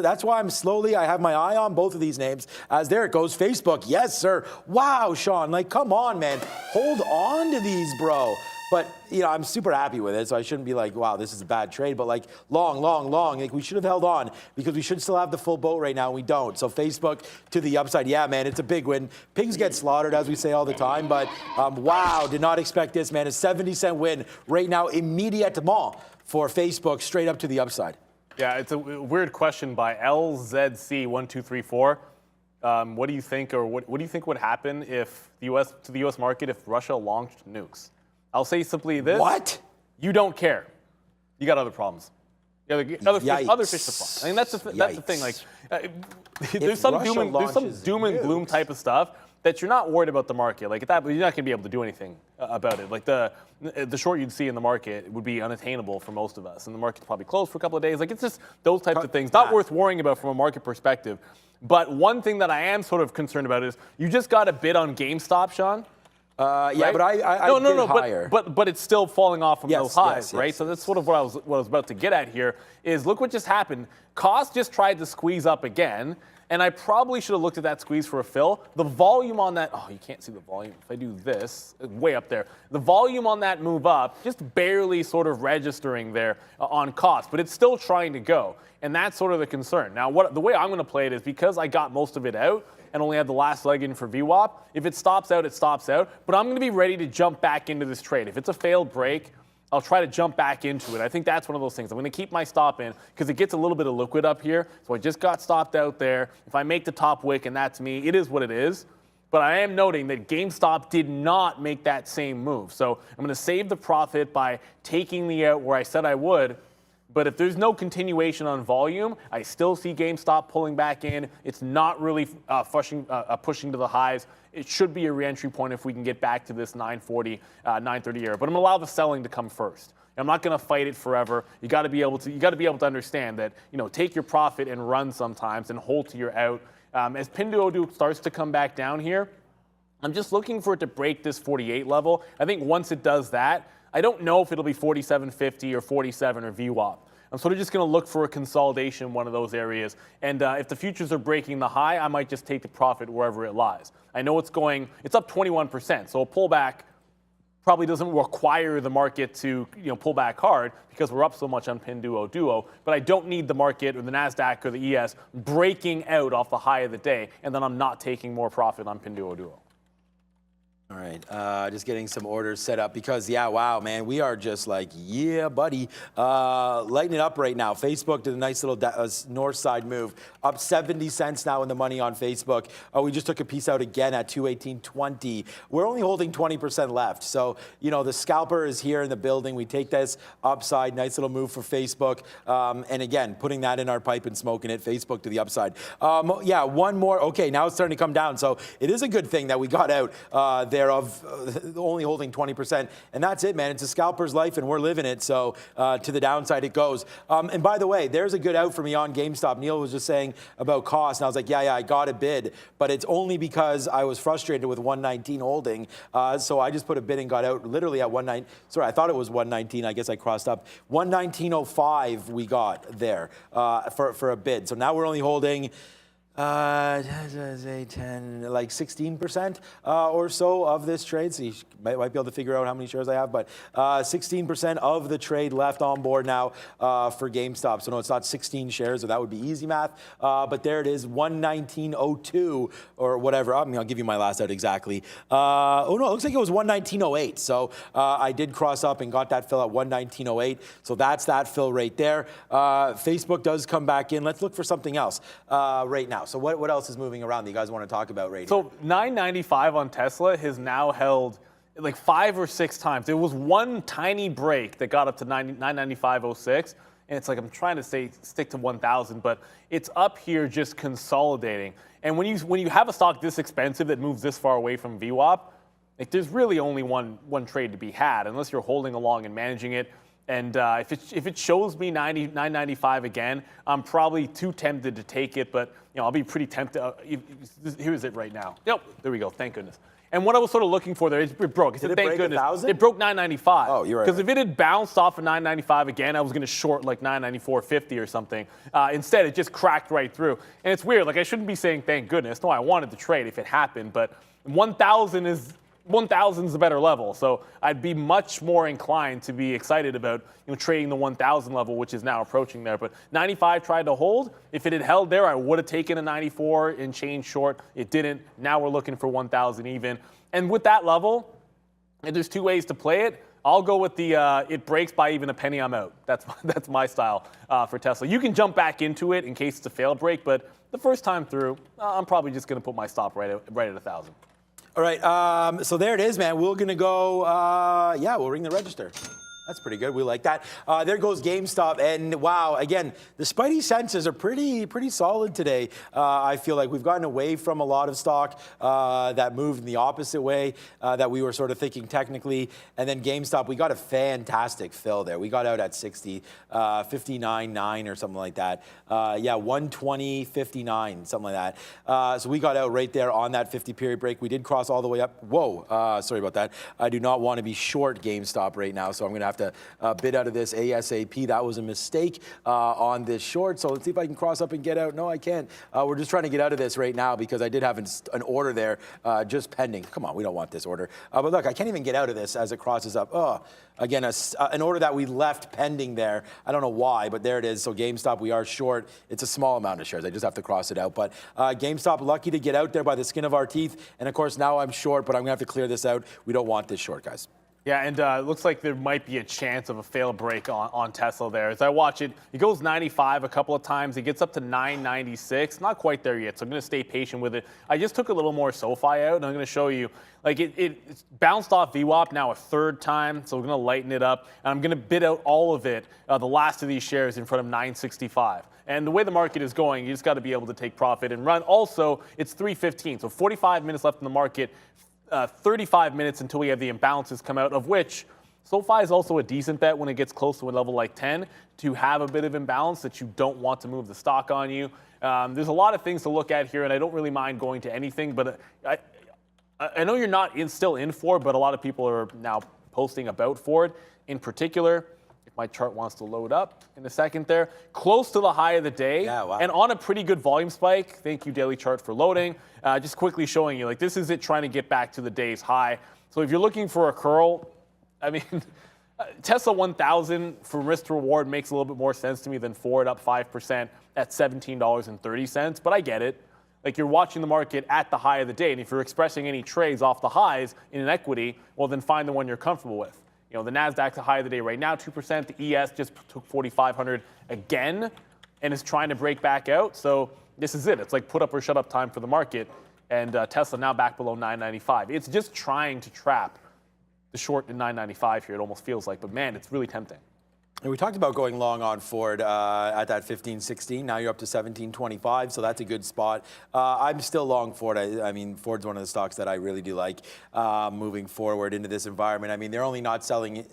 that's why I have my eye on both of these names. As there it goes, Facebook. Yes, sir. Wow, Sean, like, come on, man. Hold on to these, bro. But, you know, I'm super happy with it, so I shouldn't be like, wow, this is a bad trade. But like, long, like we should have held on because we should still have the full boat right now. We don't. So Facebook to the upside. Yeah, man, it's a big win. Pigs get slaughtered, as we say all the time. But wow, did not expect this, man. A 70-cent win right now, immédiatement for Facebook, straight up to the upside. Yeah, it's a weird question by LZC1234. What do you think, or what do you think would happen if the U.S. market if Russia launched nukes? I'll say simply this. What? You don't care. You got other problems. You got other fish to fry. I mean, that's the thing. Like, there's some doom and gloom type of stuff that you're not worried about the market. Like that, you're not going to be able to do anything about it. Like the short you'd see in the market would be unattainable for most of us, and the market's probably closed for a couple of days. Like it's just those types of things, not worth worrying about from a market perspective. But one thing that I am sort of concerned about is you just got a bid on GameStop, Sean. Yeah, right? but I no, higher. But it's still falling off from those highs, right? Yes. So that's sort of what I was about to get at here. Is look what just happened. Cost just tried to squeeze up again, and I probably should have looked at that squeeze for a fill. The volume on that, you can't see the volume. If I do this, way up there, the volume on that move up just barely sort of registering there on cost, but it's still trying to go, and that's sort of the concern. Now, the way I'm going to play it is because I got most of it out and only had the last leg in for VWAP. If it stops out, it stops out. But I'm going to be ready to jump back into this trade. If it's a failed break, I'll try to jump back into it. I think that's one of those things. I'm going to keep my stop in because it gets a little bit of liquid up here. So I just got stopped out there. If I make the top wick and that's me, it is what it is. But I am noting that GameStop did not make that same move. So I'm going to save the profit by taking the out where I said I would. But if there's no continuation on volume, I still see GameStop pulling back in. It's not really pushing to the highs. It should be a re-entry point if we can get back to this 940, 930 area. But I'm gonna allow the selling to come first. I'm not going to fight it forever. You got to be able to understand that, you know, take your profit and run sometimes and hold to your out. As Pinduoduo starts to come back down here, I'm just looking for it to break this 48 level. I think once it does that, I don't know if it'll be 47.50 or 47 or VWAP. I'm sort of just going to look for a consolidation in one of those areas. And if the futures are breaking the high, I might just take the profit wherever it lies. I know it's up 21%. So a pullback probably doesn't require the market to pull back hard because we're up so much on Pinduoduo. But I don't need the market or the NASDAQ or the ES breaking out off the high of the day. And then I'm not taking more profit on Pinduoduo. All right, just getting some orders set up because, yeah, wow, man, we are just like, yeah, buddy. Lighting it up right now. Facebook did a nice little north side move, up 70 cents now in the money on Facebook. We just took a piece out again at 218.20. We're only holding 20% left. So, the scalper is here in the building. We take this upside, nice little move for Facebook. And again, putting that in our pipe and smoking it, Facebook to the upside. Yeah, one more. Okay, now it's starting to come down. So it is a good thing that we got out there of only holding 20%. And that's it, man. It's a scalper's life, and we're living it. So to the downside it goes. And by the way, there's a good out for me on GameStop. Neil was just saying about cost, and I was like, yeah, I got a bid. But it's only because I was frustrated with 119 holding. So I just put a bid and got out literally at 119. Sorry, I thought it was 119. I guess I crossed up. 119.05 we got there for a bid. So now we're only holding Like 16% or so of this trade. So you might be able to figure out how many shares I have, but 16% of the trade left on board now for GameStop. So no, it's not 16 shares, so that would be easy math. But there it is, 119.02 or whatever. I mean, I'll give you my last out exactly. Oh no, it looks like it was 119.08. So I did cross up and got that fill at 119.08. So that's that fill right there. Facebook does come back in. Let's look for something else right now. So what else is moving around that you guys want to talk about right so here? So 995 on Tesla has now held like 5 or 6 times. There was one tiny break that got up to 995.06, and it's like I'm trying to stick to 1,000, but it's up here just consolidating. And when you have a stock this expensive that moves this far away from VWAP, like there's really only one trade to be had unless you're holding along and managing it. And if it shows me 995 again, I'm probably too tempted to take it, but I'll be pretty tempted. Here's it right now. Yep, there we go. Thank goodness. And what I was sort of looking for there, it broke. Did it break 1,000? It broke 995. Oh, you're right. Because if it had bounced off of 995 again, I was going to short like 994.50 or something. Instead, it just cracked right through. And it's weird. Like I shouldn't be saying thank goodness. No, I wanted to trade if it happened, but 1,000 is a better level, so I'd be much more inclined to be excited about trading the 1,000 level, which is now approaching there. But 95 tried to hold. If it had held there, I would have taken a 94 and changed short. It didn't. Now we're looking for 1,000 even. And with that level, and there's 2 ways to play it. I'll go with the it breaks by even a penny, I'm out. That's my style for Tesla. You can jump back into it in case it's a fail break, but the first time through, I'm probably just going to put my stop right at 1,000. All right, so there it is, man. We're going to go, we'll ring the register. That's pretty good. We like that. There goes GameStop. And wow, again, the Spidey senses are pretty solid today. I feel like we've gotten away from a lot of stock that moved in the opposite way that we were sort of thinking technically. And then GameStop, we got a fantastic fill there. We got out at 60, 59.9 or something like that. 120.59, something like that. So we got out right there on that 50-period break. We did cross all the way up. Whoa, sorry about that. I do not want to be short GameStop right now, so I'm going to have to bid out of this ASAP. That was a mistake on this short. So let's see if I can cross up and get out. No, I can't. We're just trying to get out of this right now because I did have an order there just pending. Come on, we don't want this order. But look, I can't even get out of this as it crosses up. Oh, again, an order that we left pending there. I don't know why, but there it is. So GameStop, we are short. It's a small amount of shares. I just have to cross it out. But GameStop, lucky to get out there by the skin of our teeth. And of course, now I'm short, but I'm going to have to clear this out. We don't want this short, guys. Yeah, and it looks like there might be a chance of a fail break on Tesla there. As I watch it, it goes 95 a couple of times. It gets up to 996. Not quite there yet, so I'm going to stay patient with it. I just took a little more Sofi out, and I'm going to show you. Like it's bounced off VWAP now a 3rd time, so we're going to lighten it up. And I'm going to bid out all of it, the last of these shares, in front of 965. And the way the market is going, you just got to be able to take profit and run. Also, it's 3:15, so 45 minutes left in the market. 35 minutes until we have the imbalances come out, of which SoFi is also a decent bet when it gets close to a level like 10 to have a bit of imbalance that you don't want to move the stock on you. There's a lot of things to look at here, and I don't really mind going to anything, but I know you're not still in Ford, but a lot of people are now posting about Ford in particular. If my chart wants to load up in a second there, close to the high of the day, and on a pretty good volume spike. Thank you, Daily Chart, for loading. Just quickly showing you, like, this is it trying to get back to the day's high. So if you're looking for a curl, I mean, Tesla 1000 for risk to reward makes a little bit more sense to me than Ford up 5% at $17.30, but I get it. Like, you're watching the market at the high of the day, and if you're expressing any trades off the highs in an equity, well, then find the one you're comfortable with. The NASDAQ's the high of the day right now, 2%. The ES just took 4,500 again and is trying to break back out. So this is it. It's like put up or shut up time for the market. And Tesla now back below 995. It's just trying to trap the short in 995 here, it almost feels like. But, man, it's really tempting. And we talked about going long on Ford at that 15.16. Now you're up to 17.25, so that's a good spot. I'm still long Ford. I mean, Ford's one of the stocks that I really do like moving forward into this environment. I mean, they're only not selling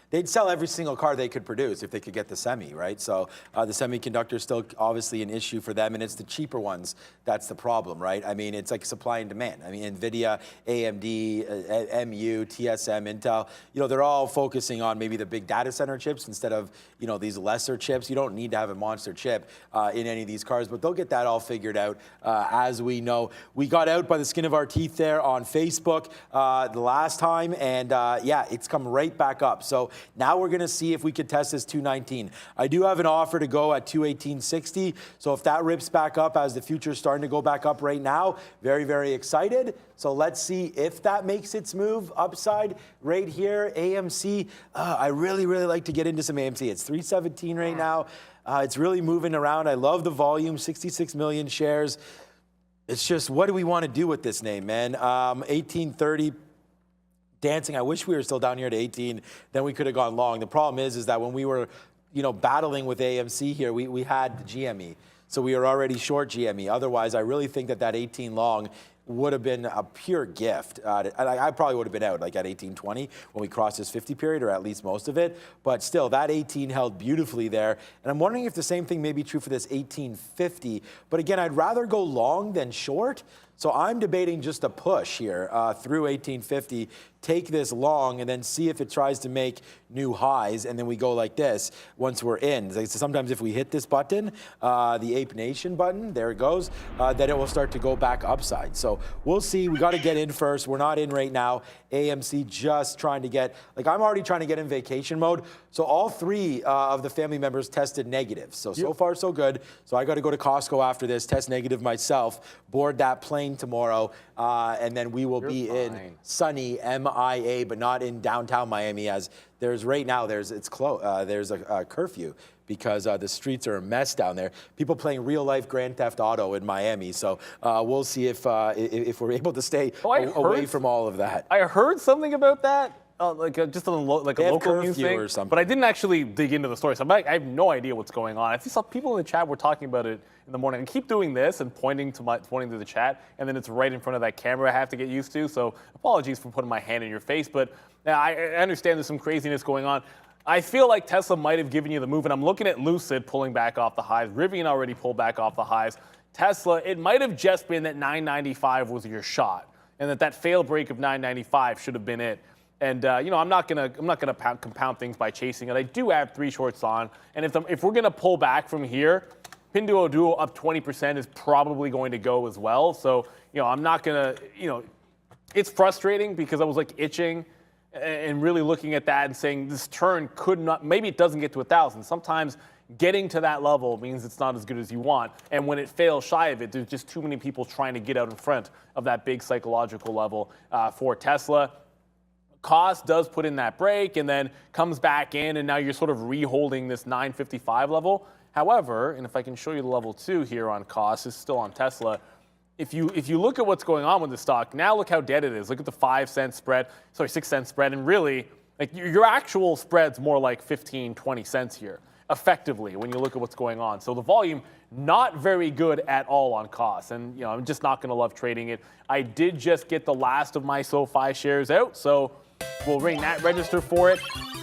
they'd sell every single car they could produce if they could get the semi, right? So the semiconductor is still obviously an issue for them, and it's the cheaper ones that's the problem, right? I mean, it's like supply and demand. I mean, NVIDIA, AMD, MU, TSM, Intel, they're all focusing on maybe the big data center chips instead of, these lesser chips. You don't need to have a monster chip in any of these cars, but they'll get that all figured out as we know. We got out by the skin of our teeth there on Facebook the last time, and yeah, it's come right back up. So now we're going to see if we could test this 219. I do have an offer to go at 218.60. So if that rips back up as the future's starting to go back up right now, very, very excited. So let's see if that makes its move upside right here. AMC, I really, really like to get into some AMC. It's 317 right now. It's really moving around. I love the volume, 66 million shares. It's just, what do we want to do with this name, man? 1830. Dancing. I wish we were still down here at 18. Then we could have gone long. The problem is that when we were, battling with AMC here, we had the GME. So we were already short GME. Otherwise, I really think that 18 long would have been a pure gift. I probably would have been out like at 18.20 when we crossed this 50 period, or at least most of it. But still, that 18 held beautifully there. And I'm wondering if the same thing may be true for this 18.50. But again, I'd rather go long than short. So I'm debating just a push here through 1850, take this long, and then see if it tries to make new highs, and then we go like this once we're in. So sometimes if we hit this button, the Ape Nation button, there it goes, then it will start to go back upside. So we'll see. We got to get in first. We're not in right now. AMC just trying to get, I'm already trying to get in vacation mode. So all three of the family members tested negative. So far, so good. So I got to go to Costco after this, test negative myself, board that plane tomorrow, and then we will be in sunny MIA, but not in downtown Miami, as there's right now, there's a curfew because the streets are a mess down there. People playing real life Grand Theft Auto in Miami. So we'll see if we're able to stay away from all of that. I heard something about that. Just on a local news thing, or something. But I didn't actually dig into the story, so I have no idea what's going on. I see some people in the chat were talking about it in the morning. I keep doing this and pointing to the chat, and then it's right in front of that camera I have to get used to. So apologies for putting my hand in your face, but I understand there's some craziness going on. I feel like Tesla might have given you the move, and I'm looking at Lucid pulling back off the highs. Rivian already pulled back off the highs. Tesla, it might have just been that 995 was your shot, and that fail break of 995 should have been it. And I'm not gonna compound things by chasing it. I do have 3 shorts on, and if we're gonna pull back from here, Pinduoduo up 20% is probably going to go as well. So I'm not gonna it's frustrating because I was itching and really looking at that and saying this turn could not, maybe it doesn't get to 1,000. Sometimes getting to that level means it's not as good as you want. And when it fails shy of it, there's just too many people trying to get out in front of that big psychological level for Tesla. Cost does put in that break and then comes back in, and now you're sort of reholding this 955 level. However, and if I can show you the level 2 here on cost, it's still on Tesla. If you look at what's going on with the stock, now look how dead it is. Look at the 6 cent spread, and really, your actual spread's more like 15, 20 cents here, effectively, when you look at what's going on. So the volume, not very good at all on cost, and I'm just not going to love trading it. I did just get the last of my SoFi shares out, so we'll ring that register for it.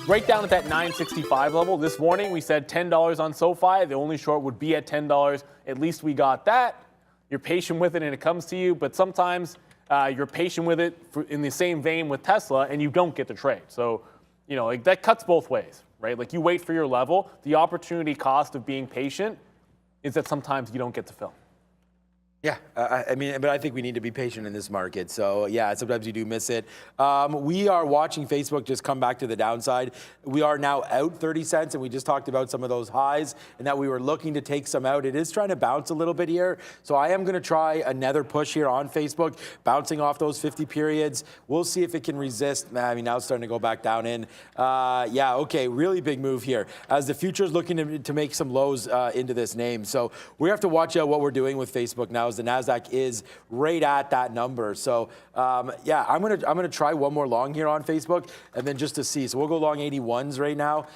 Right down at that 965 level. This morning we said $10 on SoFi. The only short would be at $10. At least we got that. You're patient with it and it comes to you, but sometimes you're patient with it in the same vein with Tesla and you don't get the trade. So, that cuts both ways, right? You wait for your level. The opportunity cost of being patient is that sometimes you don't get to fill. Yeah, but I think we need to be patient in this market. So yeah, sometimes you do miss it. We are watching Facebook just come back to the downside. We are now out 30 cents, and we just talked about some of those highs and that we were looking to take some out. It is trying to bounce a little bit here. So I am going to try another push here on Facebook, bouncing off those 50 periods. We'll see if it can resist. Now it's starting to go back down in. Yeah, okay, really big move here as the future is looking to make some lows into this name. So we have to watch out what we're doing with Facebook now. The NASDAQ is right at that number. So yeah, I'm gonna try one more long here on Facebook, and then just to see. So we'll go long 81s right now.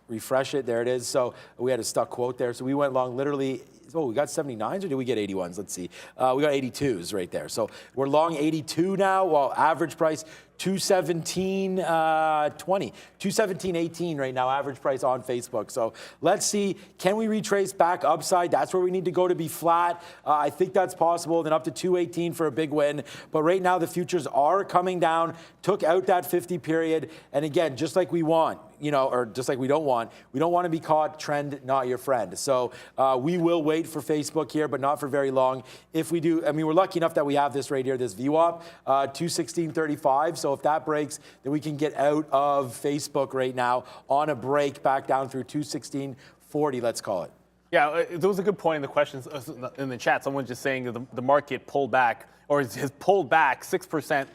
Refresh it. There it is. So we had a stuck quote there. So we went long literally. Oh, we got 79s, or did we get 81s? Let's see. We got 82s right there. So we're long 82 now, while average price 217.20, 217.18 right now, average price on Facebook. So let's see, can we retrace back upside? That's where we need to go to be flat. I think that's possible. Then up to 218 for a big win. But right now the futures are coming down, took out that 50 period. And again, just like we want, or just like we don't want to be caught trend, not your friend. So we will wait for Facebook here, but not for very long. If we do, we're lucky enough that we have this right here, this VWAP, 216.35. So if that breaks, then we can get out of Facebook right now on a break back down through 216.40, let's call it. Yeah, there was a good point in the questions in the chat. Someone just saying that the market pulled back, or has pulled back 6%,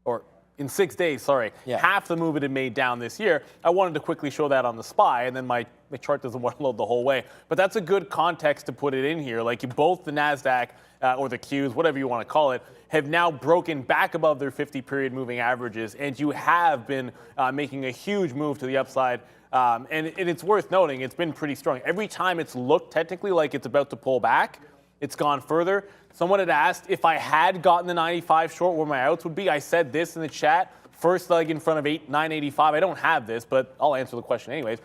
or in 6 days, sorry, half the move it had made down this year. I wanted to quickly show that on the SPY, and then my chart doesn't want to load the whole way. But that's a good context to put it in here. Like both the NASDAQ or the Qs, whatever you want to call it, have now broken back above their 50-period moving averages, and you have been making a huge move to the upside. And it's worth noting, it's been pretty strong. Every time it's looked technically like it's about to pull back, it's gone further. Someone had asked if I had gotten the 95 short where my outs would be. I said this in the chat. First leg in front of 985. I don't have this, but I'll answer the question anyways.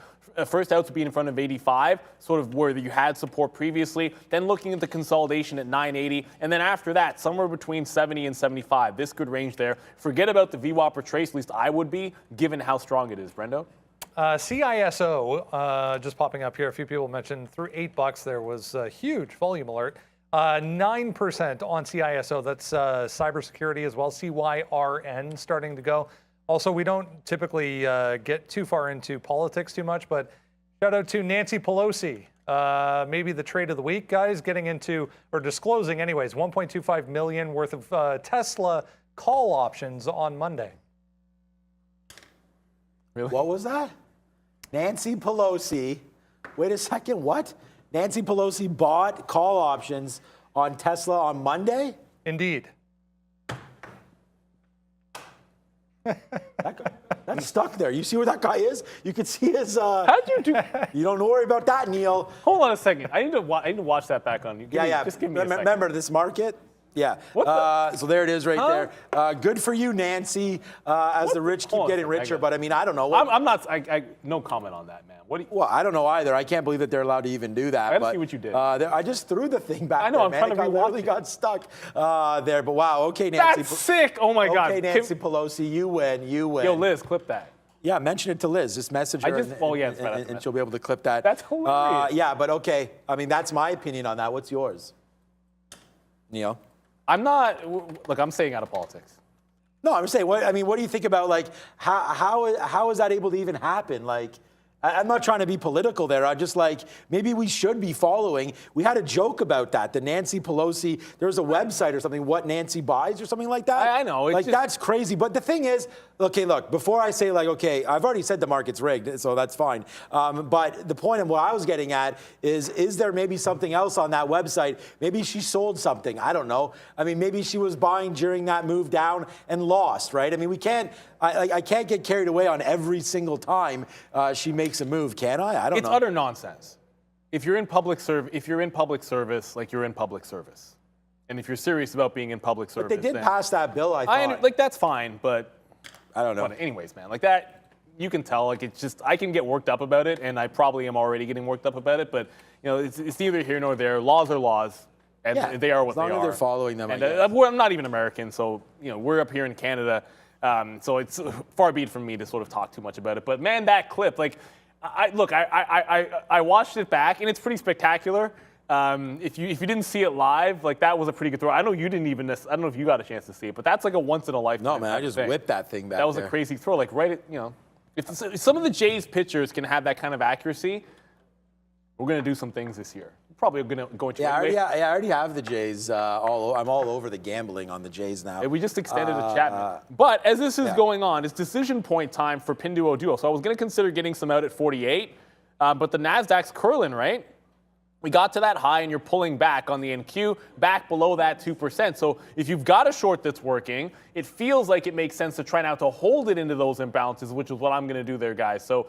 First outs would be in front of 85, sort of where you had support previously. Then looking at the consolidation at 980. And then after that, somewhere between 70 and 75. This good range there. Forget about the VWAP retrace, at least I would be, given how strong it is. Brendo? CISO, just popping up here. A few people mentioned through $8 there was a huge volume alert. 9% on CISO. That's cybersecurity as well. CYRN starting to go. Also, we don't typically get too far into politics too much, but shout out to Nancy Pelosi. Maybe the trade of the week, guys, getting into, or disclosing anyways, $1.25 million worth of Tesla call options on Monday. Really? What was that? Nancy Pelosi. Wait a second, what? Nancy Pelosi bought call options on Tesla on Monday? Indeed. That's stuck there. You see where that guy is? You can see his. How'd you do? You don't worry about that, Neil. Hold on a second. I need to watch that back on. Just give me a second. Remember this market? Yeah. So there it is right there. Good for you, Nancy. As the rich keep getting richer. But I don't know. I'm not. No comment on that, man. Well, I don't know either. I can't believe that they're allowed to even do that. I gotta see what you did. I just threw the thing back. I know. There, I'm trying to rewatch. Got stuck there. But wow. Okay, Nancy. That's sick. Oh my God. Okay, Nancy Pelosi, you win. You win. Yo, Liz, clip that. Yeah, mention it to Liz. Just message her, and she'll be able to clip that. That's hilarious. Yeah, but okay. That's my opinion on that. What's yours, Neil? I'm not. Look, I'm staying out of politics. No, I'm saying. What do you think about how is that able to even happen? I'm not trying to be political there. I'm just maybe we should be following. We had a joke about that. The Nancy Pelosi, there's a website or something, What Nancy Buys or something like that. I know. That's crazy. But the thing is, okay, look, before I say okay, I've already said the market's rigged, so that's fine. But the point of what I was getting at is there maybe something else on that website? Maybe she sold something. I don't know. Maybe she was buying during that move down and lost, right? We can't. I can't get carried away on every single time she makes a move, can I? I don't know. It's utter nonsense. If you're in public service, you're in public service. And if you're serious about being in public service, but they did pass that bill. I thought. That's fine, but I don't know. But anyways, man, that you can tell. It's just I can get worked up about it, and I probably am already getting worked up about it. But it's neither here nor there. Laws are laws. And they are what they are. As long as they're following them. And I'm not even American, so we're up here in Canada. So it's far be it from me to sort of talk too much about it. But man, that clip, I watched it back, and it's pretty spectacular. If you didn't see it live, that was a pretty good throw. I know you didn't even. I don't know if you got a chance to see it, but that's a once in a lifetime. No, man, I just whipped that thing back. That was a crazy throw. If some of the Jays pitchers can have that kind of accuracy, we're gonna do some things this year. Probably going to go into I already have the Jays. I'm all over the gambling on the Jays now. Yeah, we just extended a Chapman. But as this is going on, it's decision point time for Pinduo Duo. So I was going to consider getting some out at 48, but the NASDAQ's curling, right? We got to that high, and you're pulling back on the NQ, back below that 2%. So if you've got a short that's working, it feels like it makes sense to try now to hold it into those imbalances, which is what I'm going to do there, guys. So,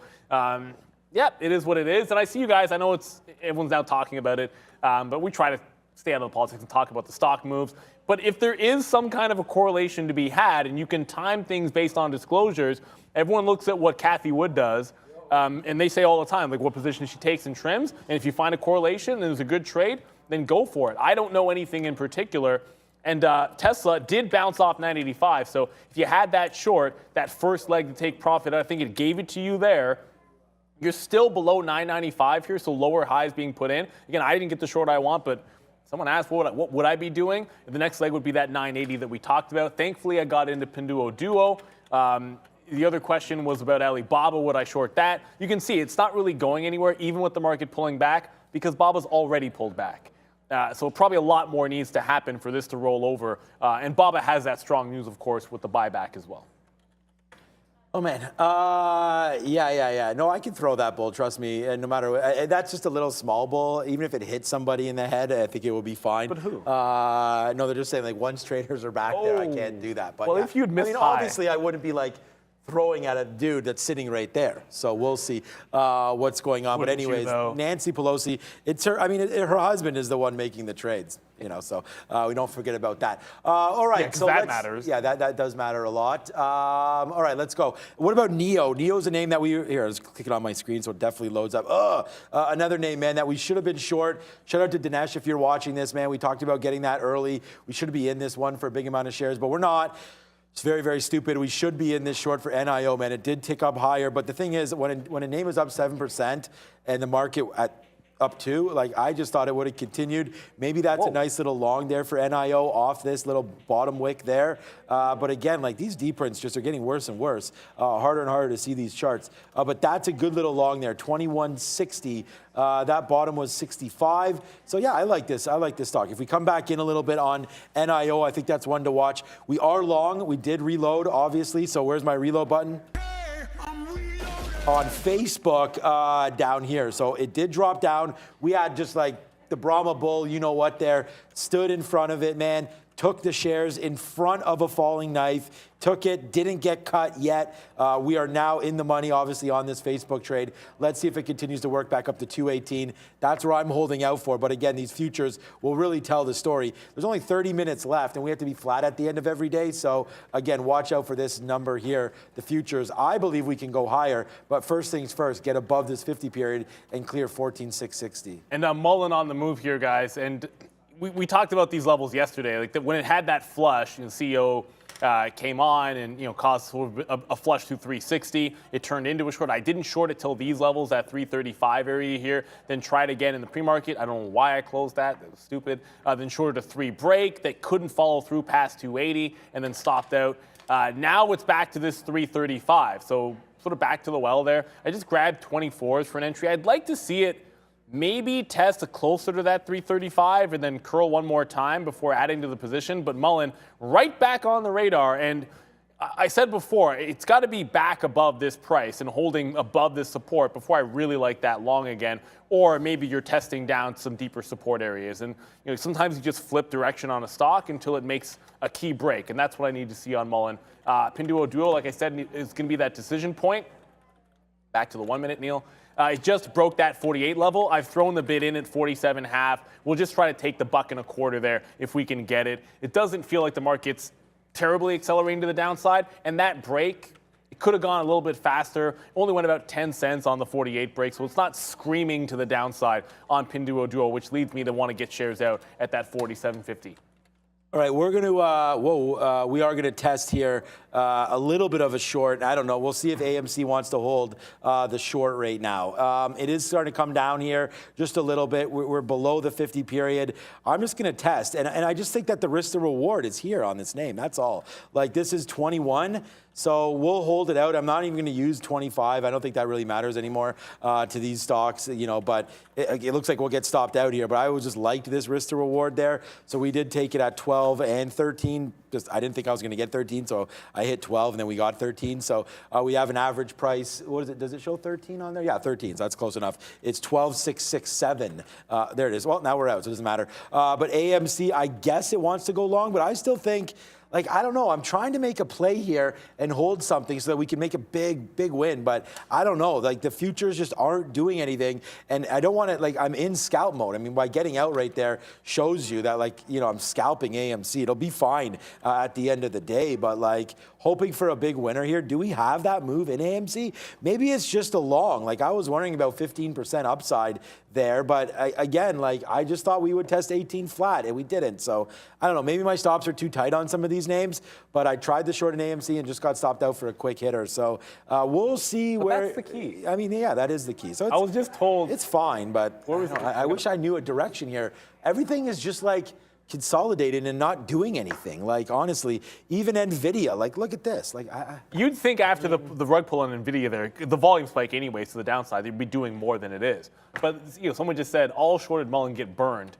yeah, it is what it is. And I see you guys. I know everyone's now talking about it, but we try to stay out of the politics and talk about the stock moves. But if there is some kind of a correlation to be had, and you can time things based on disclosures, everyone looks at what Cathie Wood does, and they say all the time, like what position she takes and trims. And if you find a correlation and there's a good trade, then go for it. I don't know anything in particular. And Tesla did bounce off 985. So if you had that short, that first leg to take profit, I think it gave it to you there. You're still below 995 here, so lower highs being put in. Again, I didn't get the short I want, but someone asked what would I be doing? The next leg would be that 980 that we talked about. Thankfully, I got into Pinduoduo. The other question was about Alibaba. Would I short that? You can see it's not really going anywhere, even with the market pulling back, because Baba's already pulled back. So probably a lot more needs to happen for this to roll over. And Baba has that strong news, of course, with the buyback as well. Oh, man. Yeah. No, I can throw that bull, trust me. And no matter that's just a little small bull. Even if it hits somebody in the head, I think it will be fine. But who? No, they're just saying, like, once traders are back there, I can't do that. But well, if you'd missed high. Obviously, I wouldn't be, like, throwing at a dude that's sitting right there. So we'll see what's going on. But anyways, Nancy Pelosi, it's her. I mean, her husband is the one making the trades. You know, so we don't forget about that. All right, so that matters. Yeah, that does matter a lot. All right, let's go. What about NEO? NEO's a name that here. I was clicking on my screen, so it definitely loads up. Another name, man, that we should have been short. Shout out to Dinesh if you're watching this, man. We talked about getting that early. We should be in this one for a big amount of shares, but we're not. It's very, very stupid. We should be in this short for NIO, man. It did tick up higher, but the thing is, when a name is up 7% and the market at up 2, like I just thought it would have continued. Maybe that's a nice little long there for NIO off this little bottom wick there. But again, like these D prints just are getting worse and worse. Harder and harder to see these charts. But that's a good little long there, 2160. That bottom was 65. So yeah, I like this. I like this stock. If we come back in a little bit on NIO, I think that's one to watch. We are long. We did reload, obviously. So where's my reload button? On Facebook down here. So it did drop down. We had just like the Brahma Bull, you know what, there, stood in front of it, man, took the shares in front of a falling knife, took it, didn't get cut yet. We are now in the money, obviously, on this Facebook trade. Let's see if it continues to work back up to 218. That's where I'm holding out for. But again, these futures will really tell the story. There's only 30 minutes left, and we have to be flat at the end of every day. So again, watch out for this number here. The futures, I believe we can go higher. But first things first, get above this 50 period and clear 14,660. And Mullen on the move here, guys. And we talked about these levels yesterday. Like when it had that flush, CEO came on and caused sort of a flush through 360. It turned into a short. I didn't short it till these levels, that 335 area here. Then tried again in the pre-market. I don't know why I closed that. That was stupid. Then shorted a 3 break that couldn't follow through past 280 and then stopped out. Now it's back to this 335. So sort of back to the well there. I just grabbed 24s for an entry. I'd like to see it maybe test a closer to that 335 and then curl one more time before adding to the position. But Mullen right back on the radar. And I said before, it's got to be back above this price and holding above this support before I really like that long again. Or maybe you're testing down some deeper support areas. And sometimes you just flip direction on a stock until it makes a key break. And that's what I need to see on Mullen. Pinduoduo, like I said, is going to be that decision point. Back to the 1 minute, Neil. It just broke that 48 level. I've thrown the bid in at 47.5. We'll just try to take the $1.25 there if we can get it. It doesn't feel like the market's terribly accelerating to the downside. And that break, it could have gone a little bit faster. Only went about 10 cents on the 48 break. So it's not screaming to the downside on Pinduoduo, which leads me to want to get shares out at that 47.50. All right, we're going to, we are going to test here a little bit of a short. I don't know. We'll see if AMC wants to hold the short right now. It is starting to come down here just a little bit. We're below the 50 period. I'm just going to test. And I just think that the risk to reward is here on this name. That's all. Like this is 21. So we'll hold it out. I'm not even going to use 25. I don't think that really matters anymore to these stocks, but it looks like we'll get stopped out here. But I always just liked this risk to reward there. So we did take it at 12 and 13 because I didn't think I was going to get 13, so I hit 12, and then we got 13. So we have an average price. What is it? Does it show 13 on there? Yeah, 13. So that's close enough. It's 12,667. There it is. Well, now we're out, so it doesn't matter. But AMC, I guess it wants to go long, but I still think, like, I don't know. I'm trying to make a play here and hold something so that we can make a big win. But I don't know. Like, the futures just aren't doing anything. And I don't want to, like, I'm in scalp mode. I mean, by getting out right there shows you that, like, you know, I'm scalping AMC. It'll be fine at the end of the day. But, like, hoping for a big winner here. Do we have that move in AMC? Maybe it's just a long. Like, I was wondering about 15% upside there. But, again, like, I just thought we would test 18 flat, and we didn't. So, I don't know. Maybe my stops are too tight on some of these names, but I tried the short in AMC and just got stopped out for a quick hitter. So we'll see where. That's the key. I mean, yeah, that is the key. So I was just told it's fine, but I wish I knew a direction here. Everything is just like consolidated and not doing anything. Like, honestly, even Nvidia. Like, look at this. Like, you'd think after the rug pull on Nvidia, there, the volume spike anyways to the downside, they'd be doing more than it is. But you know, someone just said all shorted Mullen get burned,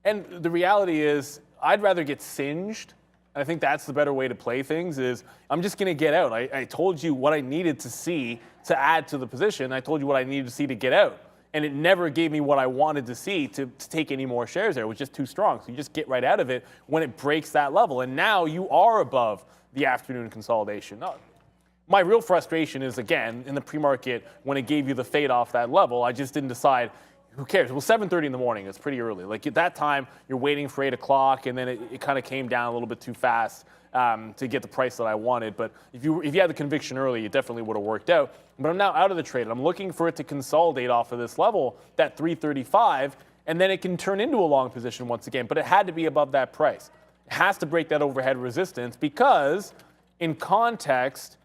and the reality is, I'd rather get singed. I think that's the better way to play things is I'm just going to get out. I told you what I needed to see to add to the position. I told you what I needed to see to get out. And it never gave me what I wanted to see to take any more shares there. It was just too strong. So you just get right out of it when it breaks that level. And now you are above the afternoon consolidation. My real frustration is, again, in the pre-market when it gave you the fade off that level, I just didn't decide. Who cares? Well, 7:30 in the morning. It's pretty early. Like at that time, you're waiting for 8 o'clock, and then it kind of came down a little bit too fast to get the price that I wanted. But if you had the conviction early, it definitely would have worked out. But I'm now out of the trade. I'm looking for it to consolidate off of this level, that 335, and then it can turn into a long position once again. But it had to be above that price. It has to break that overhead resistance because, in context,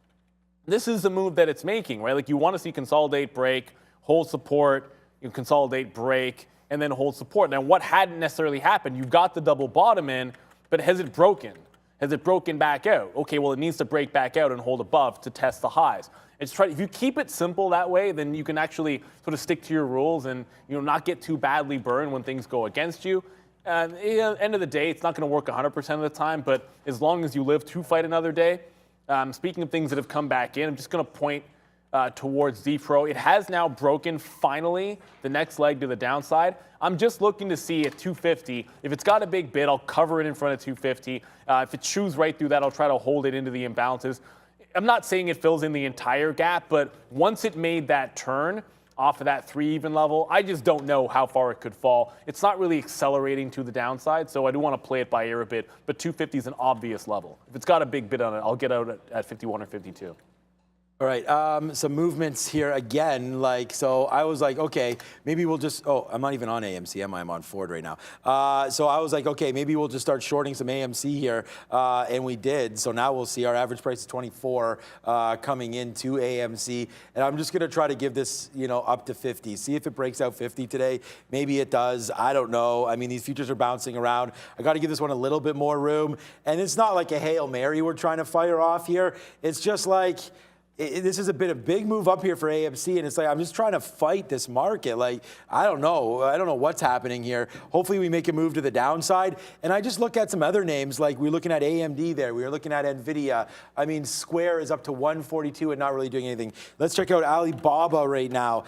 this is the move that it's making, right? Like you want to see consolidate, break, hold support. You consolidate, break, and then hold support. Now, what hadn't necessarily happened? You've got the double bottom in, but has it broken? Has it broken back out? Okay, well, it needs to break back out and hold above to test the highs. If you keep it simple that way, then you can actually sort of stick to your rules and not get too badly burned when things go against you. And at the end of the day, it's not going to work 100% of the time, but as long as you live to fight another day. Speaking of things that have come back in, I'm just going to point towards Z-Pro. It has now broken, finally, the next leg to the downside. I'm just looking to see at 250. If it's got a big bid, I'll cover it in front of 250. If it chews right through that, I'll try to hold it into the imbalances. I'm not saying it fills in the entire gap, but once it made that turn off of that 3 even level, I just don't know how far it could fall. It's not really accelerating to the downside, so I do want to play it by ear a bit, but 250 is an obvious level. If it's got a big bid on it, I'll get out at 51 or 52. All right, some movements here again. Like, so I was like, okay, maybe we'll just, I'm not even on AMC, am I? I'm on Ford right now. So I was like, okay, maybe we'll just start shorting some AMC here, and we did. So now we'll see our average price is 24 coming into AMC, and I'm just gonna try to give this, up to 50. See if it breaks out 50 today. Maybe it does, I don't know. I mean, these futures are bouncing around. I gotta give this one a little bit more room, and it's not like a Hail Mary we're trying to fire off here. It's just like, this is a big move up here for AMC, and it's like I'm just trying to fight this market. Like, I don't know what's happening here. Hopefully we make a move to the downside. And I just look at some other names, like we're looking at AMD there. We were looking at Nvidia. I mean, Square is up to 142 and not really doing anything. Let's check out Alibaba right now.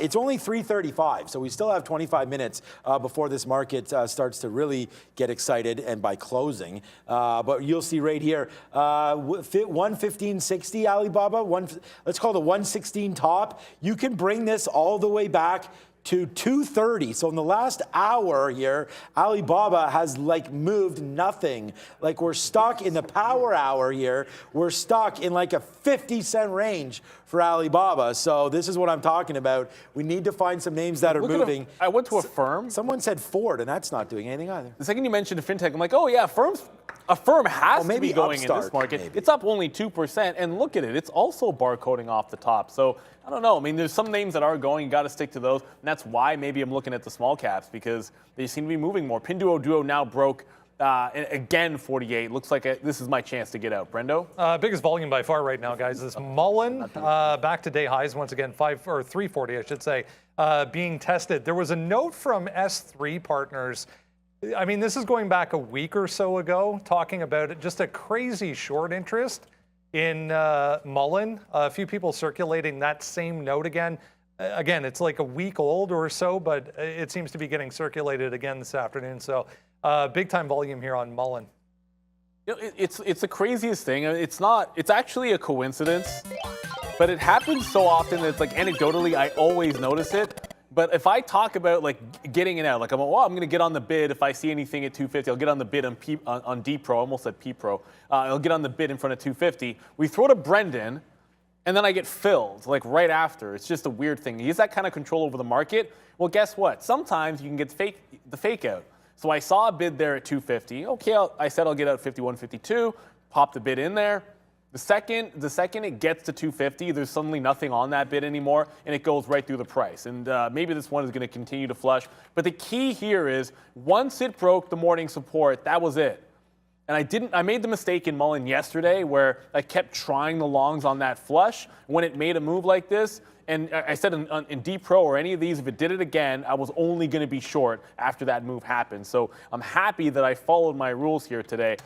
It's only 3:35, so we still have 25 minutes before this market starts to really get excited, and by closing. But you'll see right here, 115.60 Alibaba. Let's call it the 116 top. You can bring this all the way back to 230. So in the last hour here, Alibaba has moved nothing. Like, we're stuck in the power hour here. We're stuck in like a 50-cent range for Alibaba. So this is what I'm talking about. We need to find some names that are moving. I went to a firm. Someone said Ford, and that's not doing anything either. The second you mentioned a fintech, I'm like, oh yeah, a firm has to be going Upstart, in this market. maybe. It's up only 2%, and look at it. It's also barcoding off the top. So I don't know. I mean, there's some names that are going. You got to stick to those, and that's why maybe I'm looking at the small caps, because they seem to be moving more. Pinduoduo now broke again 48. Looks like this is my chance to get out. Brendo? Biggest volume by far right now, guys, is Mullen back to day highs once again, 340, I should say, being tested. There was a note from S3 Partners I mean, this is going back a week or so ago, talking about just a crazy short interest in Mullen. A few people circulating that same note again. Again, it's like a week old or so, but it seems to be getting circulated again this afternoon. So big time volume here on Mullen. You know, it's the craziest thing. It's actually a coincidence, but it happens so often that it's like anecdotally, I always notice it. But if I talk about like getting it out, like I'm going to get on the bid if I see anything at 250, I'll get on the bid on D Pro, almost said P Pro. I'll get on the bid in front of 250. We throw to Brendan, and then I get filled like right after. It's just a weird thing. He has that kind of control over the market. Well, guess what? Sometimes you can get the fake out. So I saw a bid there at 250. Okay, I said I'll get out 51, 52. Pop the bid in there. The second it gets to 250, there's suddenly nothing on that bid anymore, and it goes right through the price. And maybe this one is going to continue to flush. But the key here is once it broke the morning support, that was it. And I made the mistake in Mullen yesterday where I kept trying the longs on that flush when it made a move like this. And I said in D Pro or any of these, if it did it again, I was only going to be short after that move happened. So I'm happy that I followed my rules here today.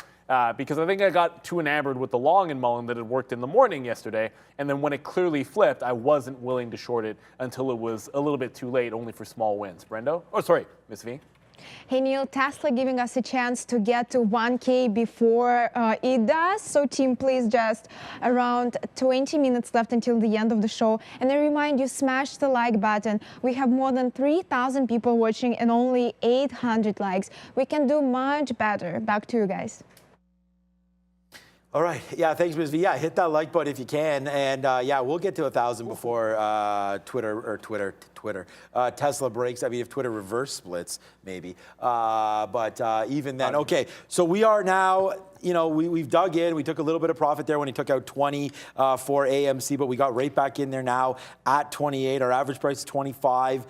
Because I think I got too enamored with the long in Mullen that had worked in the morning yesterday. And then when it clearly flipped, I wasn't willing to short it until it was a little bit too late, only for small wins. Brendo? Oh, sorry, Miss V. Hey, Neil, Tesla giving us a chance to get to 1K before it does. So, team, please just around 20 minutes left until the end of the show. And I remind you, smash the like button. We have more than 3,000 people watching and only 800 likes. We can do much better. Back to you guys. All right. Yeah, thanks, Ms. V. Yeah, hit that like button if you can. And yeah, we'll get to 1,000 before Tesla breaks. I mean, if Twitter reverse splits, maybe. But even then, okay. So we are now, you know, we've dug in. We took a little bit of profit there when he took out 20 for AMC, but we got right back in there now at 28. Our average price is 25.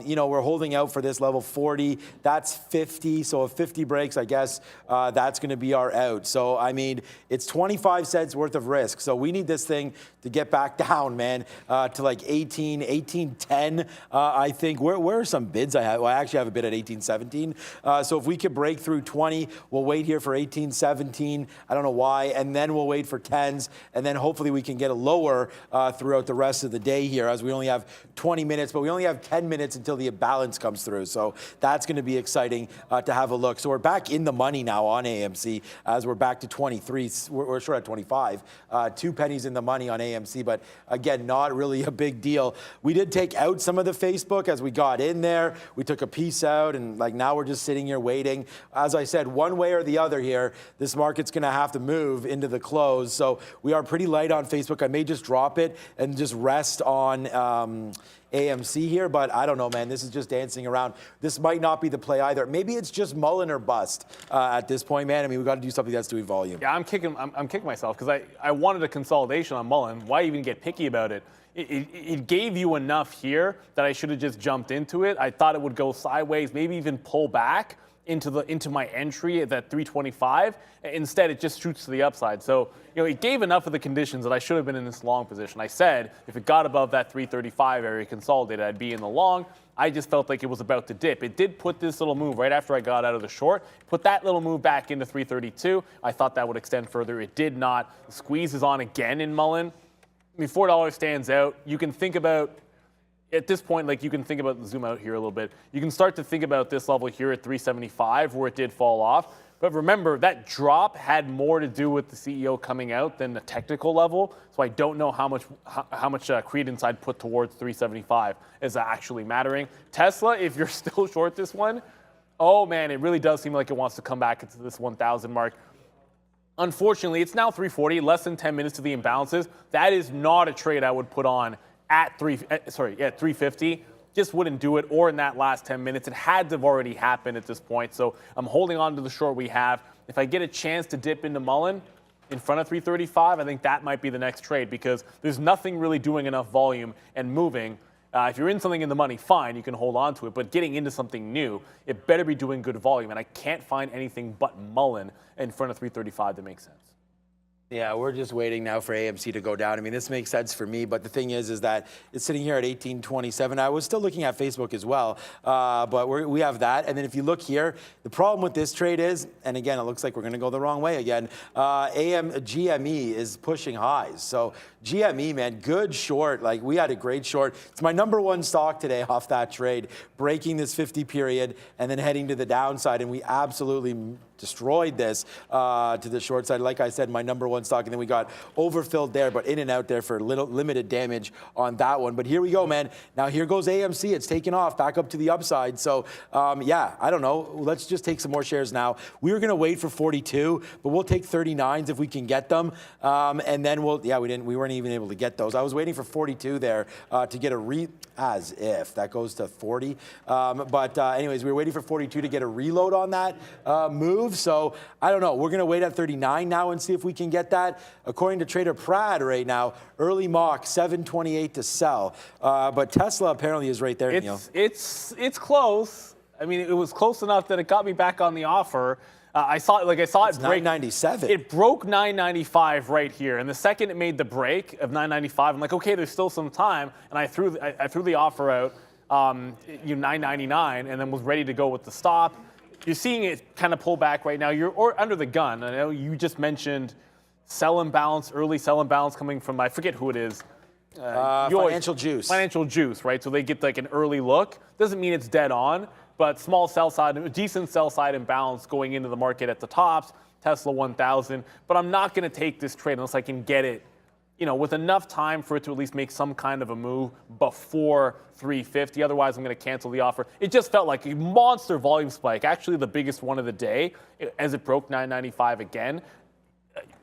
You know, we're holding out for this level 40. That's 50. So if 50 breaks, I guess that's going to be our out. So, I mean, it's 25 cents worth of risk. So we need this thing to get back down, man, to like 18.10. I think. Where are some bids I have? Well, I actually have a bid at 18.17. So if we could break through 20, we'll wait here for 18.17. I don't know why. And then we'll wait for 10s. And then hopefully we can get a lower throughout the rest of the day here, as we only have 20 minutes, but we only have 10 minutes until the balance comes through. So that's going to be exciting to have a look. So we're back in the money now on AMC as we're back to 23. We're short at 25. 2 pennies in the money on AMC, but again, not really a big deal. We did take out some of the Facebook as we got in there. We took a piece out, and like now we're just sitting here waiting. As I said, one way or the other here, this market's going to have to move into the close. So we are pretty light on Facebook. I may just drop it and just rest on AMC here, but I don't know, man. This is just dancing around. This might not be the play either. Maybe it's just Mullen or bust at this point, man. I mean, we got to do something that's doing volume. Yeah, I'm kicking myself because I wanted a consolidation on Mullen. Why even get picky about it? It gave you enough here that I should have just jumped into it. I thought it would go sideways, maybe even pull back into my entry at that 325. Instead, it just shoots to the upside. So, you know, it gave enough of the conditions that I should have been in this long position. I said if it got above that 335 area consolidated, I'd be in the long. I just felt like it was about to dip. It did put this little move right after I got out of the short, put that little move back into 332. I thought that would extend further. It did not. The squeeze is on again in Mullen. I mean, $4 stands out. You can think about, at this point, like you can think about, zoom out here a little bit. You can start to think about this level here at 375 where it did fall off. But remember, that drop had more to do with the CEO coming out than the technical level. So I don't know how much credence I'd put towards 375 is actually mattering. Tesla, if you're still short this one, oh man, it really does seem like it wants to come back into this 1,000 mark. Unfortunately, it's now 340, less than 10 minutes to the imbalances. That is not a trade I would put on at 350. Just wouldn't do it, or in that last 10 minutes. It had to have already happened at this point. So I'm holding on to the short we have. If I get a chance to dip into Mullen in front of 335, I think that might be the next trade because there's nothing really doing enough volume and moving. If you're in something in the money, fine, you can hold on to it. But getting into something new, it better be doing good volume. And I can't find anything but Mullen in front of 335 that makes sense. Yeah, we're just waiting now for AMC to go down. I mean, this makes sense for me, but the thing is that it's sitting here at 1827. I was still looking at Facebook as well, but we have that. And then if you look here, the problem with this trade is, and again, it looks like we're going to go the wrong way again. GME is pushing highs. So GME, man, good short. Like, we had a great short. It's my #1 stock today off that trade, breaking this 50 period and then heading to the downside, and we absolutely destroyed this to the short side. Like I said, my #1 stock, and then we got overfilled there, but in and out there for little limited damage on that one. But here we go, man. Now here goes AMC. It's taken off back up to the upside. So yeah, I don't know. Let's just take some more shares now. We were going to wait for 42, but we'll take 39s if we can get them. And then we weren't even able to get those. I was waiting for 42 there to get as if that goes to 40. But anyways, we were waiting for 42 to get a reload on that move. So I don't know. We're going to wait at 39 now and see if we can get that. According to Trader Prad right now, early mock 728 to sell. But Tesla apparently is right there. It's close. I mean, it was close enough that it got me back on the offer. I saw it break 997. It broke 995 right here, and the second it made the break of 995, I'm like, okay, there's still some time, and I threw the offer out, 999, and then was ready to go with the stop. You're seeing it kind of pull back right now. You're under the gun. I know you just mentioned sell imbalance, early sell imbalance coming from, I forget who it is. Financial Juice. Financial Juice, right? So they get like an early look. Doesn't mean it's dead on, but small sell side, decent sell side imbalance going into the market at the tops, Tesla 1000. But I'm not going to take this trade unless I can get it, with enough time for it to at least make some kind of a move before 350. Otherwise, I'm going to cancel the offer. It just felt like a monster volume spike, actually the biggest one of the day, as it broke 995 again.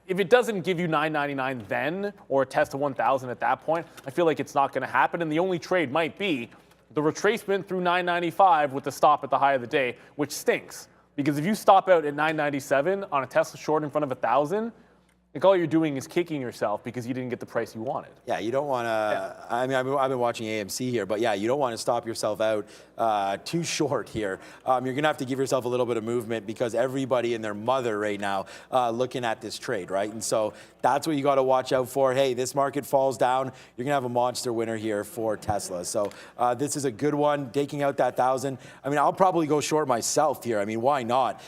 If it doesn't give you 999 then, or a Tesla 1000 at that point, I feel like it's not going to happen. And the only trade might be the retracement through 995 with the stop at the high of the day, which stinks. Because if you stop out at 997 on a Tesla short in front of 1,000, like all you're doing is kicking yourself because you didn't get the price you wanted. Yeah, you don't want to. Yeah. I mean, I've been watching AMC here, but yeah, you don't want to stop yourself out too short here. You're going to have to give yourself a little bit of movement because everybody and their mother right now looking at this trade, right? And so that's what you got to watch out for. Hey, this market falls down, you're going to have a monster winner here for Tesla. So this is a good one, taking out that 1,000. I mean, I'll probably go short myself here. I mean, why not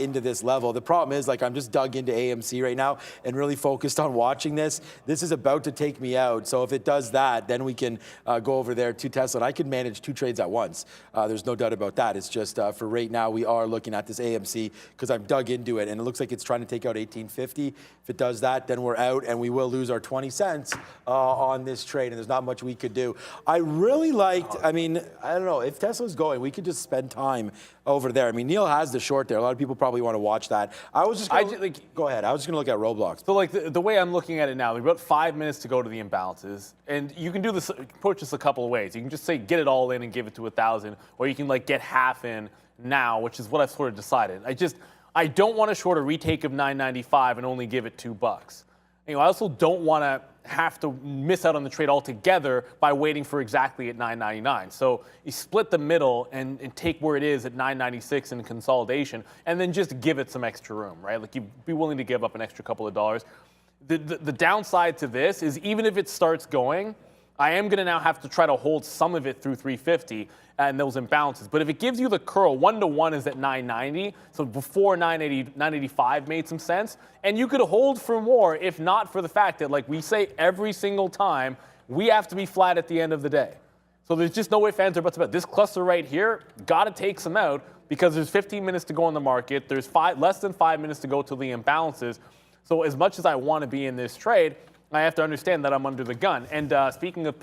into this level? The problem is, like, I'm just dug into AMC right now and really focused on watching this. This is about to take me out. So if it does that, then we can go over there to Tesla. And I could manage 2 trades at once. There's no doubt about that. It's just for right now, we are looking at this AMC because I'm dug into it. And it looks like it's trying to take out 1850. If it does that, then we're out and we will lose our 20 cents on this trade. And there's not much we could do. I really liked, I mean, I don't know, if Tesla's going, we could just spend time over there. I mean, Neil has the short there. A lot of people probably want to watch that. I was just going to, go ahead. I was just going to look at Roblox. So like the way I'm looking at it now, we've got 5 minutes to go to the imbalances. And you can do this, approach this a couple of ways. You can just say, get it all in and give it to 1,000. Or you can like get half in now, which is what I've sort of decided. I don't want to short a retake of 995 and only give it $2. I also don't want to have to miss out on the trade altogether by waiting for exactly at 999. So you split the middle and take where it is at 996 in consolidation, and then just give it some extra room, right? Like you'd be willing to give up an extra couple of dollars. The downside to this is even if it starts going, I am going to now have to try to hold some of it through 350 and those imbalances. But if it gives you the curl, 1-to-1 is at 990, so before 985 made some sense. And you could hold for more if not for the fact that, like we say every single time, we have to be flat at the end of the day. So there's just no way fans are about to bet. This cluster right here, got to take some out because there's 15 minutes to go in the market. There's less than 5 minutes to go to the imbalances. So as much as I want to be in this trade, I have to understand that I'm under the gun. And speaking of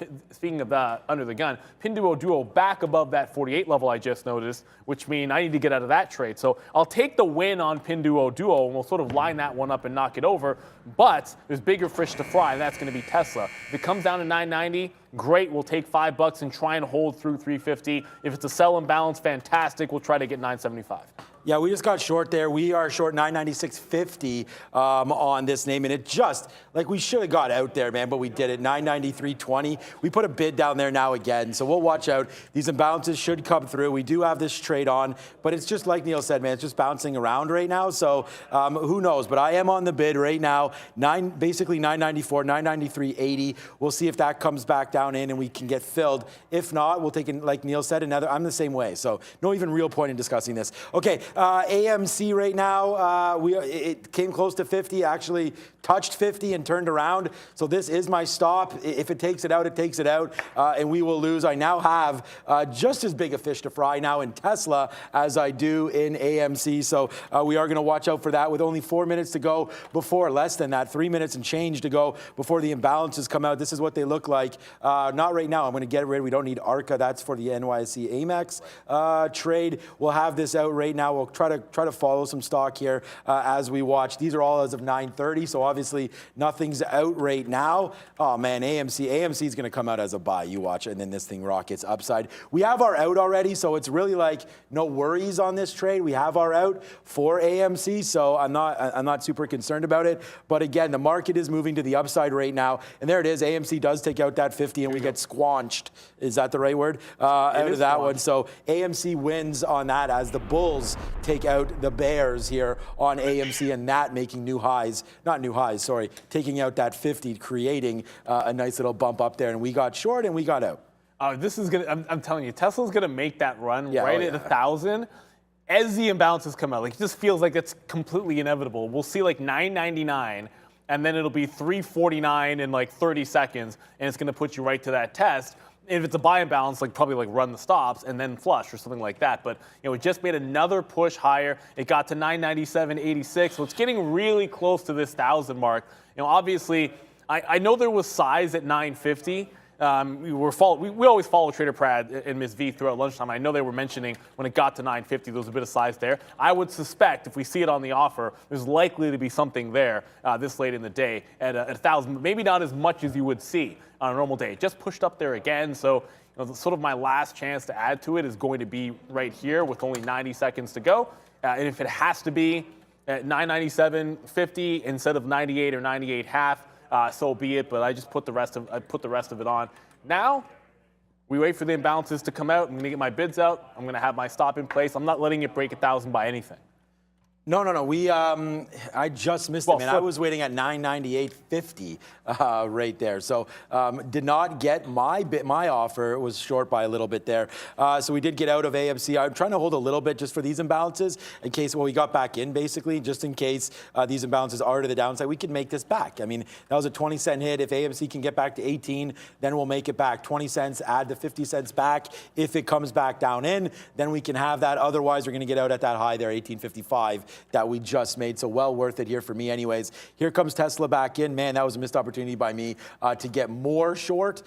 under the gun, Pinduoduo back above that 48 level I just noticed, which means I need to get out of that trade. So I'll take the win on Pinduoduo, and we'll sort of line that one up and knock it over. But there's bigger fish to fry, and that's going to be Tesla. If it comes down to 990, great. We'll take $5 and try and hold through 350. If it's a sell imbalance, fantastic. We'll try to get 975. Yeah, we just got short there. We are short 996.50 on this name, and it just, like, we should have got out there, man, but we did it. 993.20. We put a bid down there now again, so we'll watch out. These imbalances should come through. We do have this trade on, but it's just like Neil said, man, it's just bouncing around right now, so who knows? But I am on the bid right now, basically 994, 993.80. We'll see if that comes back down in and we can get filled. If not, we'll take, like Neil said, another. I'm the same way, so no even real point in discussing this. Okay. AMC right now, it came close to 50, actually touched 50 and turned around. So this is my stop. If it takes it out, it takes it out, and we will lose. I now have just as big a fish to fry now in Tesla as I do in AMC. So we are going to watch out for that with only 4 minutes to go before, less than that, 3 minutes and change to go before the imbalances come out. This is what they look like. Not right now. I'm going to get rid. We don't need ARCA. That's for the NYSE Amex trade. We'll have this out right now. We'll try to follow some stock here as we watch. These are all as of 9:30, so obviously nothing's out right now. Oh man, AMC is going to come out as a buy. You watch it, and then this thing rockets upside. We have our out already, so it's really like no worries on this trade. We have our out for AMC, so I'm not super concerned about it. But again, the market is moving to the upside right now, and there it is. AMC does take out that 50, and we get squanched. Is that the right word? Out of that one. So AMC wins on that as the Bulls take out the Bears here on AMC, and that making new highs, not new highs, sorry, taking out that 50, creating a nice little bump up there. And we got short and we got out. This is gonna. I'm telling you, Tesla's gonna make that run right at 1,000 as the imbalances come out. Like, it just feels like it's completely inevitable. We'll see like 999, and then it'll be 349 in like 30 seconds, and it's gonna put you right to that test. If it's a buy imbalance, like probably like run the stops and then flush or something like that. But it just made another push higher. It got to 997.86, so it's getting really close to this 1,000 mark. Obviously, I know there was size at 950. We always follow Trader Prad and Ms. V throughout lunchtime. I know they were mentioning when it got to 950, there was a bit of size there. I would suspect if we see it on the offer, there's likely to be something there this late in the day at 1,000, maybe not as much as you would see on a normal day. It just pushed up there again, so sort of my last chance to add to it is going to be right here with only 90 seconds to go. And if it has to be at 997.50 instead of 98 or 98.5, so be it. But I just put the rest of it on. Now we wait for the imbalances to come out. I'm going to get my bids out. I'm going to have my stop in place. I'm not letting it break 1,000 by anything. No. I just missed it, man. I was waiting at 998.50 right there. So did not get my offer. It was short by a little bit there. So we did get out of AMC. I'm trying to hold a little bit just for these imbalances in case, well, we got back in basically, just in case these imbalances are to the downside. We can make this back. I mean, that was a 20-cent hit. If AMC can get back to 18, then we'll make it back. 20 cents, add the 50 cents back. If it comes back down in, then we can have that. Otherwise, we're going to get out at that high there, 18.55. That we just made, so well worth it here for me anyways. Here comes Tesla back in. Man, that was a missed opportunity by me to get more short.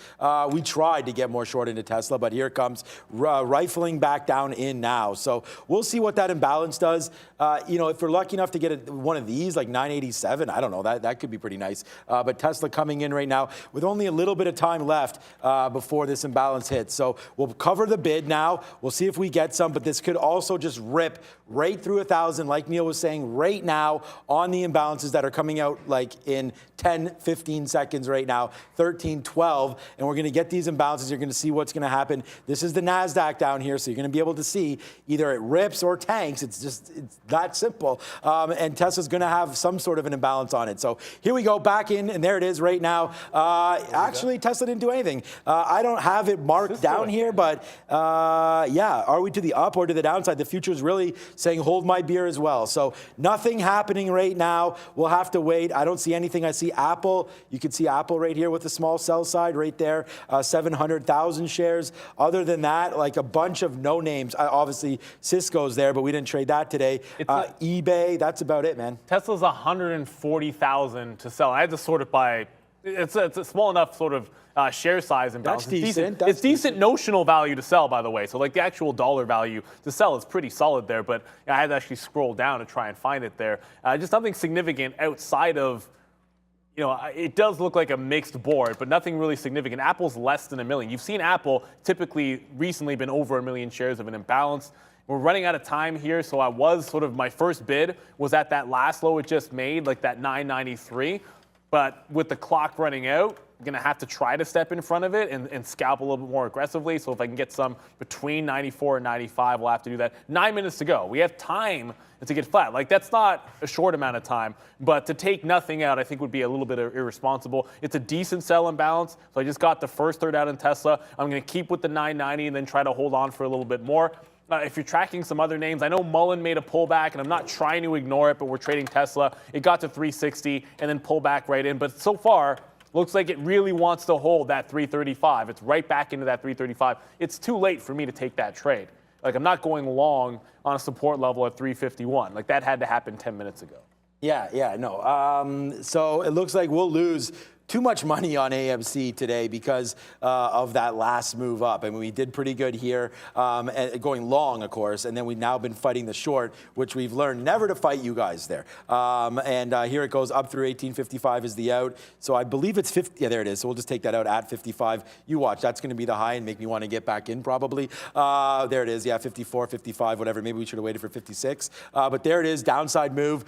We tried to get more short into Tesla, but here it comes rifling back down in now. So we'll see what that imbalance does. If we're lucky enough to get one of these, like 987, I don't know, that could be pretty nice. But Tesla coming in right now with only a little bit of time left before this imbalance hits. So we'll cover the bid now. We'll see if we get some, but this could also just rip right through 1,000, like Neil was saying, right now on the imbalances that are coming out like in 10, 15 seconds right now, 13, 12, and we're going to get these imbalances. You're going to see what's going to happen. This is the NASDAQ down here, so you're going to be able to see either it rips or tanks. It's that simple. And Tesla's going to have some sort of an imbalance on it. So here we go, back in, and there it is right now. Actually, Tesla didn't do anything. I don't have it marked down here, but yeah, are we to the up or to the downside? The future is really saying hold my beer as well. So nothing happening right now. We'll have to wait. I don't see anything. I see Apple. You can see Apple right here with the small sell side right there, 700,000 shares. Other than that, like a bunch of no names. Obviously, Cisco's there, but we didn't trade that today. eBay, that's about it, man. Tesla's 140,000 to sell. I had to sort it by, it's a small enough sort of share size imbalance. That's decent. It's decent notional value to sell, by the way. So like the actual dollar value to sell is pretty solid there, but I had to actually scroll down to try and find it there. Just nothing significant outside of, you know, it does look like a mixed board, but nothing really significant. Apple's less than 1 million. You've seen Apple typically recently been over 1 million shares of an imbalance. We're running out of time here, so I was sort of, my first bid was at that last low it just made, like that 993. But with the clock running out, I'm going to have to try to step in front of it and scalp a little bit more aggressively. So if I can get some between 94 and 95, we'll have to do that. 9 minutes to go. We have time to get flat. Like, that's not a short amount of time. But to take nothing out, I think would be a little bit irresponsible. It's a decent sell imbalance. So I just got the first third out in Tesla. I'm going to keep with the 990 and then try to hold on for a little bit more. If you're tracking some other names, I know Mullen made a pullback, and I'm not trying to ignore it, but we're trading Tesla. It got to 360 and then pull back right in. But so far, looks like it really wants to hold that 335. It's right back into that 335. It's too late for me to take that trade. Like, I'm not going long on a support level at 351. Like, that had to happen 10 minutes ago. Yeah, no. So it looks like we'll lose too much money on AMC today because of that last move up. I mean, we did pretty good here, going long, of course, and then we've now been fighting the short, which we've learned never to fight you guys there. Here it goes up through 1855 is the out. So I believe it's 50. Yeah, there it is. So we'll just take that out at 55. You watch. That's going to be the high and make me want to get back in probably. There it is. Yeah, 54, 55, whatever. Maybe we should have waited for 56. But there it is. Downside move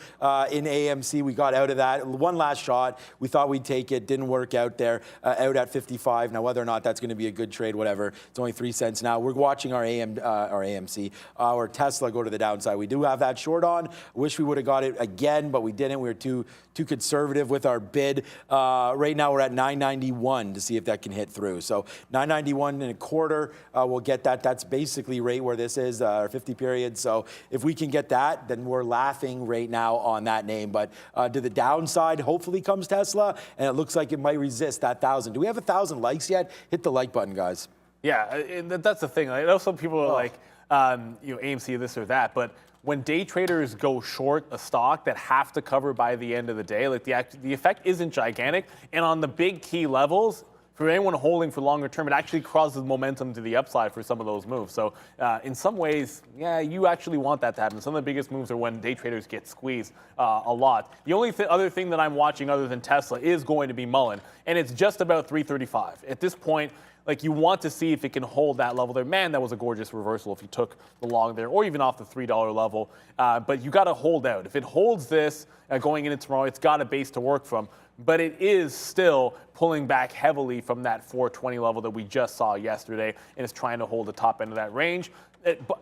in AMC. We got out of that. One last shot. We thought we'd take it. Didn't work out there, out at 55. Now, whether or not that's going to be a good trade, whatever, it's only 3 cents now. We're watching our AMC, our Tesla go to the downside. We do have that short on. Wish we would have got it again, but we didn't. We were too conservative with our bid. Right now, we're at 991 to see if that can hit through. So 991 and a quarter, we'll get that. That's basically right where this is, our 50 period. So if we can get that, then we're laughing right now on that name. But to the downside, hopefully comes Tesla, and it looks like it might resist that 1,000. Do we have 1,000 likes yet? Hit the like button, guys. Yeah, and that's the thing. I know some people are like, AMC this or that, but when day traders go short a stock that have to cover by the end of the day, like the effect isn't gigantic. And on the big key levels, for anyone holding for longer term, it actually causes momentum to the upside for some of those moves. So in some ways, yeah, you actually want that to happen. Some of the biggest moves are when day traders get squeezed a lot. The only other thing that I'm watching other than Tesla is going to be Mullen, and it's just about 335. At this point, like, you want to see if it can hold that level there. Man, that was a gorgeous reversal if you took the long there, or even off the $3 level. But you got to hold out. If it holds this going into tomorrow, it's got a base to work from. But it is still pulling back heavily from that 420 level that we just saw yesterday, and is trying to hold the top end of that range.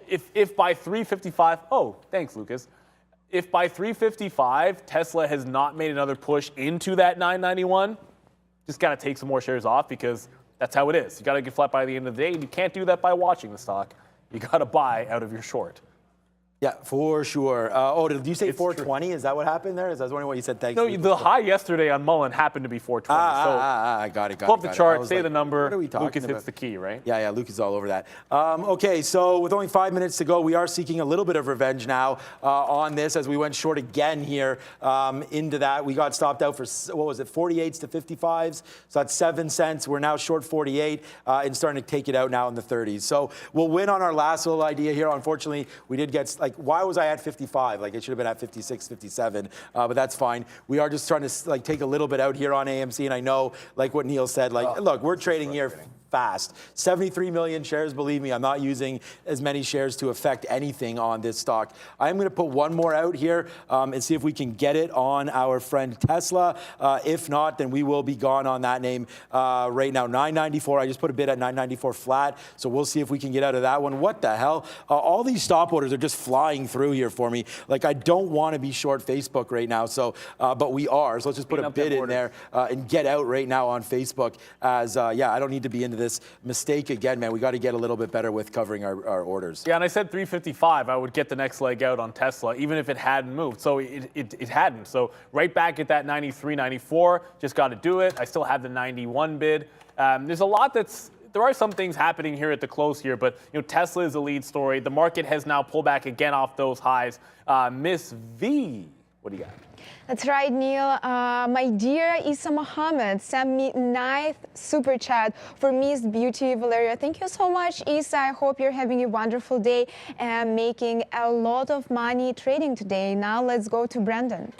If by 355, oh, thanks, Lucas. If by 355 Tesla has not made another push into that 991, just got to take some more shares off, because that's how it is. You got to get flat by the end of the day, and you can't do that by watching the stock. You got to buy out of your short. Yeah, for sure. Did you say 420? Is that what happened there? I was wondering what you said. Thanks. No, the high yesterday on Mullen happened to be 420. I got it. Pull up the chart, say the number. What are we talking Lucas about? hits the key, right? Yeah, Lucas is all over that. Okay, so with only 5 minutes to go, we are seeking a little bit of revenge now on this, as we went short again here into that. We got stopped out for, 48s to 55s. So that's 7 cents. We're now short 48 and starting to take it out now in the 30s. So we'll win on our last little idea here. Unfortunately, we did get, why was I at 55? It should have been at 56, 57, but that's fine. We are just trying to take a little bit out here on AMC, and I know, like what Neil said, look, we're trading here fast. 73 million shares, believe me, I'm not using as many shares to affect anything on this stock. I'm going to put one more out here and see if we can get it on our friend Tesla. If not, then we will be gone on that name right now. 994, I just put a bid at 994 flat, so we'll see if we can get out of that one. What the hell? All these stop orders are just flying through here for me. I don't want to be short Facebook right now, so but we are. So let's just put a bid in there and get out right now on Facebook, as I don't need to be into this mistake again, man. We got to get a little bit better with covering our orders. Yeah, and I said 355, I would get the next leg out on Tesla, even if it hadn't moved. So it hadn't. So right back at that 93, 94, just got to do it. I still have the 91 bid. There's a lot there are some things happening here at the close here, but Tesla is the lead story. The market has now pulled back again off those highs. Miss V, what do you got? That's right, Neil. My dear Isa Mohammed sent me 9th super chat for Miss Beauty Valeria. Thank you so much, Isa. I hope you're having a wonderful day and making a lot of money trading today. Now let's go to Brandon.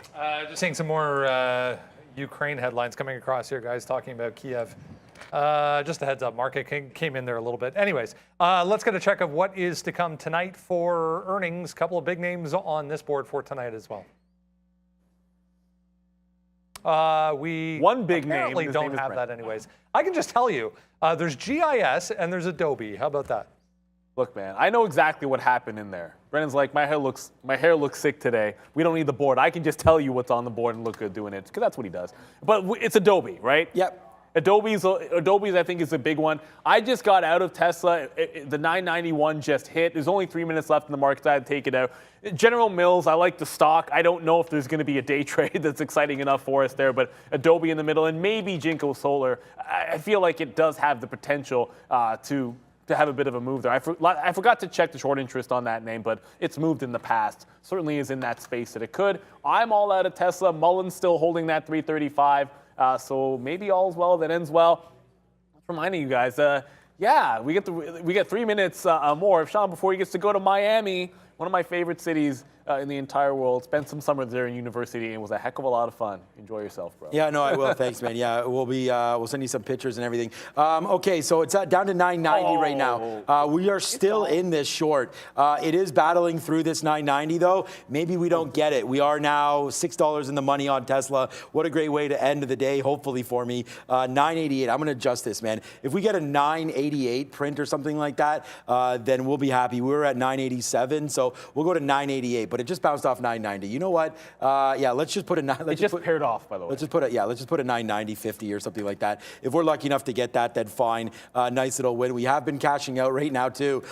Just seeing some more Ukraine headlines coming across here, guys, talking about Kiev. Just a heads up, market came in there a little bit. Anyways, let's get a check of what is to come tonight for earnings. Couple of big names on this board for tonight as well. We One big name. apparently don't have that anyways. I can just tell you, there's GIS and there's Adobe. How about that? Look, man, I know exactly what happened in there. Brendan's like, my hair looks sick today. We don't need the board. I can just tell you what's on the board and look good doing it, because that's what he does. But it's Adobe, right? Yep. Adobe's, I think, is a big one. I just got out of Tesla. The 991 just hit. There's only 3 minutes left in the market. I had to take it out. General Mills, I like the stock. I don't know if there's going to be a day trade that's exciting enough for us there, but Adobe in the middle and maybe Jinko Solar. I feel like it does have the potential to have a bit of a move there. I forgot to check the short interest on that name, but it's moved in the past. Certainly is in that space that it could. I'm all out of Tesla. Mullen's still holding that 335. So maybe all's well that ends well. Just reminding you guys, yeah, we get 3 minutes more. If Sean, before he gets to go to Miami, one of my favorite cities in the entire world, spent some summers there in university, and it was a heck of a lot of fun. Enjoy yourself, bro. Yeah, no, I will. Thanks, man. Yeah, we'll send you some pictures and everything. Okay, so it's down to 990 right now. We are still in this short. It is battling through this 990 though. Maybe we don't get it. We are now $6 in the money on Tesla. What a great way to end the day, hopefully for me. 988. I'm going to adjust this, man. If we get a 988 print or something like that, then we'll be happy. We were at 987, so we'll go to 988. But it just bounced off 990. You know what? Yeah, let's just put a. It just paired off, by the way. Let's just put a 990, 50 or something like that. If we're lucky enough to get that, then fine. Nice little win. We have been cashing out right now too,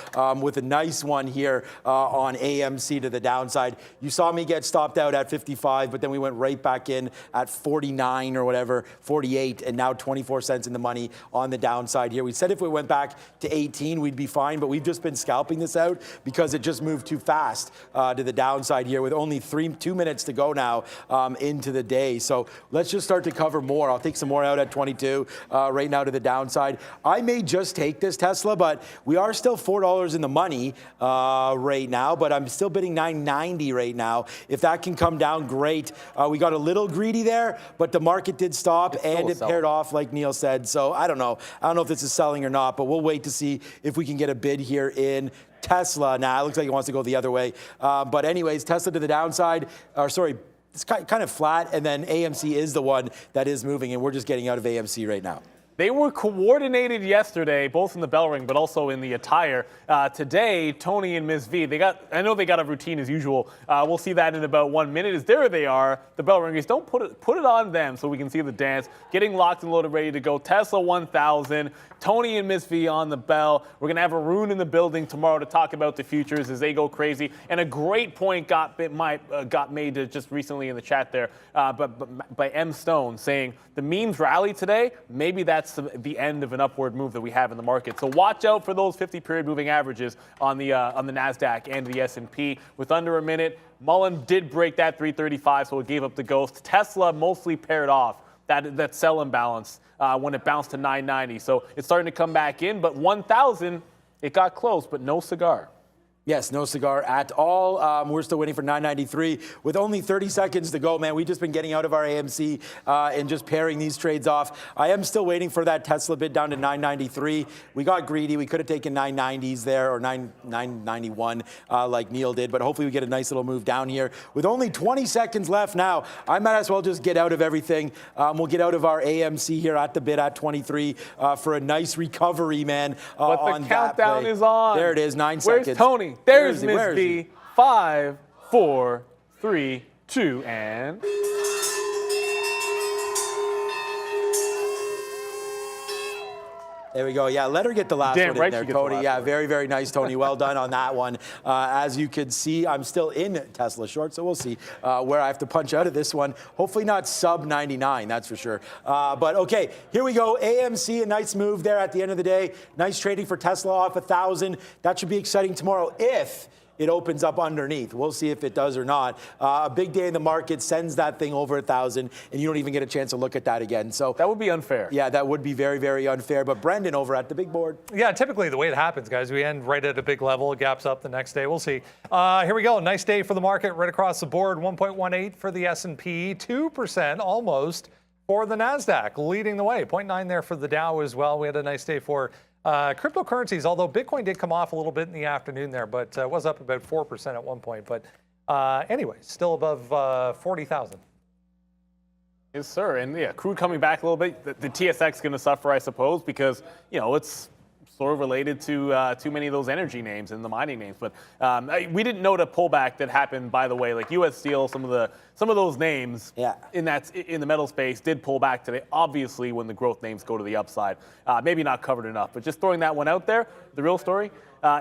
with a nice one here on AMC to the downside. You saw me get stopped out at 55, but then we went right back in at 49 or whatever, 48, and now 24 cents in the money on the downside here. We said if we went back to 18, we'd be fine, but we've just been scalping this out because it just moved too fast to the downside here with only 2 minutes to go now into the day. So let's just start to cover more. I'll take some more out at 22 right now to the downside. I may just take this Tesla, but we are still $4 in the money right now, but I'm still bidding 990 right now. If that can come down, great. We got a little greedy there, but the market did stop and it paired off like Neil said. So I don't know. I don't know if this is selling or not, but we'll wait to see if we can get a bid here in Tesla. Now, it looks like it wants to go the other way. But anyways, Tesla to the downside, it's kind of flat, and then AMC is the one that is moving, and we're just getting out of AMC right now. They were coordinated yesterday, both in the bell ring, but also in the attire. Today, Tony and Ms. V, I know they got a routine as usual. We'll see that in about 1 minute. As there they are, the bell ringers. Don't put it on them so we can see the dance. Getting locked and loaded, ready to go. Tesla 1000. Tony and Ms. V on the bell. We're going to have Arun in the building tomorrow to talk about the futures as they go crazy. And a great point got made just recently in the chat there by M. Stone saying the memes rally today, maybe that's the end of an upward move that we have in the market. So watch out for those 50-period moving averages on the NASDAQ and the S&P. With under a minute, Mullen did break that 335, so it gave up the ghost. Tesla mostly paired off that sell imbalance when it bounced to 990. So it's starting to come back in, but 1,000, it got close, but no cigar. Yes, no cigar at all. We're still waiting for 993 with only 30 seconds to go, man. We've just been getting out of our AMC and just pairing these trades off. I am still waiting for that Tesla bid down to 993. We got greedy. We could have taken 990s there or 991 like Neil did, but hopefully we get a nice little move down here. With only 20 seconds left now, I might as well just get out of everything. We'll get out of our AMC here at the bid at 23 for a nice recovery, man. But the countdown is on. There it is, 9 seconds. Where's Tony? There's Ms. B. 5, 4, 3, 2, and... There we go. Yeah, let her get the last one right in there, Tony. Yeah, very, very nice, Tony. Well done on that one. As you can see, I'm still in Tesla short, so we'll see where I have to punch out of this one. Hopefully not sub 99, that's for sure. But okay, here we go. AMC, a nice move there at the end of the day. Nice trading for Tesla off 1,000. That should be exciting tomorrow if it opens up underneath. We'll see if it does or not. A big day in the market sends that thing over 1,000, and you don't even get a chance to look at that again. So that would be unfair. Yeah, that would be very, very unfair. But Brendan over at the big board. Yeah, typically the way it happens, guys, we end right at a big level. It gaps up the next day. We'll see. Here we go. Nice day for the market right across the board. 1.18 for the S&P, 2% almost for the NASDAQ, leading the way. 0.9 there for the Dow as well. We had a nice day for cryptocurrencies, although Bitcoin did come off a little bit in the afternoon there, but was up about 4% at one point. But anyway, still above 40,000. Yes, sir. And yeah, crude coming back a little bit. The TSX is going to suffer, I suppose, because, you know, it's sort of related to too many of those energy names and the mining names. But we didn't note a pullback that happened, by the way. Like U.S. Steel, some of those names in the metal space did pull back today. Obviously, when the growth names go to the upside, maybe not covered enough. But just throwing that one out there, the real story.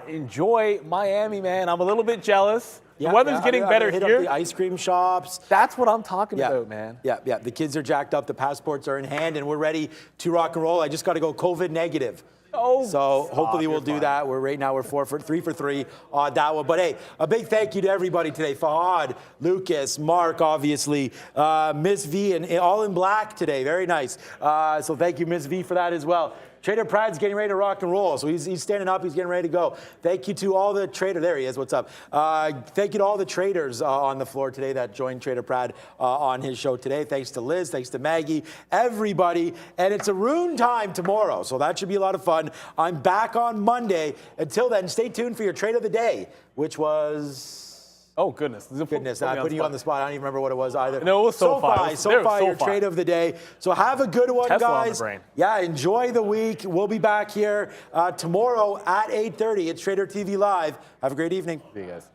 Enjoy Miami, man. I'm a little bit jealous. The weather's getting better hit here. Up the ice cream shops. That's what I'm talking about, man. Yeah. The kids are jacked up. The passports are in hand, and we're ready to rock and roll. I just got to go COVID negative. Oh, so hopefully we'll do that. We're 3 for 3 on that one. But hey, a big thank you to everybody today. Fahad, Lucas, Mark, obviously, Miss V, and all in black today. Very nice. So thank you, Miss V, for that as well. Trader Prad's getting ready to rock and roll. So he's standing up. He's getting ready to go. Thank you to all the traders. There he is. What's up? Thank you to all the traders on the floor today that joined Trader Prad on his show today. Thanks to Liz. Thanks to Maggie. Everybody. And it's a Rune time tomorrow. So that should be a lot of fun. I'm back on Monday. Until then, stay tuned for your trade of the day, which was... Oh, goodness. Goodness, I'm putting you on the spot. I don't even remember what it was either. No, it was Sofi. Sofi, your trade of the day. So have a good one, Tesla guys. on the brain. Yeah, enjoy the week. We'll be back here tomorrow at 8:30. It's Trader TV Live. Have a great evening. See you guys.